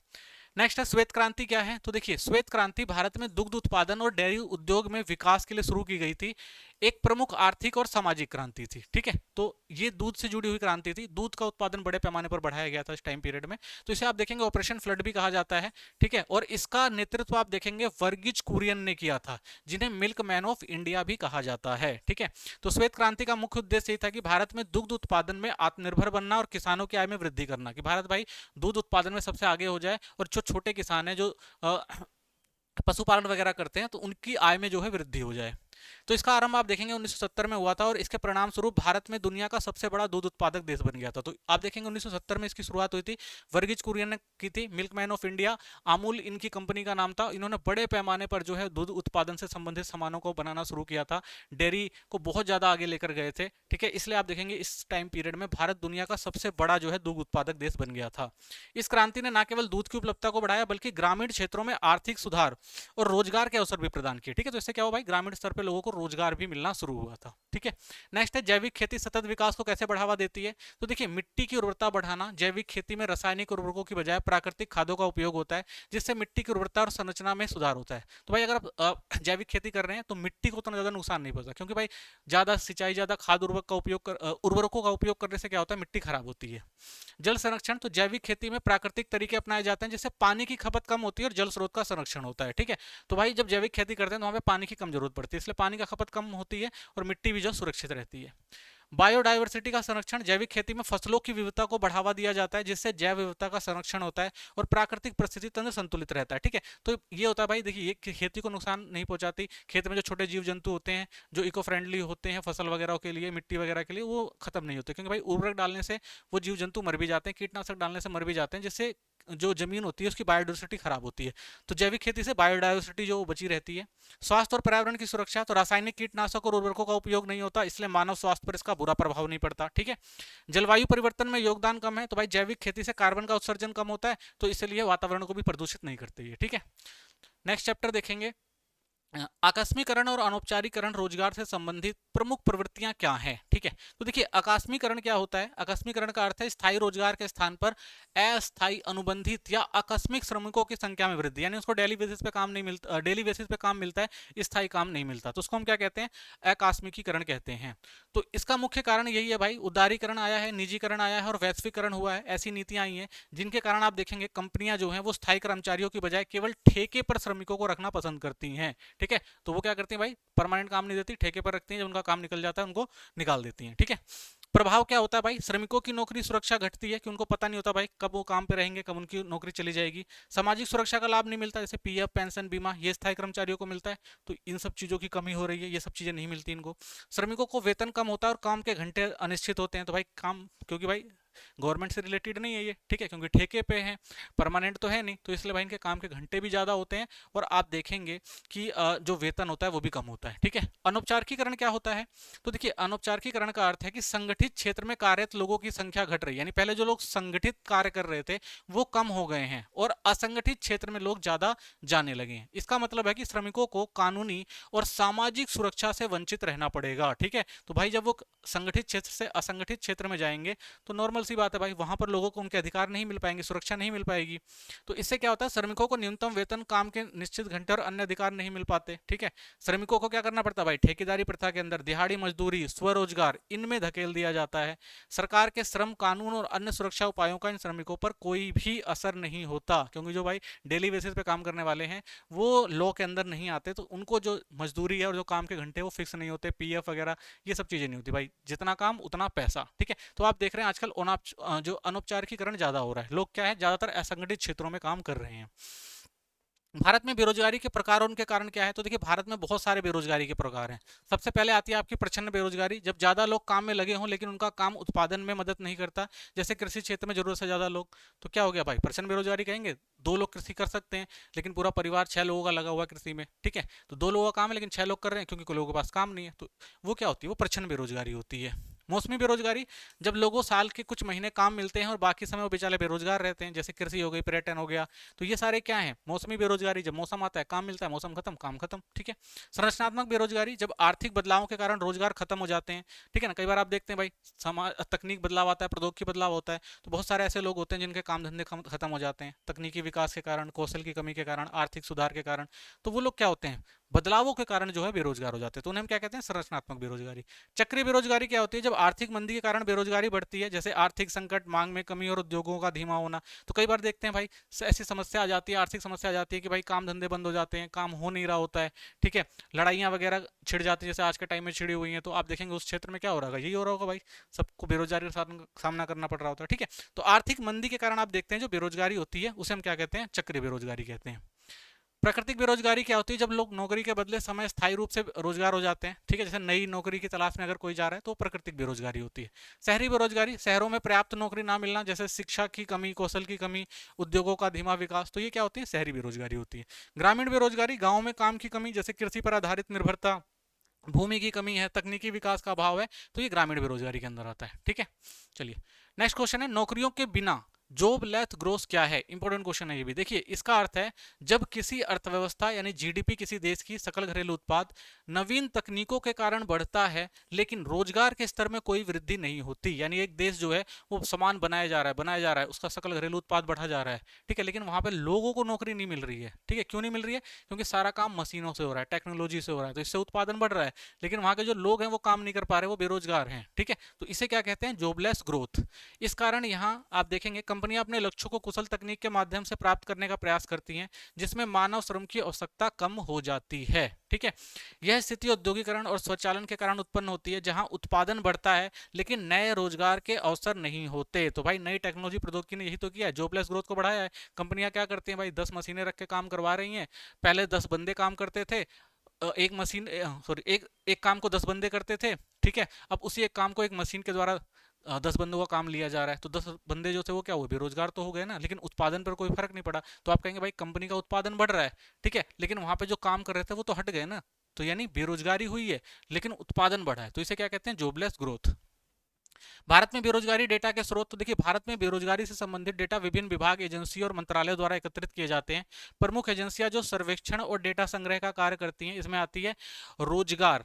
नेक्स्ट है श्वेत क्रांति क्या है, तो देखिए श्वेत क्रांति भारत में दुग्ध उत्पादन और डेयरी उद्योग में विकास के लिए शुरू की गई थी, एक प्रमुख आर्थिक और सामाजिक क्रांति थी, ठीक है। तो ये दूध से जुड़ी हुई क्रांति थी, दूध का उत्पादन बड़े पैमाने पर बढ़ाया गया था इस टाइम पीरियड में। तो इसे आप देखेंगे ऑपरेशन फ्लड भी कहा जाता है, ठीक है। और इसका नेतृत्व आप देखेंगे वर्गीज कुरियन ने किया था, जिन्हें मिल्क मैन ऑफ इंडिया भी कहा जाता है, ठीक है। तो श्वेत क्रांति का मुख्य उद्देश्य ये था कि भारत में दुग्ध उत्पादन में आत्मनिर्भर बनना और किसानों की आय में वृद्धि करना, कि भारत भाई दूध उत्पादन में सबसे आगे हो जाए और जो छोटे किसान हैं जो पशुपालन वगैरह करते हैं तो उनकी आय में जो है वृद्धि हो जाए। तो इसका आरंभ आप देखेंगे 1970 में हुआ था और इसके परिणाम स्वरूप भारत में दुनिया का सबसे बड़ा दूध उत्पादक देश बन गया था। तो आप देखेंगे 1970 में इसकी शुरुआत हुई थी, वर्गीज कुरियन ने की थी, मिल्कमैन ऑफ इंडिया अमूल इनकी कंपनी का नाम था। इन्होंने बड़े पैमाने पर जो है दूध उत्पादन से संबंधित सामानों को बनाना शुरू किया था, डेयरी को बहुत ज्यादा आगे लेकर गए थे, ठीक है। इसलिए आप देखेंगे इस टाइम पीरियड में भारत दुनिया का सबसे बड़ा जो है दूध उत्पादक देश बन गया था। इस क्रांति ने न केवल दूध की उपलब्धता को बढ़ाया बल्कि ग्रामीण क्षेत्रों में आर्थिक सुधार और रोजगार के अवसर भी प्रदान किए, ठीक है। तो इससे क्या हुआ भाई, ग्रामीण स्तर पर लोगों को रोजगार भी मिलना शुरू हुआ था, ठीक है। नेक्स्ट है जैविक खेती सतत विकास को कैसे बढ़ावा देती है, तो देखिए मिट्टी की उर्वरता बढ़ाना, जैविक खेती में रासायनिक उर्वरकों की बजाय प्राकृतिक खादों का उपयोग होता है, जिससे मिट्टी की उर्वरता और संरचना में सुधार होता है। तो भाई अगर आप जैविक खेती कर रहे हैं तो मिट्टी को उतना ज्यादा नुकसान नहीं पहुंचता, क्योंकि भाई ज्यादा सिंचाई, ज्यादा खाद उर्वरक का उपयोग उर्वरकों का उपयोग करने से क्या होता है, मिट्टी खराब होती है। जल संरक्षण, तो जैविक खेती में प्राकृतिक तरीके अपनाए जाते हैं जिससे पानी की खपत कम होती है और जल स्रोत का संरक्षण होता है, ठीक है। तो भाई जब जैविक खेती करते हैं तो वहां पे पानी की कम जरूरत पड़ती है, इसलिए पानी का खपत कम होती है और मिट्टी भी जो सुरक्षित रहती है। बायोडायवर्सिटी का संरक्षण, जैविक खेती में फसलों की विविधता को बढ़ावा दिया जाता है जिससे जैव विविधता का संरक्षण होता है और प्राकृतिक परिस्थिति तंत्र संतुलित रहता है, ठीक है। तो ये होता है भाई, देखिए ये खेती को नुकसान नहीं पहुंचाती, खेत में जो छोटे जीव जंतु होते हैं जो इको फ्रेंडली होते हैं फसल वगैरह के लिए, मिट्टी वगैरह के लिए, वो खत्म नहीं होते, क्योंकि भाई उर्वरक डालने से वो जीव जंतु मर भी जाते हैं, कीटनाशक डालने से मर भी जाते हैं, जिससे जो जमीन होती है उसकी बायोडायवर्सिटी खराब होती है। तो जैविक खेती से बायोडायवर्सिटी जो बची रहती है। स्वास्थ्य और पर्यावरण की सुरक्षा, तो रासायनिक कीटनाशक और उर्वरकों का उपयोग नहीं होता, इसलिए मानव स्वास्थ्य पर इसका बुरा प्रभाव नहीं पड़ता, ठीक है। जलवायु परिवर्तन में योगदान कम है, तो भाई जैविक खेती से कार्बन का उत्सर्जन कम होता है, तो इसलिए वातावरण को भी प्रदूषित नहीं करती है, ठीक है। नेक्स्ट चैप्टर देखेंगे, आकस्मिकरण और अनौपचारिकरण रोजगार से संबंधित प्रमुख प्रवृत्तियां क्या हैं, ठीक है। तो देखिए आकस्मिकरण क्या होता है, आकस्मिकरण का अर्थ है स्थायी रोजगार के स्थान पर अस्थायी अनुबंधित या आकस्मिक श्रमिकों की संख्या में वृद्धि, यानी उसको डेली बेसिस पे काम नहीं मिलता, डेली बेसिस पे काम मिलता है, स्थायी काम नहीं मिलता, तो उसको हम क्या कहते हैं, आकस्मिकीकरण कहते हैं। तो इसका मुख्य कारण यही है भाई, उदारीकरण आया है, निजीकरण आया है और वैश्वीकरण हुआ है, ऐसी नीतियां आई हैं जिनके कारण आप देखेंगे कंपनियां जो हैं वो स्थायी कर्मचारियों की बजाय केवल ठेके पर श्रमिकों को रखना पसंद करती हैं, ठीक है। तो वो क्या करती हैं भाई, परमानेंट काम नहीं देती, ठेके पर रखती हैं, जब उनका काम निकल जाता है उनको निकाल देती हैं, ठीक है। प्रभाव क्या होता है भाई, श्रमिकों की नौकरी सुरक्षा घटती है कि उनको पता नहीं होता भाई कब वो काम पे रहेंगे, कब उनकी नौकरी चली जाएगी। सामाजिक सुरक्षा का लाभ नहीं मिलता, जैसे पीएफ पेंशन बीमा ये स्थायी कर्मचारियों को मिलता है, तो इन सब चीजों की कमी हो रही है, ये सब चीजें नहीं मिलती इनको। श्रमिकों को वेतन कम होता है और काम के घंटे अनिश्चित होते हैं, तो भाई काम, क्योंकि भाई गवर्नमेंट से रिलेटेड नहीं है ये, ठीक है, क्योंकि ठेके पे है, परमानेंट तो है नहीं, तो इसलिए भाई इनके काम के घंटे भी ज्यादा होते हैं और आप देखेंगे कि जो वेतन होता है वो भी कम होता है, ठीक है। अनौपचारिकीकरण क्या होता है? तो देखिए अनौपचारिकीकरण का अर्थ है कि संगठित क्षेत्र में कार्यरत लोगों की संख्या घट रही है, यानी पहले जो लोग संगठित कार्य कर रहे थे वो कम हो गए हैं और असंगठित क्षेत्र में लोग ज्यादा जाने लगे हैं। इसका मतलब है कि श्रमिकों को कानूनी और सामाजिक सुरक्षा से वंचित रहना पड़ेगा, ठीक है। तो भाई जब वो संगठित क्षेत्र से असंगठित क्षेत्र में जाएंगे तो नॉर्मल सी बात है भाई, वहां पर लोगों को उनके अधिकार नहीं मिल पाएंगे, सुरक्षा नहीं मिल पाएगी। तो इससे क्या होता है, श्रमिकों को न्यूनतम वेतन, काम के निश्चित घंटे और अन्य अधिकार नहीं मिल पाते, ठीक है। श्रमिकों को क्या करना पड़ता है भाई, ठेकेदारी प्रथा के अंदर दिहाड़ी मजदूरी, स्वरोजगार, इनमें धकेल दिया जाता है। सरकार के श्रम कानून और अन्य सुरक्षा उपायों का इन श्रमिकों पर कोई भी असर नहीं होता, क्योंकि जो भाई डेली बेसिस पे काम करने वाले हैं वो लॉ के अंदर नहीं आते, तो उनको जो मजदूरी है और जो काम के घंटे वो फिक्स नहीं होते, पीएफ वगैरह ये सब चीजें नहीं होती भाई, जितना काम उतना पैसा, ठीक है। तो आप देख रहे हैं आजकल जो अनौपचारिकीकरण ज्यादा हो रहा है, लोग क्या है ज्यादातर असंगठित क्षेत्रों में काम कर रहे हैं। भारत में बेरोजगारी के प्रकार और उनके कारण क्या है? तो देखिए भारत में बहुत सारे बेरोजगारी के प्रकार हैं। सबसे पहले आती है आपकी प्रच्छन्न बेरोजगारी, जब ज्यादा लोग काम में लगे हों लेकिन उनका काम उत्पादन में मदद नहीं करता, जैसे कृषि क्षेत्र में जरूरत से ज्यादा लोग, तो क्या हो गया भाई, प्रच्छन्न बेरोजगारी कहेंगे। दो लोग कृषि कर सकते हैं लेकिन पूरा परिवार 6 लोगों का लगा हुआ है कृषि में, ठीक है, तो 2 लोगों का काम है लेकिन 6 लोग कर रहे हैं क्योंकि कोई लोगों के पास काम नहीं है, तो वो क्या होती है, वो प्रच्छन्न बेरोजगारी होती है। मौसमी बेरोजगारी, जब लोगों साल के कुछ महीने काम मिलते हैं और बाकी समय वो बेचारे बेरोजगार रहते हैं, जैसे कृषि हो गई, पर्यटन हो गया, तो ये सारे क्या है, मौसमी बेरोजगारी। जब मौसम आता है काम मिलता है, मौसम खत्म काम खत्म, ठीक है। संरचनात्मक बेरोजगारी, जब आर्थिक बदलावों के कारण रोजगार खत्म हो जाते हैं, ठीक है ना। कई बार आप देखते हैं भाई समाज तकनीक बदलाव आता है, प्रौद्योगिकी बदलाव होता है, तो बहुत सारे ऐसे लोग होते हैं जिनके काम धंधे खत्म हो जाते हैं, तकनीकी विकास के कारण, कौशल की कमी के कारण, आर्थिक सुधार के कारण, तो वो लोग क्या होते हैं, बदलावों के कारण जो है बेरोजगार हो जाते हैं, तो उन्हें हम क्या कहते हैं, संरचनात्मक बेरोजगारी। चक्रीय बेरोजगारी क्या होती है, जब आर्थिक मंदी के कारण बेरोजगारी बढ़ती है, जैसे आर्थिक संकट, मांग में कमी और उद्योगों का धीमा होना। तो कई बार देखते हैं भाई ऐसी समस्या आ जाती है, आर्थिक समस्या आ जाती है कि भाई काम धंधे बंद हो जाते हैं, काम हो नहीं रहा होता है, ठीक है, लड़ाइयाँ वगैरह छिड़ जाती है जैसे आज के टाइम में छिड़ी हुई हैं, तो आप देखेंगे उस क्षेत्र में क्या हो रहा है, यही हो रहा होगा भाई, सबको बेरोजगारी का सामना करना पड़ रहा होता है, ठीक है। तो आर्थिक मंदी के कारण आप देखते हैं जो बेरोजगारी होती है उसे हम क्या कहते हैं, चक्रीय बेरोजगारी कहते हैं। प्राकृतिक बेरोजगारी क्या होती है, जब लोग नौकरी के बदले समय स्थायी रूप से रोजगार हो जाते हैं, ठीक है, जैसे नई नौकरी की तलाश में अगर कोई जा रहा है तो प्राकृतिक बेरोजगारी होती है। शहरी बेरोजगारी, शहरों में पर्याप्त नौकरी ना मिलना, जैसे शिक्षा की कमी, कौशल की कमी, उद्योगों का धीमा विकास, तो ये क्या होती है, शहरी बेरोजगारी होती है। ग्रामीण बेरोजगारी, गाँव में काम की कमी, जैसे कृषि पर आधारित निर्भरता, भूमि की कमी है, तकनीकी विकास का अभाव है, तो ये ग्रामीण बेरोजगारी के अंदर आता है, ठीक है। चलिए नेक्स्ट क्वेश्चन है, नौकरियों के बिना जॉबलेस ग्रोथ क्या है? इंपॉर्टेंट क्वेश्चन है ये भी। देखिए इसका अर्थ है जब किसी अर्थव्यवस्था यानी जीडीपी, किसी देश की सकल घरेलू उत्पाद नवीन तकनीकों के कारण बढ़ता है लेकिन रोजगार के स्तर में कोई वृद्धि नहीं होती, यानी एक देश जो है वो सामान बनाया जा रहा है, उसका सकल घरेलू उत्पाद बढ़ा जा रहा है, ठीक है, लेकिन वहां पे लोगों को नौकरी नहीं मिल रही है, ठीक है, क्यों नहीं मिल रही है, क्योंकि सारा काम मशीनों से हो रहा है, टेक्नोलॉजी से हो रहा है, तो इससे उत्पादन बढ़ रहा है, लेकिन वहां के जो लोग हैं वो काम नहीं कर पा रहे, वो बेरोजगार हैं, ठीक है, तो इसे क्या कहते हैं, जॉबलेस ग्रोथ। इस कारण यहाँ आप देखेंगे कंपनियां अपने लक्ष्यों को कुशल तकनीक के माध्यम से प्राप्त करने का प्रयास करती हैं जिसमें मानव श्रम की आवश्यकता कम हो जाती है, ठीक है। यह स्थिति औद्योगिकरण और स्वचालन के कारण उत्पन्न होती है जहां उत्पादन बढ़ता है लेकिन नए रोजगार के अवसर नहीं होते। तो भाई नई टेक्नोलॉजी प्रौद्योगिकी ने यही तो किया है, जॉबलेस ग्रोथ को बढ़ाया है। कंपनियां क्या करती हैं भाई, 10 मशीनें रख के काम करवा रही हैं, पहले 10 बंदे काम करते थे, एक मशीन सॉरी एक एक काम को 10 बंदे करते थे, ठीक है, अब उसी एक काम को एक मशीन के द्वारा 10 बंदों का काम लिया जा रहा है, तो 10 बंदे जो थे वो क्या हुए, बेरोजगार तो हो गए ना, लेकिन उत्पादन पर कोई फर्क नहीं पड़ा। तो आप कहेंगे भाई कंपनी का उत्पादन बढ़ रहा है, ठीक है, लेकिन वहां पे जो काम कर रहे थे वो तो हट गए ना, तो यानी बेरोजगारी हुई है लेकिन उत्पादन बढ़ा है, तो इसे क्या कहते हैं, जॉबलेस ग्रोथ। भारत में बेरोजगारी डेटा के स्रोत, तो देखिए भारत में बेरोजगारी से संबंधित डेटा विभिन्न विभाग, एजेंसी और मंत्रालयों द्वारा एकत्रित किए जाते हैं। प्रमुख एजेंसियां जो सर्वेक्षण और डेटा संग्रह का कार्य करती हैं इसमें आती है रोजगार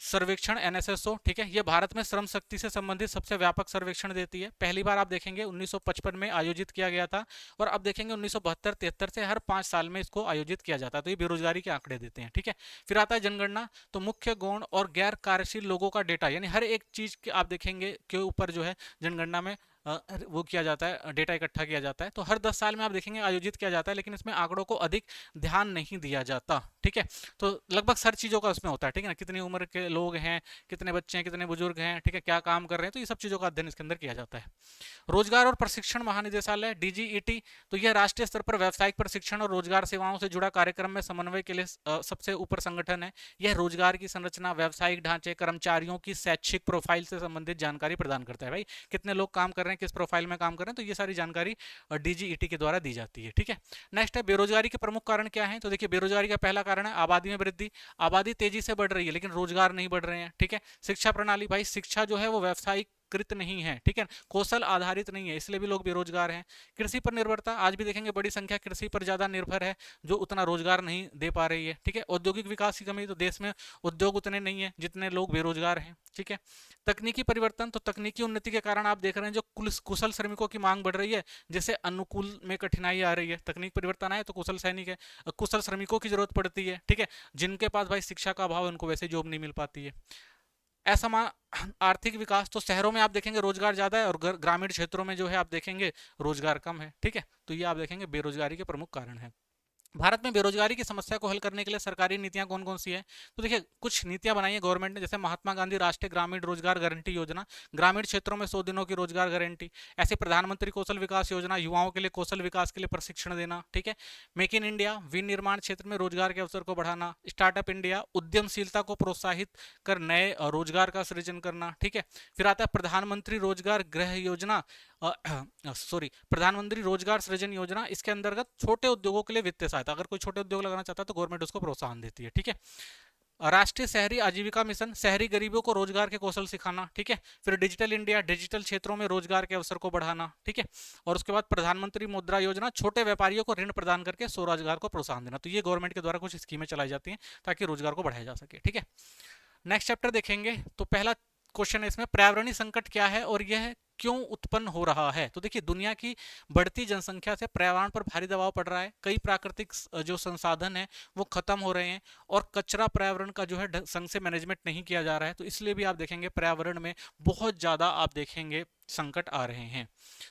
सर्वेक्षण, एनएसएसओ, ठीक है, ये भारत में श्रम शक्ति से संबंधित सबसे व्यापक सर्वेक्षण देती है। पहली बार आप देखेंगे 1955 में आयोजित किया गया था और अब देखेंगे 1972-73 से हर 5 साल में इसको आयोजित किया जाता है, तो ये बेरोजगारी के आंकड़े देते हैं, ठीक है। फिर आता है जनगणना, तो मुख्य गौण और गैर कार्यशील लोगों का डेटा, यानी हर एक चीज के आप देखेंगे के ऊपर जो है जनगणना में वो किया जाता है, डेटा इकट्ठा किया जाता है, तो हर 10 साल में आप देखेंगे आयोजित किया जाता है, लेकिन इसमें आंकड़ों को अधिक ध्यान नहीं दिया जाता, ठीक है। तो लगभग हर चीजों का उसमें होता है, ठीक है ना, कितनी उम्र के लोग हैं, कितने बच्चे हैं, कितने बुजुर्ग हैं, ठीक है, क्या काम कर रहे हैं, तो ये सब चीजों का अध्ययन इसके अंदर किया जाता है। रोजगार और प्रशिक्षण महानिदेशालय, डीजीईटी, तो यह राष्ट्रीय स्तर पर व्यावसायिक प्रशिक्षण और रोजगार सेवाओं से जुड़ा कार्यक्रम में समन्वय के लिए सबसे ऊपर संगठन है। यह रोजगार की संरचना, व्यावसायिक ढांचे, कर्मचारियों की शैक्षिक प्रोफाइल से संबंधित जानकारी प्रदान करता है। भाई कितने लोग काम कर रहे हैं, हैं, किस प्रोफाइल में काम कर रहे हैं, तो ये सारी जानकारी डीजीईटी के द्वारा दी जाती है। ठीक है, नेक्स्ट है बेरोजगारी के प्रमुख कारण क्या है। तो देखिए बेरोजगारी का पहला कारण है आबादी में वृद्धि। आबादी तेजी से बढ़ रही है लेकिन रोजगार नहीं बढ़ रहे हैं। ठीक है, शिक्षा प्रणाली, भाई शिक्षा जो है वो व्यावसायिक कृत नहीं है, ठीक है, कौशल आधारित नहीं है, इसलिए भी लोग बेरोजगार हैं। कृषि पर निर्भरता, आज भी देखेंगे बड़ी संख्या कृषि पर ज्यादा निर्भर है, जो उतना रोजगार नहीं दे पा रही है। ठीक है, औद्योगिक विकास की कमी, तो देश में उद्योग उतने नहीं है जितने लोग बेरोजगार हैं। ठीक है, तकनीकी परिवर्तन, तो तकनीकी उन्नति के कारण आप देख रहे हैं जो कुशल श्रमिकों की मांग बढ़ रही है, जिससे अनुकूल में कठिनाई आ रही है। तकनीक परिवर्तन आए तो कुशल सैनिक है, कुशल श्रमिकों की जरूरत पड़ती है। ठीक है, जिनके पास भाई शिक्षा का अभाव है उनको वैसे जॉब नहीं मिल पाती है। असमान आर्थिक विकास, तो शहरों में आप देखेंगे रोजगार ज्यादा है और ग्रामीण क्षेत्रों में जो है आप देखेंगे रोजगार कम है। ठीक है, तो ये आप देखेंगे बेरोजगारी के प्रमुख कारण है। भारत में बेरोजगारी की समस्या को हल करने के लिए सरकारी नीतियां कौन कौन सी है। तो देखिए कुछ नीतियां बनाई है गवर्नमेंट ने, जैसे महात्मा गांधी राष्ट्रीय ग्रामीण रोजगार गारंटी योजना, ग्रामीण क्षेत्रों में 100 दिनों की रोजगार गारंटी। ऐसे प्रधानमंत्री कौशल विकास योजना, युवाओं के लिए कौशल विकास के लिए प्रशिक्षण देना। ठीक है, मेक इन इंडिया, विनिर्माण क्षेत्र में रोजगार के अवसर को बढ़ाना। स्टार्टअप इंडिया, उद्यमशीलता को प्रोत्साहित कर नए रोजगार का सृजन करना। ठीक है, फिर आता है प्रधानमंत्री रोजगार गृह योजना, प्रधानमंत्री रोजगार सृजन योजना, इसके अंतर्गत छोटे उद्योगों के लिए वित्तीय सहायता, अगर कोई छोटे उद्योग लगाना चाहता है तो गवर्नमेंट उसको प्रोत्साहन देती है। ठीक है, राष्ट्रीय शहरी आजीविका मिशन, शहरी गरीबों को रोजगार के कौशल सिखाना। ठीक है, फिर डिजिटल इंडिया, डिजिटल क्षेत्रों में रोजगार के अवसर को बढ़ाना। ठीक है, और उसके बाद प्रधानमंत्री मुद्रा योजना, छोटे व्यापारियों को ऋण प्रदान करके स्वरोजगार को प्रोत्साहन देना। तो ये गवर्नमेंट के द्वारा कुछ स्कीमें चलाई जाती हैं ताकि रोजगार को बढ़ाया जा सके। ठीक है, नेक्स्ट चैप्टर देखेंगे तो पहला क्वेश्चन है इसमें, पर्यावरणीय संकट क्या है और यह क्यों उत्पन्न हो रहा है। तो देखिए दुनिया की बढ़ती जनसंख्या से पर्यावरण पर भारी दबाव पड़ रहा है, कई प्राकृतिक जो संसाधन है वो खत्म हो रहे हैं और कचरा पर्यावरण का जो है ढंग से मैनेजमेंट नहीं किया जा रहा है, तो इसलिए भी आप देखेंगे पर्यावरण में बहुत ज्यादा आप देखेंगे संकट आ रहे हैं।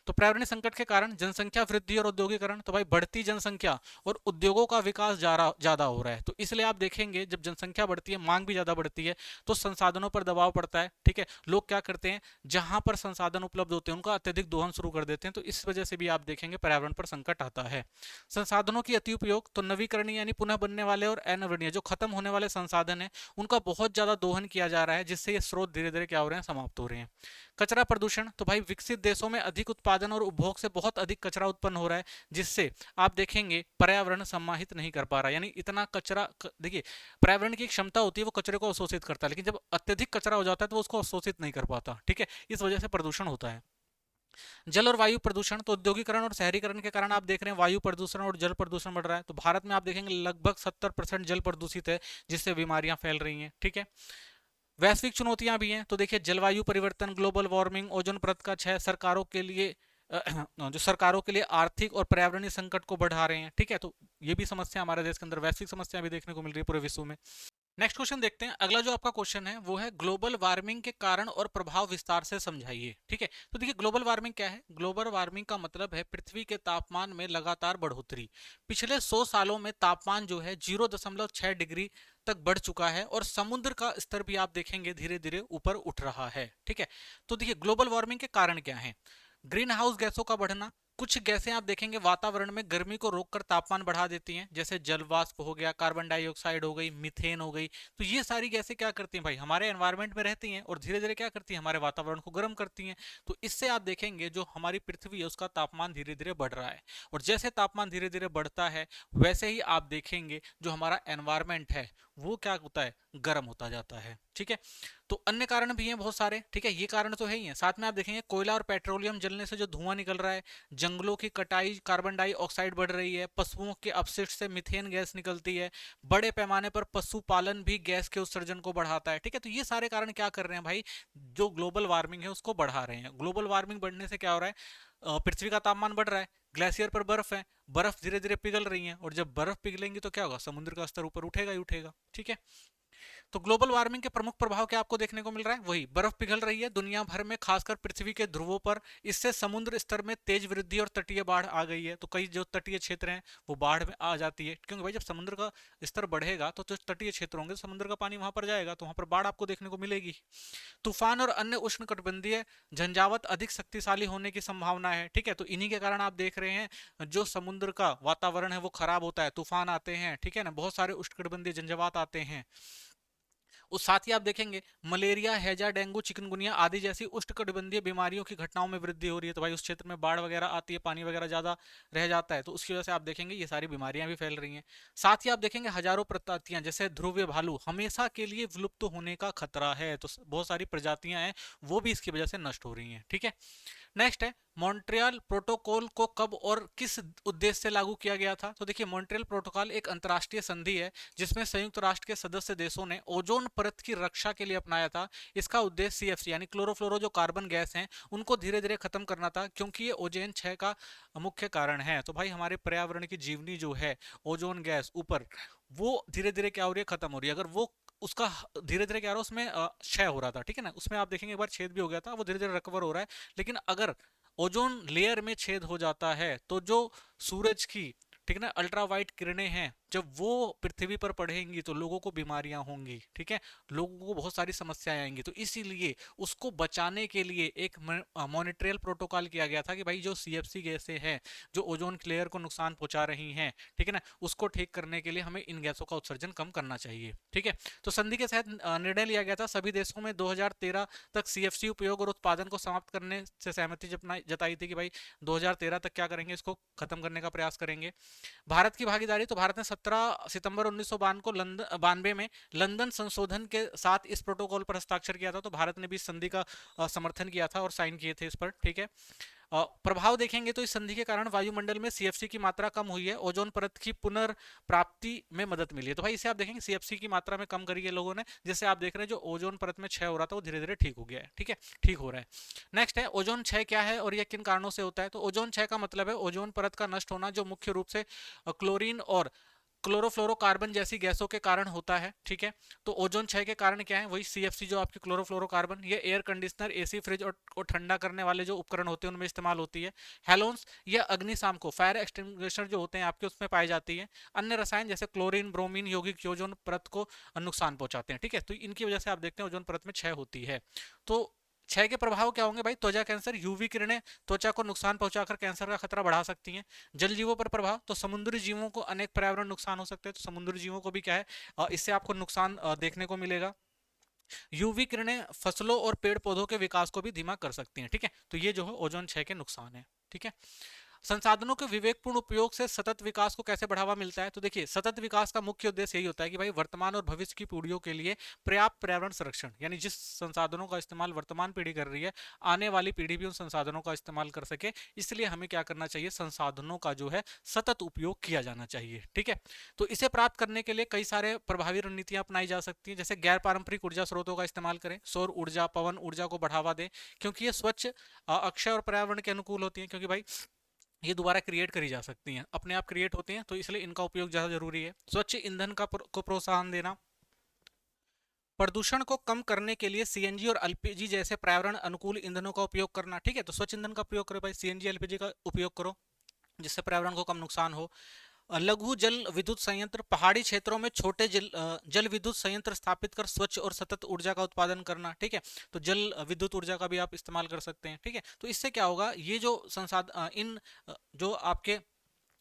तो पर्यावरणीय संकट के कारण जनसंख्या वृद्धि और औद्योगिकरण, तो भाई बढ़ती जनसंख्या और उद्योगों का विकास ज्यादा हो रहा है, तो इसलिए आप देखेंगे जब जनसंख्या बढ़ती है मांग भी ज्यादा बढ़ती है तो संसाधनों पर दबाव पड़ता है। ठीक है, लोग क्या करते हैं जहां पर संसाधन उपलब्ध होते हैं उनका अत्यधिक दोहन शुरू कर देते हैं, तो इस वजह से भी आप देखेंगे पर्यावरण पर संकट आता है। संसाधनों की अति उपयोग, तो नवीकरणीय यानी पुनः बनने वाले और अनवरणीय जो खत्म होने वाले संसाधन है उनका बहुत ज्यादा दोहन किया जा रहा है, जिससे ये स्रोत धीरे धीरे क्या हो रहे हैं, समाप्त हो रहे हैं। कचरा प्रदूषण, तो भाई विकसित देशों में अधिक उत्पादन और उपभोग से बहुत अधिक कचरा उत्पन्न हो रहा है, जिससे आप देखेंगे पर्यावरण सम्माहित नहीं कर पा रहा है, यानी इतना कचरा देखिए पर्यावरण की क्षमता होती है वो कचरे को अवशोषित करता है, लेकिन जब अत्यधिक कचरा हो जाता है तो वो उसको अवशोषित नहीं कर पाता। ठीक है, इस वजह से प्रदूषण होता है। जल और वायु प्रदूषण, तो औद्योगिकरण और शहरीकरण के कारण आप देख रहे हैं वायु प्रदूषण और जल प्रदूषण बढ़ रहा है, तो भारत में आप देखेंगे लगभग 70% जल प्रदूषित है, जिससे बीमारियां फैल रही हैं। ठीक है, वैश्विक चुनौतियां भी हैं, तो देखिए जलवायु परिवर्तन, ग्लोबल वार्मिंग, ओजोन परत का क्षय सरकारों के लिए जो सरकारों के लिए आर्थिक और पर्यावरणीय संकट को बढ़ा रहे हैं। ठीक है, तो ये भी समस्या हमारे देश के अंदर वैश्विक समस्या भी देखने को मिल रही है पूरे विश्व में। नेक्स्ट क्वेश्चन देखते हैं, अगला जो आपका क्वेश्चन है वो है ग्लोबल वार्मिंग के कारण और प्रभाव विस्तार से समझाइए। ठीक है, तो देखिए ग्लोबल वार्मिंग क्या है, ग्लोबल वार्मिंग का मतलब है पृथ्वी के तापमान में लगातार बढ़ोतरी। पिछले 100 सालों में तापमान जो है 0.6 डिग्री तक बढ़ चुका है और समुद्र का स्तर भी आप देखेंगे धीरे धीरे ऊपर उठ रहा है। ठीक है, तो देखिए ग्लोबल वार्मिंग के कारण क्या है, ग्रीन हाउस गैसों का बढ़ना, कुछ गैसें आप देखेंगे वातावरण में गर्मी को रोककर तापमान बढ़ा देती हैं, जैसे जलवाष्प हो गया, कार्बन डाइऑक्साइड हो गई, मीथेन हो गई, तो ये सारी गैसें क्या करती हैं भाई हमारे एनवायरनमेंट में रहती हैं और धीरे धीरे क्या करती हैं हमारे वातावरण को गर्म करती हैं, तो इससे आप देखेंगे जो हमारी पृथ्वी है उसका तापमान धीरे धीरे बढ़ रहा है, और जैसे तापमान धीरे धीरे बढ़ता है वैसे ही आप देखेंगे जो हमारा एनवायरनमेंट है वो क्या होता है, गर्म होता जाता है। ठीक है, तो अन्य कारण भी हैं बहुत सारे। ठीक है, ये कारण तो है ही है, साथ में आप देखेंगे कोयला और पेट्रोलियम जलने से जो धुआं निकल रहा है, जंगलों की कटाई, कार्बन डाइऑक्साइड बढ़ रही है, पशुओं के अपशिष्ट से मीथेन गैस निकलती है, बड़े पैमाने पर पशुपालन भी गैस के उत्सर्जन को बढ़ाता है। ठीक है, तो ये सारे कारण क्या कर रहे हैं भाई, जो ग्लोबल वार्मिंग है उसको बढ़ा रहे हैं। ग्लोबल वार्मिंग बढ़ने से क्या हो रहा है, पृथ्वी का तापमान बढ़ रहा है, ग्लेशियर पर बर्फ है, बर्फ धीरे धीरे पिघल रही है, और जब बर्फ पिघलेंगी तो क्या होगा, समुद्र का स्तर ऊपर उठेगा ही उठेगा। ठीक है, तो ग्लोबल वार्मिंग के प्रमुख प्रभाव क्या आपको देखने को मिल रहा है, वही बर्फ पिघल रही है दुनिया भर में, खासकर पृथ्वी के ध्रुवों पर, इससे समुद्र स्तर में तेज वृद्धि और तटीय बाढ़ आ गई है, तो कई जो तटीय क्षेत्र हैं वो बाढ़ में आ जाती है, क्योंकि भाई जब समुद्र का स्तर बढ़ेगा तो जो तटीय क्षेत्र होंगे समुद्र का पानी वहां पर जाएगा तो वहां पर बाढ़ आपको देखने को मिलेगी। तूफान और अन्य उष्णकटिबंधीय झंझावात अधिक शक्तिशाली होने की संभावना है। ठीक है, तो इन्हीं के कारण आप देख रहे हैं जो समुद्र का वातावरण है वो खराब होता है, तूफान आते हैं, ठीक है ना, बहुत सारे उष्णकटिबंधीय झंझावात आते हैं। उस साथ ही आप देखेंगे मलेरिया, हैजा, डेंगू, चिकनगुनिया आदि जैसी उष्णकटिबंधीय बीमारियों की घटनाओं में वृद्धि हो रही है। तो भाई उस क्षेत्र में बाढ़ वगैरह आती है, पानी वगैरह ज्यादा रह जाता है, तो उसकी वजह से आप देखेंगे ये सारी बीमारियां भी फैल रही हैं। साथ ही आप देखेंगे हजारों प्रजातियां जैसे ध्रुवीय भालू हमेशा के लिए विलुप्त होने का खतरा है, तो बहुत सारी प्रजातियां हैं वो भी इसकी वजह से नष्ट हो रही हैं। ठीक है, नेक्स्ट है मॉन्ट्रियल प्रोटोकॉल को कब और किस उद्देश्य से लागू किया गया था। तो देखिए मॉन्ट्रियल प्रोटोकॉल एक अंतर्राष्ट्रीय संधि है जिसमें संयुक्त राष्ट्र के सदस्य देशों ने ओजोन परत की रक्षा के लिए अपनाया था। इसका उद्देश्य सीएफसी यानी क्लोरोफ्लोरो जो कार्बन गैस हैं उनको धीरे धीरे खत्म करना था, क्योंकि ये ओजोन क्षय का मुख्य कारण है। तो भाई हमारे पर्यावरण की जीवनी जो है ओजोन गैस ऊपर, वो धीरे धीरे क्या हो रही है, खत्म हो रही है। अगर वो उसका धीरे धीरे क्या हो रहा है, उसमें क्षय हो रहा था, ठीक है ना, उसमें आप देखेंगे एक बार छेद भी हो गया था, वो धीरे धीरे रिकवर हो रहा है। लेकिन अगर ओजोन लेयर में छेद हो जाता है तो जो सूरज की, ठीक है ना, अल्ट्रावाइट किरणें हैं, जब वो पृथ्वी पर पड़ेंगी तो लोगों को बीमारियां होंगी, ठीक है, लोगों को बहुत सारी समस्याएं आएंगी। तो इसीलिए उसको बचाने के लिए एक मॉनिट्रियल प्रोटोकॉल किया गया था कि भाई जो सीएफसी गैसें हैं जो ओजोन लेयर को नुकसान पहुंचा रही हैं, ठीक है ना, उसको ठीक करने के लिए हमें इन गैसों का उत्सर्जन कम करना चाहिए। ठीक है, तो संधि के तहत निर्णय लिया गया था सभी देशों में 2013 तक सीएफसी उपयोग और उत्पादन को समाप्त करने से सहमति जताई थी कि भाई 2013 तक क्या करेंगे, इसको खत्म करने का प्रयास करेंगे। भारत की भागीदारी, तो भारत ने 17 सितंबर 1992 को लंदन 92 में लंदन संशोधन के साथ इस प्रोटोकॉल पर हस्ताक्षर किया था। तो भारत ने भी इस संधि का समर्थन किया था और साइन किए थे इस पर। ठीक है, प्रभाव देखेंगे तो इस संधि के कारण वायुमंडल में सीएफसी की मात्रा कम हुई है, ओजोन परत की पुनर्प्राप्ति में मदद मिली है। तो भाई इसे आप देखेंगे सीएफसी की मात्रा में कम करी है लोगों ने, जिससे आप देख रहे हैं जो ओजोन परत में क्षय हो रहा था वो धीरे धीरे ठीक हो गया है। ठीक है, ठीक हो रहा है। नेक्स्ट है ओजोन क्षय क्या है और यह किन कारणों से होता है। तो ओजोन क्षय का मतलब है ओजोन परत का नष्ट होना, जो मुख्य रूप से क्लोरीन और क्लोरोफ्लोरोकार्बन जैसी गैसों के कारण होता है। ठीक है, तो ओजोन क्षय के कारण क्या है, वही सीएफसी जो आपकी क्लोरोफ्लोरोकार्बन, ये एयर कंडीशनर, एसी, फ्रिज और ठंडा करने वाले जो उपकरण होते हैं उनमें इस्तेमाल होती है। हेलोन्स या अग्निशामक फायर एक्सटिंग्विशर जो होते हैं आपके, उसमें पाई जाती है। अन्य रसायन जैसे क्लोरीन, ब्रोमीन, यौगिक ओजोन परत को नुकसान पहुंचाते हैं। ठीक है, तो इनकी वजह से आप देखते हैं ओजोन परत में क्षय होती है। तो क्षय के प्रभाव क्या होंगे भाई, त्वचा कैंसर, यूवी किरणें त्वचा को नुकसान पहुंचाकर कैंसर का खतरा बढ़ा सकती हैं। जल जीवों पर प्रभाव, तो समुद्री जीवों को अनेक पर्यावरण नुकसान हो सकते हैं, तो समुद्री जीवों को भी क्या है, इससे आपको नुकसान देखने को मिलेगा। यूवी किरणें फसलों और पेड़ पौधों के विकास को भी धीमा कर सकती हैं। ठीक है, तो ये जो है ओजोन क्षय के नुकसान है। ठीक है, संसाधनों के विवेकपूर्ण उपयोग से सतत विकास को कैसे बढ़ावा मिलता है। तो देखिए सतत विकास का मुख्य उद्देश्य यही होता है कि भाई वर्तमान और भविष्य की पीढ़ियों के लिए पर्याप्त पर्यावरण संरक्षण, यानी जिस संसाधनों का इस्तेमाल वर्तमान पीढ़ी कर रही है, आने वाली पीढ़ी भी उन संसाधनों का इस्तेमाल कर सके। इसलिए हमें क्या करना चाहिए, संसाधनों का जो है सतत उपयोग किया जाना चाहिए। ठीक है, तो इसे प्राप्त करने के लिए कई सारे प्रभावी रणनीतियां अपनाई जा सकती हैं, जैसे गैर पारंपरिक ऊर्जा स्रोतों का इस्तेमाल करें, सौर ऊर्जा, पवन ऊर्जा को बढ़ावा दें, क्योंकि ये स्वच्छ, अक्षय और पर्यावरण के अनुकूल होती है, क्योंकि भाई ये दोबारा क्रिएट करी जा सकती हैं, अपने आप क्रिएट होते हैं, तो इसलिए इनका उपयोग ज़्यादा जरूरी है। स्वच्छ ईंधन को प्रोत्साहन देना, प्रदूषण को कम करने के लिए सीएनजी और एलपीजी जैसे पर्यावरण अनुकूल ईंधनों का उपयोग करना। ठीक है, तो स्वच्छ ईंधन का प्रयोग करो भाई, सीएनजी एलपीजी का उपयोग करो, जिससे पर्यावरण को कम नुकसान हो। लघु जल विद्युत संयंत्र, पहाड़ी क्षेत्रों में छोटे जल विद्युत संयंत्र स्थापित कर स्वच्छ और सतत ऊर्जा का उत्पादन करना। ठीक है, तो जल विद्युत ऊर्जा का भी आप इस्तेमाल कर सकते हैं। ठीक है, तो इससे क्या होगा, ये जो संसाधन इन जो आपके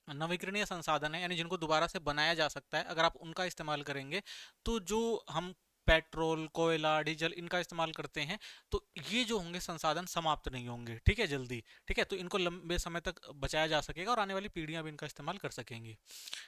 नवीकरणीय संसाधन है, यानी जिनको दोबारा से बनाया जा सकता है, अगर आप उनका इस्तेमाल करेंगे तो जो हम पेट्रोल, कोयला, डीजल इनका इस्तेमाल करते हैं, तो ये जो होंगे संसाधन समाप्त नहीं होंगे। ठीक है, जल्दी। ठीक है, तो इनको लंबे समय तक बचाया जा सकेगा और आने वाली पीढ़ियां भी इनका इस्तेमाल कर सकेंगी।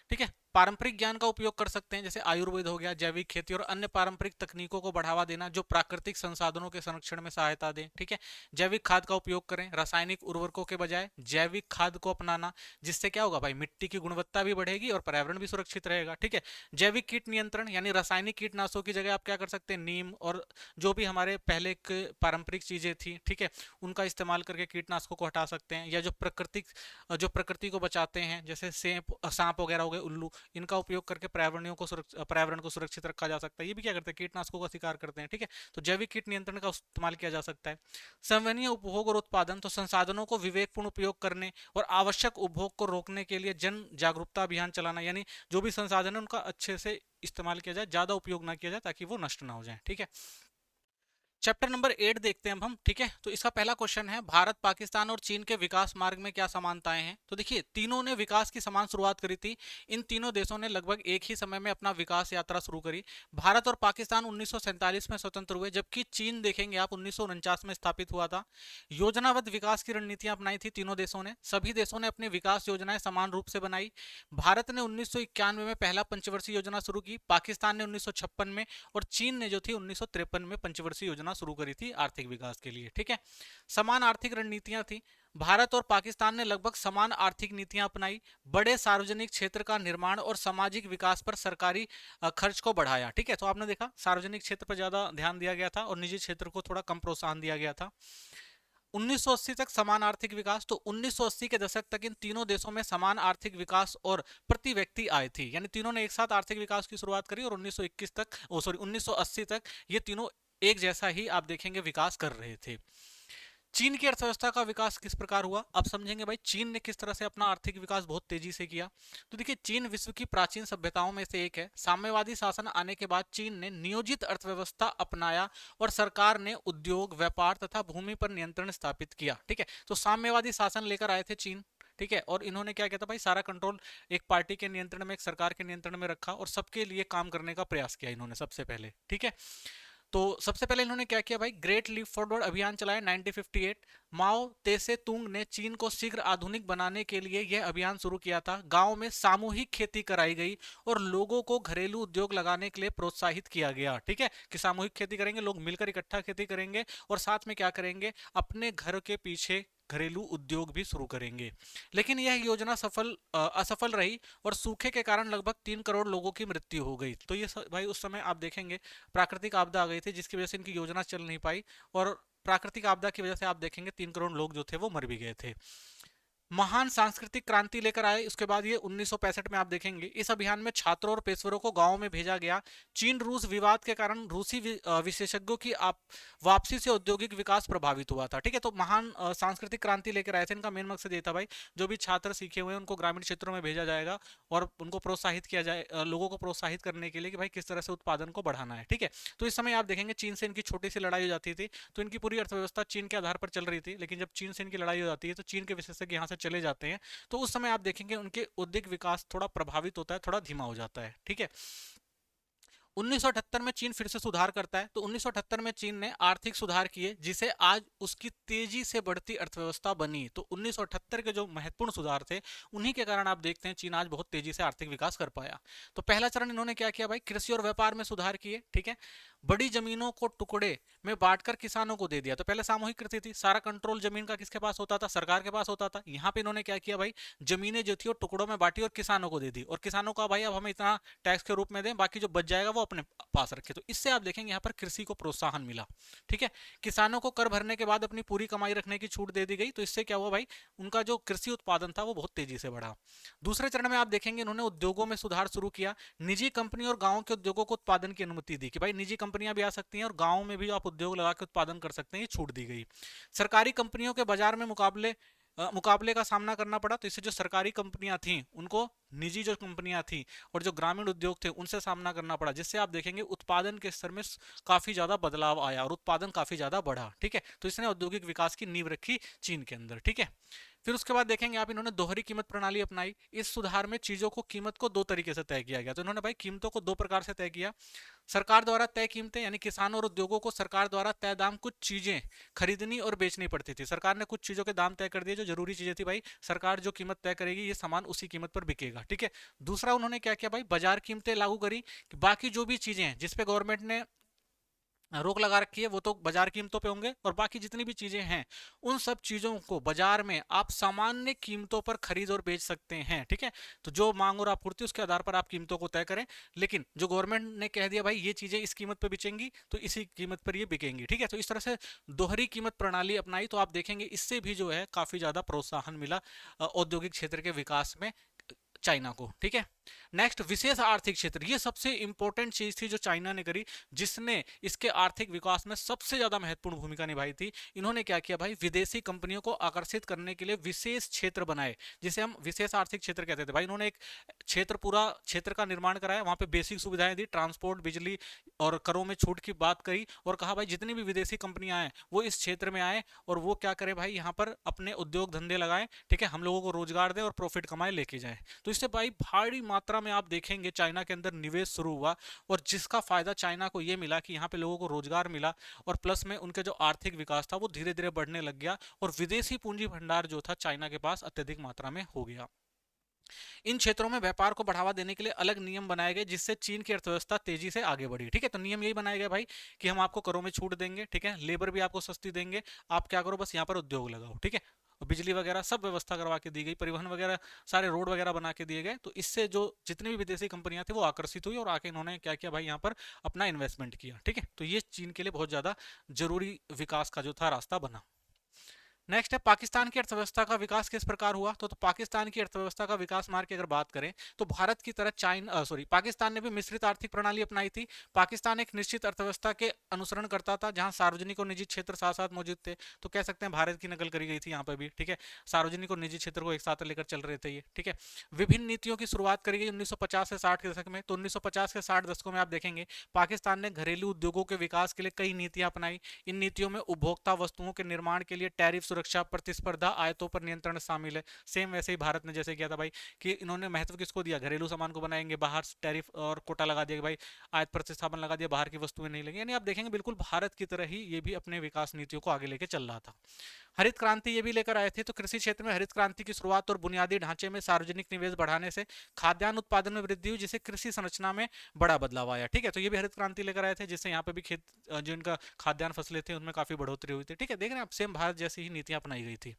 ठीक है, पारंपरिक ज्ञान का उपयोग कर सकते हैं, जैसे आयुर्वेद हो गया, जैविक खेती और अन्य पारंपरिक तकनीकों को बढ़ावा देना जो प्राकृतिक संसाधनों के संरक्षण में सहायता दें। ठीक है, जैविक खाद का उपयोग करें, रासायनिक उर्वरकों के बजाय जैविक खाद को अपनाना, जिससे क्या होगा भाई, मिट्टी की गुणवत्ता भी बढ़ेगी और पर्यावरण भी सुरक्षित रहेगा। ठीक है, जैविक कीट नियंत्रण, यानी रासायनिक कीटनाशकों की जगह आप क्या कर सकते हैं, नीम और जो भी हमारे पहले पारंपरिक चीजें थी, ठीक है, उनका इस्तेमाल करके कीटनाशकों को हटा सकते हैं। या जो प्रकृति को बचाते हैं, जैसे सांप वगैरह हो गए, उल्लू, इनका उपयोग करके पर्यावरण को सुरक्षित रखा जा सकता है। ये भी क्या करते हैं, कीटनाशकों का शिकार करते हैं। ठीक है, तो जैविक कीट नियंत्रण का इस्तेमाल किया जा सकता है। संवहनीय उपभोग और उत्पादन, तो संसाधनों को विवेकपूर्ण उपयोग करने और आवश्यक उपभोग को रोकने के लिए जन जागरूकता अभियान चलाना, यानी जो भी संसाधन है उनका अच्छे से इस्तेमाल किया जाए, ज्यादा उपयोग ना किया जाए ताकि वो नष्ट ना हो जाए। ठीक है, चैप्टर नंबर 8 देखते हैं अब हम, ठीक है। तो इसका पहला क्वेश्चन है, भारत, पाकिस्तान और चीन के विकास मार्ग में क्या समानताएं हैं। तो देखिए, तीनों ने विकास की समान शुरुआत करी थी। इन तीनों देशों ने लगभग एक ही समय में अपना विकास यात्रा शुरू करी। भारत और पाकिस्तान 1947 में स्वतंत्र हुए, जबकि चीन देखेंगे आप 1949 में स्थापित हुआ था। योजनाबद्ध विकास की रणनीतियां अपनाई थी तीनों देशों ने। सभी देशों ने अपनी विकास योजनाएं समान रूप से बनाई। भारत ने 1991 में पहला पंचवर्षीय योजना शुरू की, पाकिस्तान ने 1956 में, और चीन ने जो थी 1953 में पंचवर्षीय योजना शुरू करी थी आर्थिक विकास के लिए, ठीक है। समान आर्थिक रणनीतियां थी। भारत और पाकिस्तान ने लगभग समान आर्थिक नीतियां अपनाई। बड़े सार्वजनिक क्षेत्र का निर्माण और सामाजिक विकास पर सरकारी खर्च को बढ़ाया, ठीक है। तो आपने देखा, सार्वजनिक क्षेत्र पर ज्यादा ध्यान दिया गया था और निजी क्षेत्र को थोड़ा कम प्रोत्साहन दिया गया था। 1980 तक समान आर्थिक विकास। तो 1980 के दशक तक इन तीनों देशों में समान आर्थिक विकास और प्रति व्यक्ति आय थी, यानी तीनों ने एक साथ आर्थिक विकास की शुरुआत करी, और 1921 तक, 1980 तक ये तीनों एक जैसा ही आप देखेंगे विकास कर रहे थे। चीन की अर्थव्यवस्था का विकास किस प्रकार हुआ, अब समझेंगे भाई चीन ने किस तरह से अपना आर्थिक विकास बहुत तेजी से किया। तो देखिए, चीन विश्व की प्राचीन सभ्यताओं में से एक है। साम्यवादी शासन आने के बाद चीन ने नियोजित अर्थव्यवस्था अपनाया और सरकार ने उद्योग, व्यापार तथा भूमि पर नियंत्रण स्थापित किया, ठीक है। तो साम्यवादी शासन लेकर आए थे चीन, ठीक है। और इन्होंने क्या किया था भाई, सारा कंट्रोल एक पार्टी के नियंत्रण में, एक सरकार के नियंत्रण में रखा और सबके लिए काम करने का प्रयास किया इन्होंने सबसे पहले, ठीक है। तो सबसे पहले इन्होंने क्या किया भाई, ग्रेट लीप फॉरवर्ड अभियान चलाया 1958। माओ तेसे तुंग ने चीन को शीघ्र आधुनिक बनाने के लिए यह अभियान शुरू किया था। गांव में सामूहिक खेती कराई गई और लोगों को घरेलू उद्योग लगाने के लिए प्रोत्साहित किया गया, ठीक है। कि सामूहिक खेती करेंगे, लोग मिलकर इकट्ठा खेती करेंगे और साथ में क्या करेंगे, अपने घर के पीछे घरेलू उद्योग भी शुरू करेंगे। लेकिन यह योजना असफल रही और सूखे के कारण लगभग 3 करोड़ लोगों की मृत्यु हो गई। तो ये भाई उस समय आप देखेंगे प्राकृतिक आपदा आ गई थी, जिसकी वजह से इनकी योजना चल नहीं पाई, और प्राकृतिक आपदा की वजह से आप देखेंगे 3 करोड़ लोग जो थे वो मर भी गए थे। महान सांस्कृतिक क्रांति लेकर आए, उसके बाद ये 1965 में आप देखेंगे इस अभियान में छात्रों और पेशेवरों को गांवों में भेजा गया। चीन रूस विवाद के कारण रूसी विशेषज्ञों की वापसी से औद्योगिक विकास प्रभावित हुआ था, ठीक है। तो महान सांस्कृतिक क्रांति लेकर आए थे। इनका मेन मकसद ये था भाई, जो भी छात्र सीखे हुए हैं उनको ग्रामीण क्षेत्रों में भेजा जाएगा और उनको प्रोत्साहित किया जाए, लोगों को प्रोत्साहित करने के लिए कि भाई किस तरह से उत्पादन को बढ़ाना है, ठीक है। तो इस समय आप देखेंगे चीन से इनकी छोटी सी लड़ाई हो जाती थी, तो इनकी पूरी अर्थव्यवस्था चीन के आधार पर चल रही थी। लेकिन जब चीन से इनकी लड़ाई हो जाती है तो चीन के विशेषज्ञ यहाँ से चले जाते हैं, तो उस समय आप देखेंगे उनके औद्योगिक विकास थोड़ा प्रभावित होता है, थोड़ा धीमा हो जाता है, ठीक है। 1978 में चीन फिर से सुधार करता है। तो 1978 में चीन ने आर्थिक सुधार किए, जिसे आज उसकी तेजी से बढ़ती अर्थव्यवस्था बनी। तो 1978 के जो महत्वपूर्ण सुधार थे, उन्हीं के कारण आप देखते हैं चीन आज बहुत तेजी से आर्थिक विकास कर पाया। तो पहला चरण इन्होंने क्या किया भाई, कृषि और व्यापार में सुधार किए, ठीक है। बड़ी जमीनों को टुकड़े में बांटकर किसानों को दे दिया। तो पहले सामूहिक कृषि थी, सारा कंट्रोल जमीन का किसके पास होता था, सरकार के पास होता था। यहाँ पे इन्होंने क्या किया भाई, जमीनें जो थी वो टुकड़ों में बांटी और किसानों को दे दी, और किसानों का भाई अब हमें इतना टैक्स के रूप में दें, बाकी जो बच जाएगा वो अपने पास रखे। तो इससे आप देखेंगे यहाँ पर कृषि को प्रोत्साहन मिला, ठीक है। किसानों को कर भरने के बाद अपनी पूरी कमाई रखने की छूट दे दी गई। तो इससे क्या हुआ भाई, उनका जो कृषि उत्पादन था वो बहुत तेजी से बढ़ा। दूसरे चरण में आप देखेंगे इन्होंने उद्योगों में सुधार शुरू किया। निजी कंपनी और गांव के उद्योगों को उत्पादन की अनुमति दी कि भाई निजी कंपनियां भी आ सकती हैं और गांव में भी आप उद्योग लगा के उत्पादन कर सकते हैं, ये छूट दी गई। सरकारी कंपनियों के बाजार में मुकाबले का सामना करना पड़ा। तो इससे जो सरकारी कंपनियां थी उनको निजी जो कंपनियां थी और जो ग्रामीण उद्योग थे उनसे सामना करना पड़ा, जिससे आप देखेंगे उत्पादन के स्तर में काफी ज्यादा बदलाव आया और उत्पादन काफी ज्यादा बढ़ा, ठीक है। तो इसने औद्योगिक विकास की नींव रखी चीन के अंदर, ठीक है। फिर उसके बाद देखेंगे आप, इन्होंने दोहरी कीमत प्रणाली अपनाई। इस सुधार में चीजों को कीमत को दो तरीके से तय किया गया। तो इन्होंने भाई कीमतों को दो प्रकार से तय किया। सरकार द्वारा तय कीमतें, यानी किसानों और उद्योगों को सरकार द्वारा तय दाम कुछ चीजें खरीदनी और बेचनी पड़ती थी। सरकार ने कुछ चीजों के दाम तय कर दिए जो जरूरी चीजें थी, भाई सरकार जो कीमत तय करेगी ये सामान उसी कीमत पर बिकेगा, ठीक है। दूसरा उन्होंने क्या किया भाई, बाजार कीमतें लागू करी कि बाकी जो भी चीजें हैं जिसपे गवर्नमेंट ने रोक लगा रखी है वो तो बाजार कीमतों पे होंगे, और बाकी जितनी भी चीजें हैं उन सब चीजों को बाजार में आप सामान्य कीमतों पर खरीद और बेच सकते हैं, ठीक है। तो जो मांग और आपूर्ति उसके आधार पर आप कीमतों को तय करें, लेकिन जो गवर्नमेंट ने कह दिया भाई ये चीजें इस कीमत पर बिकेंगी तो इसी कीमत पर ये बिकेंगी, ठीक है। तो इस तरह से दोहरी कीमत प्रणाली अपनाई। तो आप देखेंगे इससे भी जो है काफी ज्यादा प्रोत्साहन मिला औद्योगिक क्षेत्र के विकास में चाइना को, ठीक है। नेक्स्ट, विशेष आर्थिक क्षेत्र, ये सबसे इंपॉर्टेंट चीज थी जो चाइना ने करी, जिसने इसके आर्थिक विकास में सबसे ज्यादा महत्वपूर्ण भूमिका निभाई थी। इन्होंने क्या किया भाई, विदेशी कंपनियों को आकर्षित करने के लिए विशेष क्षेत्र बनाए, जिसे हम विशेष आर्थिक क्षेत्र कहते थे। भाई इन्होंने एक क्षेत्र, पूरा क्षेत्र का निर्माण कराया, वहां पे बेसिक सुविधाएं दी, ट्रांसपोर्ट, बिजली और करों में छूट की बात करी, और कहा भाई जितनी भी विदेशी कंपनियां आए वो इस क्षेत्र में आए और वो क्या करे भाई, यहाँ पर अपने उद्योग धंधे लगाएं, ठीक है, हम लोगों को रोजगार दें और प्रॉफिट कमाए लेके जाएं। तो इससे भाई भारी मात्रा में आप देखेंगे चाइना के अंदर निवेश शुरू हुआ, और जिसका फायदा चाइना को ये मिला कि यहाँ पे लोगों को रोजगार मिला, और प्लस में उनके जो आर्थिक विकास था वो धीरे धीरे बढ़ने लग गया, और विदेशी पूंजी भंडार जो था चाइना के पास अत्यधिक मात्रा में हो गया। इन क्षेत्रों में व्यापार को बढ़ावा देने के लिए अलग नियम बनाए गए, जिससे चीन की अर्थव्यवस्था तेजी से आगे बढ़ी। ठीक है, तो नियम यही बनाए गए भाई कि हम आपको करों में छूट देंगे, ठीक है, लेबर भी आपको सस्ती देंगे, आप क्या करो बस यहाँ पर उद्योग लगाओ, ठीक है, बिजली वगैरह सब व्यवस्था करवा के दी गई, परिवहन वगैरह सारे रोड वगैरह बना के दिए गए। तो इससे जो जितनी भी विदेशी कंपनियां थी वो आकर्षित हुई और आके इन्होंने क्या किया भाई, यहाँ पर अपना इन्वेस्टमेंट किया। ठीक है, तो ये चीन के लिए बहुत ज्यादा जरूरी विकास का जो था रास्ता बना। नेक्स्ट है पाकिस्तान की अर्थव्यवस्था का विकास किस प्रकार हुआ। तो पाकिस्तान की अर्थव्यवस्था का विकास मार्ग की अगर बात करें तो भारत की तरह पाकिस्तान ने भी मिश्रित आर्थिक प्रणाली अपनाई थी। पाकिस्तान एक निश्चित अर्थव्यवस्था के अनुसरण करता था जहां सार्वजनिक और निजी क्षेत्र साथ साथ मौजूद थे। तो कह सकते हैं भारत की नकल करी गई थी यहाँ पर भी। ठीक है, सार्वजनिक और निजी क्षेत्र को एक साथ लेकर चल रहे थे ये। ठीक है, विभिन्न नीतियों की शुरुआत करी गई 1950 से 60 के दशक में। तो 1950 के 60 दशकों में आप देखेंगे पाकिस्तान ने घरेलू उद्योगों के विकास के लिए कई नीतियां अपनाई। इन नीतियों में उपभोक्ता वस्तुओं के निर्माण के लिए टैरिफ सुरक्षा, प्रतिस्पर्धा, आयतों पर नियंत्रण शामिल है। सेम वैसे ही भारत ने जैसे किया था भाई कि इन्होंने महत्व किसको दिया, घरेलू सामान को बनाएंगे, बाहर टैरिफ और कोटा लगा दिया भाई, आयत प्रतिस्थापन लगा दिया, बाहर की वस्तुएं नहीं लेंगे। यानी आप देखेंगे बिल्कुल भारत की तरह ही ये भी अपने विकास नीतियों को आगे लेके चल रहा था। हरित क्रांति ये भी लेकर आए थे। तो कृषि क्षेत्र में हरित क्रांति की शुरुआत और बुनियादी ढांचे में सार्वजनिक निवेश बढ़ाने से खाद्यान्न उत्पादन में वृद्धि हुई, जिससे कृषि संरचना में बड़ा बदलाव आया। ठीक है, तो ये भी हरित क्रांति लेकर आए थे, जिससे यहाँ पे भी खेत जो इनका खाद्यान्न फसलें थे उनमें काफी बढ़ोतरी हुई थी। ठीक है, देख रहे हैं आप, सेम भारत जैसी ही नीतियां अपनाई गई थी।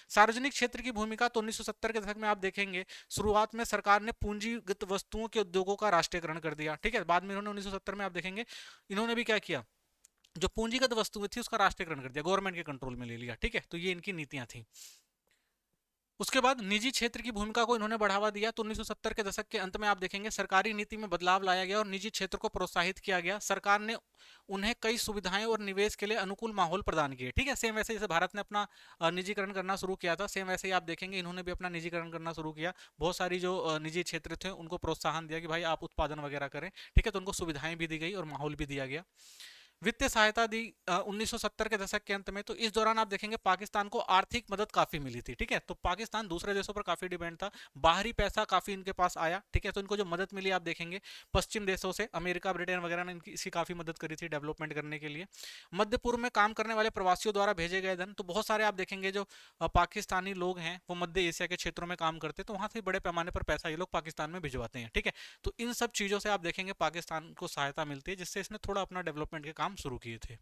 सार्वजनिक क्षेत्र की भूमिका तो 1970 के दशक में आप देखेंगे शुरुआत में सरकार ने पूंजीगत वस्तुओं के उद्योगों का राष्ट्रीयकरण कर दिया। ठीक है, बाद में इन्होंने 1970 में आप देखेंगे इन्होंने भी क्या किया, जो पूंजीगत वस्तुएं थी उसका राष्ट्रीयकरण कर दिया, गवर्नमेंट के कंट्रोल में ले लिया। ठीक है, तो ये इनकी नीतियां थी। उसके बाद निजी क्षेत्र की भूमिका को इन्होंने बढ़ावा दिया। तो 1970 के दशक के अंत में आप देखेंगे सरकारी नीति में बदलाव लाया गया और निजी क्षेत्र को प्रोत्साहित किया गया। सरकार ने उन्हें कई सुविधाएं और निवेश के लिए अनुकूल माहौल प्रदान किए। ठीक है, सेम वैसे जैसे भारत ने अपना निजीकरण करना शुरू किया था, सेम वैसे ही आप देखेंगे इन्होंने भी अपना निजीकरण करना शुरू किया। बहुत सारी जो निजी क्षेत्र थे उनको प्रोत्साहन दिया कि भाई आप उत्पादन वगैरह करें। ठीक है, तो उनको सुविधाएं भी दी गई और माहौल भी दिया गया। वित्तीय सहायता दी 1970 के दशक के अंत में। तो इस दौरान आप देखेंगे पाकिस्तान को आर्थिक मदद काफी मिली थी। ठीक है, तो पाकिस्तान दूसरे देशों पर काफी डिपेंड था, बाहरी पैसा काफी इनके पास आया। ठीक है, तो इनको जो मदद मिली आप देखेंगे पश्चिम देशों से, अमेरिका, ब्रिटेन वगैरह ने इनकी इसकी काफी मदद करी थी डेवलपमेंट करने के लिए। मध्य पूर्व में काम करने वाले प्रवासियों द्वारा भेजे गए धन, तो बहुत सारे आप देखेंगे जो पाकिस्तानी लोग हैं वो मध्य एशिया के क्षेत्रों में काम करते, तो वहां से बड़े पैमाने पर पैसा ये लोग पाकिस्तान में भिजवाते हैं। ठीक है, तो इन सब चीजों से आप देखेंगे पाकिस्तान को सहायता मिलती है, जिससे इसने थोड़ा अपना डेवलपमेंट के काम शुरू किए थे।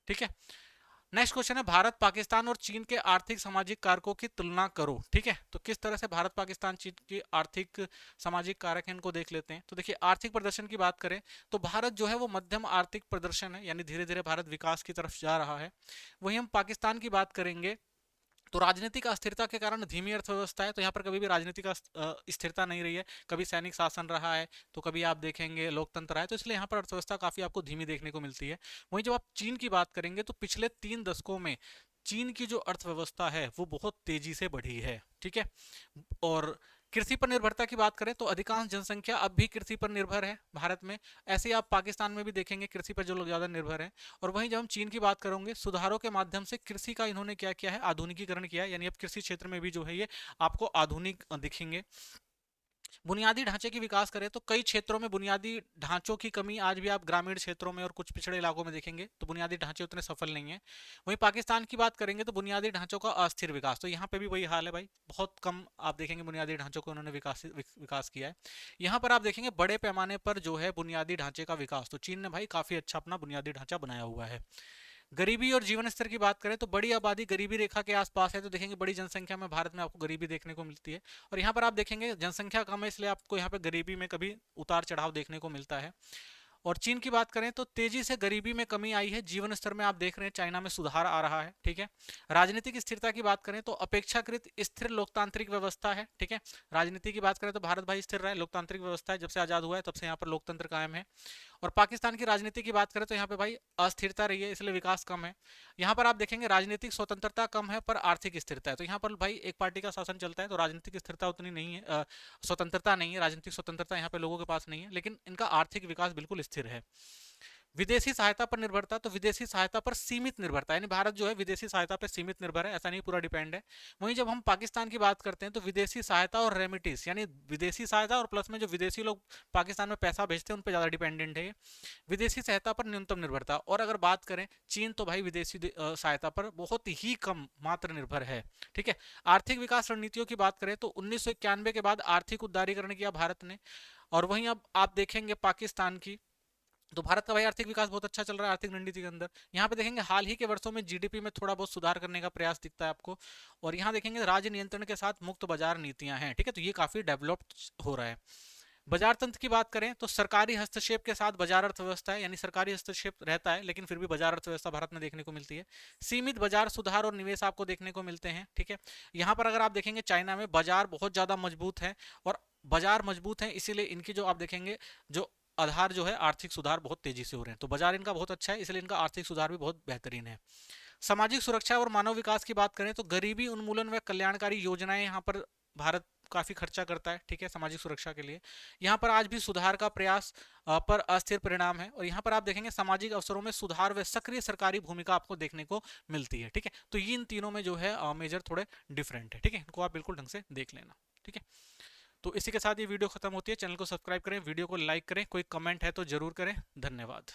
ठीक है, नेक्स्ट क्वेश्चन है भारत पाकिस्तान और चीन के आर्थिक सामाजिक कारकों की तुलना करो। ठीक है, तो किस तरह से भारत पाकिस्तान चीन के आर्थिक सामाजिक कारक हैं इनको देख लेते हैं। तो देखिए आर्थिक प्रदर्शन की बात करें तो भारत जो है वो मध्यम आर्थिक प्रदर्शन है, यानी धीरे धीरे भारत विकास की तरफ जा रहा है। वहीं हम पाकिस्तान की बात करेंगे तो राजनीतिक अस्थिरता के कारण धीमी अर्थव्यवस्था है। तो यहाँ पर कभी भी राजनीतिक स्थिरता नहीं रही है, कभी सैनिक शासन रहा है तो कभी आप देखेंगे लोकतंत्र है, तो इसलिए यहाँ पर अर्थव्यवस्था काफी आपको धीमी देखने को मिलती है। वहीं जब आप चीन की बात करेंगे तो पिछले 3 दशकों में चीन की जो अर्थव्यवस्था है वो बहुत तेजी से बढ़ी है। ठीक है, और कृषि पर निर्भरता की बात करें तो अधिकांश जनसंख्या अब भी कृषि पर निर्भर है भारत में। ऐसे ही आप पाकिस्तान में भी देखेंगे कृषि पर जो लोग ज्यादा निर्भर हैं। और वहीं जब हम चीन की बात करेंगे सुधारों के माध्यम से कृषि का इन्होंने क्या किया है, आधुनिकीकरण किया है, यानी अब कृषि क्षेत्र में भी जो है ये आपको आधुनिक दिखेंगे। बुनियादी ढांचे की विकास करें तो कई क्षेत्रों में बुनियादी ढांचों की कमी आज भी आप ग्रामीण क्षेत्रों में और कुछ पिछड़े इलाकों में देखेंगे, तो बुनियादी ढांचे उतने सफल नहीं है। वहीं पाकिस्तान की बात करेंगे तो बुनियादी ढांचों का अस्थिर विकास, तो यहाँ पे भी वही हाल है भाई, बहुत कम आप देखेंगे बुनियादी ढांचों को उन्होंने विकास किया है। यहाँ पर आप देखेंगे बड़े पैमाने पर जो है बुनियादी ढांचे का विकास, तो चीन ने भाई काफी अच्छा अपना बुनियादी ढांचा बनाया हुआ है। गरीबी और जीवन स्तर की बात करें तो बड़ी आबादी गरीबी रेखा के आसपास है, तो देखेंगे बड़ी जनसंख्या में भारत में आपको गरीबी देखने को मिलती है। और यहाँ पर आप देखेंगे जनसंख्या कम है इसलिए आपको यहाँ पे गरीबी में कभी उतार चढ़ाव देखने को मिलता है। और चीन की बात करें तो तेजी से गरीबी में कमी आई है, जीवन स्तर में आप देख रहे हैं चाइना में सुधार आ रहा है, ठीक है। राजनीतिक स्थिरता की बात करें तो अपेक्षाकृत स्थिर लोकतांत्रिक व्यवस्था है, ठीक है। राजनीति की बात करें तो भारत भाई स्थिर रहा है, लोकतांत्रिक व्यवस्था है, जब से आजाद हुआ है तब से यहाँ पर लोकतंत्र कायम है। और पाकिस्तान की राजनीति की बात करें तो यहाँ पे भाई अस्थिरता रही है, इसलिए विकास कम है। यहाँ पर आप देखेंगे राजनीतिक स्वतंत्रता कम है पर आर्थिक स्थिरता है, तो यहाँ पर भाई एक पार्टी का शासन चलता है तो राजनीतिक स्थिरता उतनी नहीं है, स्वतंत्रता नहीं है, राजनीतिक स्वतंत्रता यहाँ पे लोगों के पास नहीं है, लेकिन इनका आर्थिक विकास बिल्कुल स्थिर है। विदेशी सहायता पर निर्भरता, तो विदेशी सहायता पर सीमित निर्भरता, यानी भारत जो है विदेशी सहायता पर सीमित निर्भर है, ऐसा नहीं पूरा डिपेंड है। वहीं जब हम पाकिस्तान की बात करते हैं तो विदेशी सहायता और रेमिटिस, यानी विदेशी सहायता और प्लस में जो विदेशी लोग पाकिस्तान में पैसा भेजते हैं उन पर ज्यादा डिपेंडेंट है। विदेशी सहायता पर न्यूनतम निर्भरता। और अगर बात करें चीन तो भाई विदेशी सहायता पर बहुत ही कम मात्र निर्भर है, ठीक है। आर्थिक विकास रणनीतियों की बात करें तो 1991 के बाद आर्थिक उदारीकरण किया भारत ने। और वहीं अब आप देखेंगे पाकिस्तान की, तो भारत का भाई आर्थिक विकास बहुत अच्छा चल रहा है आर्थिक रणनीति के अंदर। यहाँ पे देखेंगे हाल ही के वर्षों में जीडीपी में थोड़ा बहुत सुधार करने का प्रयास दिखता है आपको। और यहाँ देखेंगे राज्य नियंत्रण के साथ मुक्त बाजार नीतियां हैं, ठीक है, तो ये काफी डेवलप्ड हो रहा है। बाजार तंत्र की बात करें तो सरकारी हस्तक्षेप के साथ बाजार अर्थव्यवस्था है, यानी सरकारी हस्तक्षेप रहता है लेकिन फिर भी बाजार अर्थव्यवस्था भारत में देखने को मिलती है। सीमित बाजार सुधार और निवेश आपको देखने को मिलते हैं, ठीक है। यहाँ पर अगर आप देखेंगे चाइना में बाजार बहुत ज्यादा मजबूत है, और बाजार मजबूत है इसीलिए इनकी जो आप देखेंगे जो आधार जो है आर्थिक सुधार बहुत तेजी से हो रहे हैं, तो बाजार इनका बहुत अच्छा है इसलिए इनका आर्थिक सुधार भी बहुत बेहतरीन है। सामाजिक सुरक्षा और मानव विकास की बात करें तो गरीबी उन्मूलन व कल्याणकारी योजनाएं यहाँ पर भारत काफी खर्चा करता है, ठीक है, सामाजिक सुरक्षा के लिए। यहाँ पर आज भी सुधार का प्रयास पर अस्थिर परिणाम है। और यहाँ पर आप देखेंगे सामाजिक अवसरों में सुधार व सक्रिय सरकारी भूमिका आपको देखने को मिलती है, ठीक है। तो ये इन तीनों में जो है मेजर थोड़े डिफरेंट है, ठीक है, इनको आप बिल्कुल ढंग से देख लेना, ठीक है। तो इसी के साथ ये वीडियो खत्म होती है। चैनल को सब्सक्राइब करें, वीडियो को लाइक करें, कोई कमेंट है तो जरूर करें। धन्यवाद।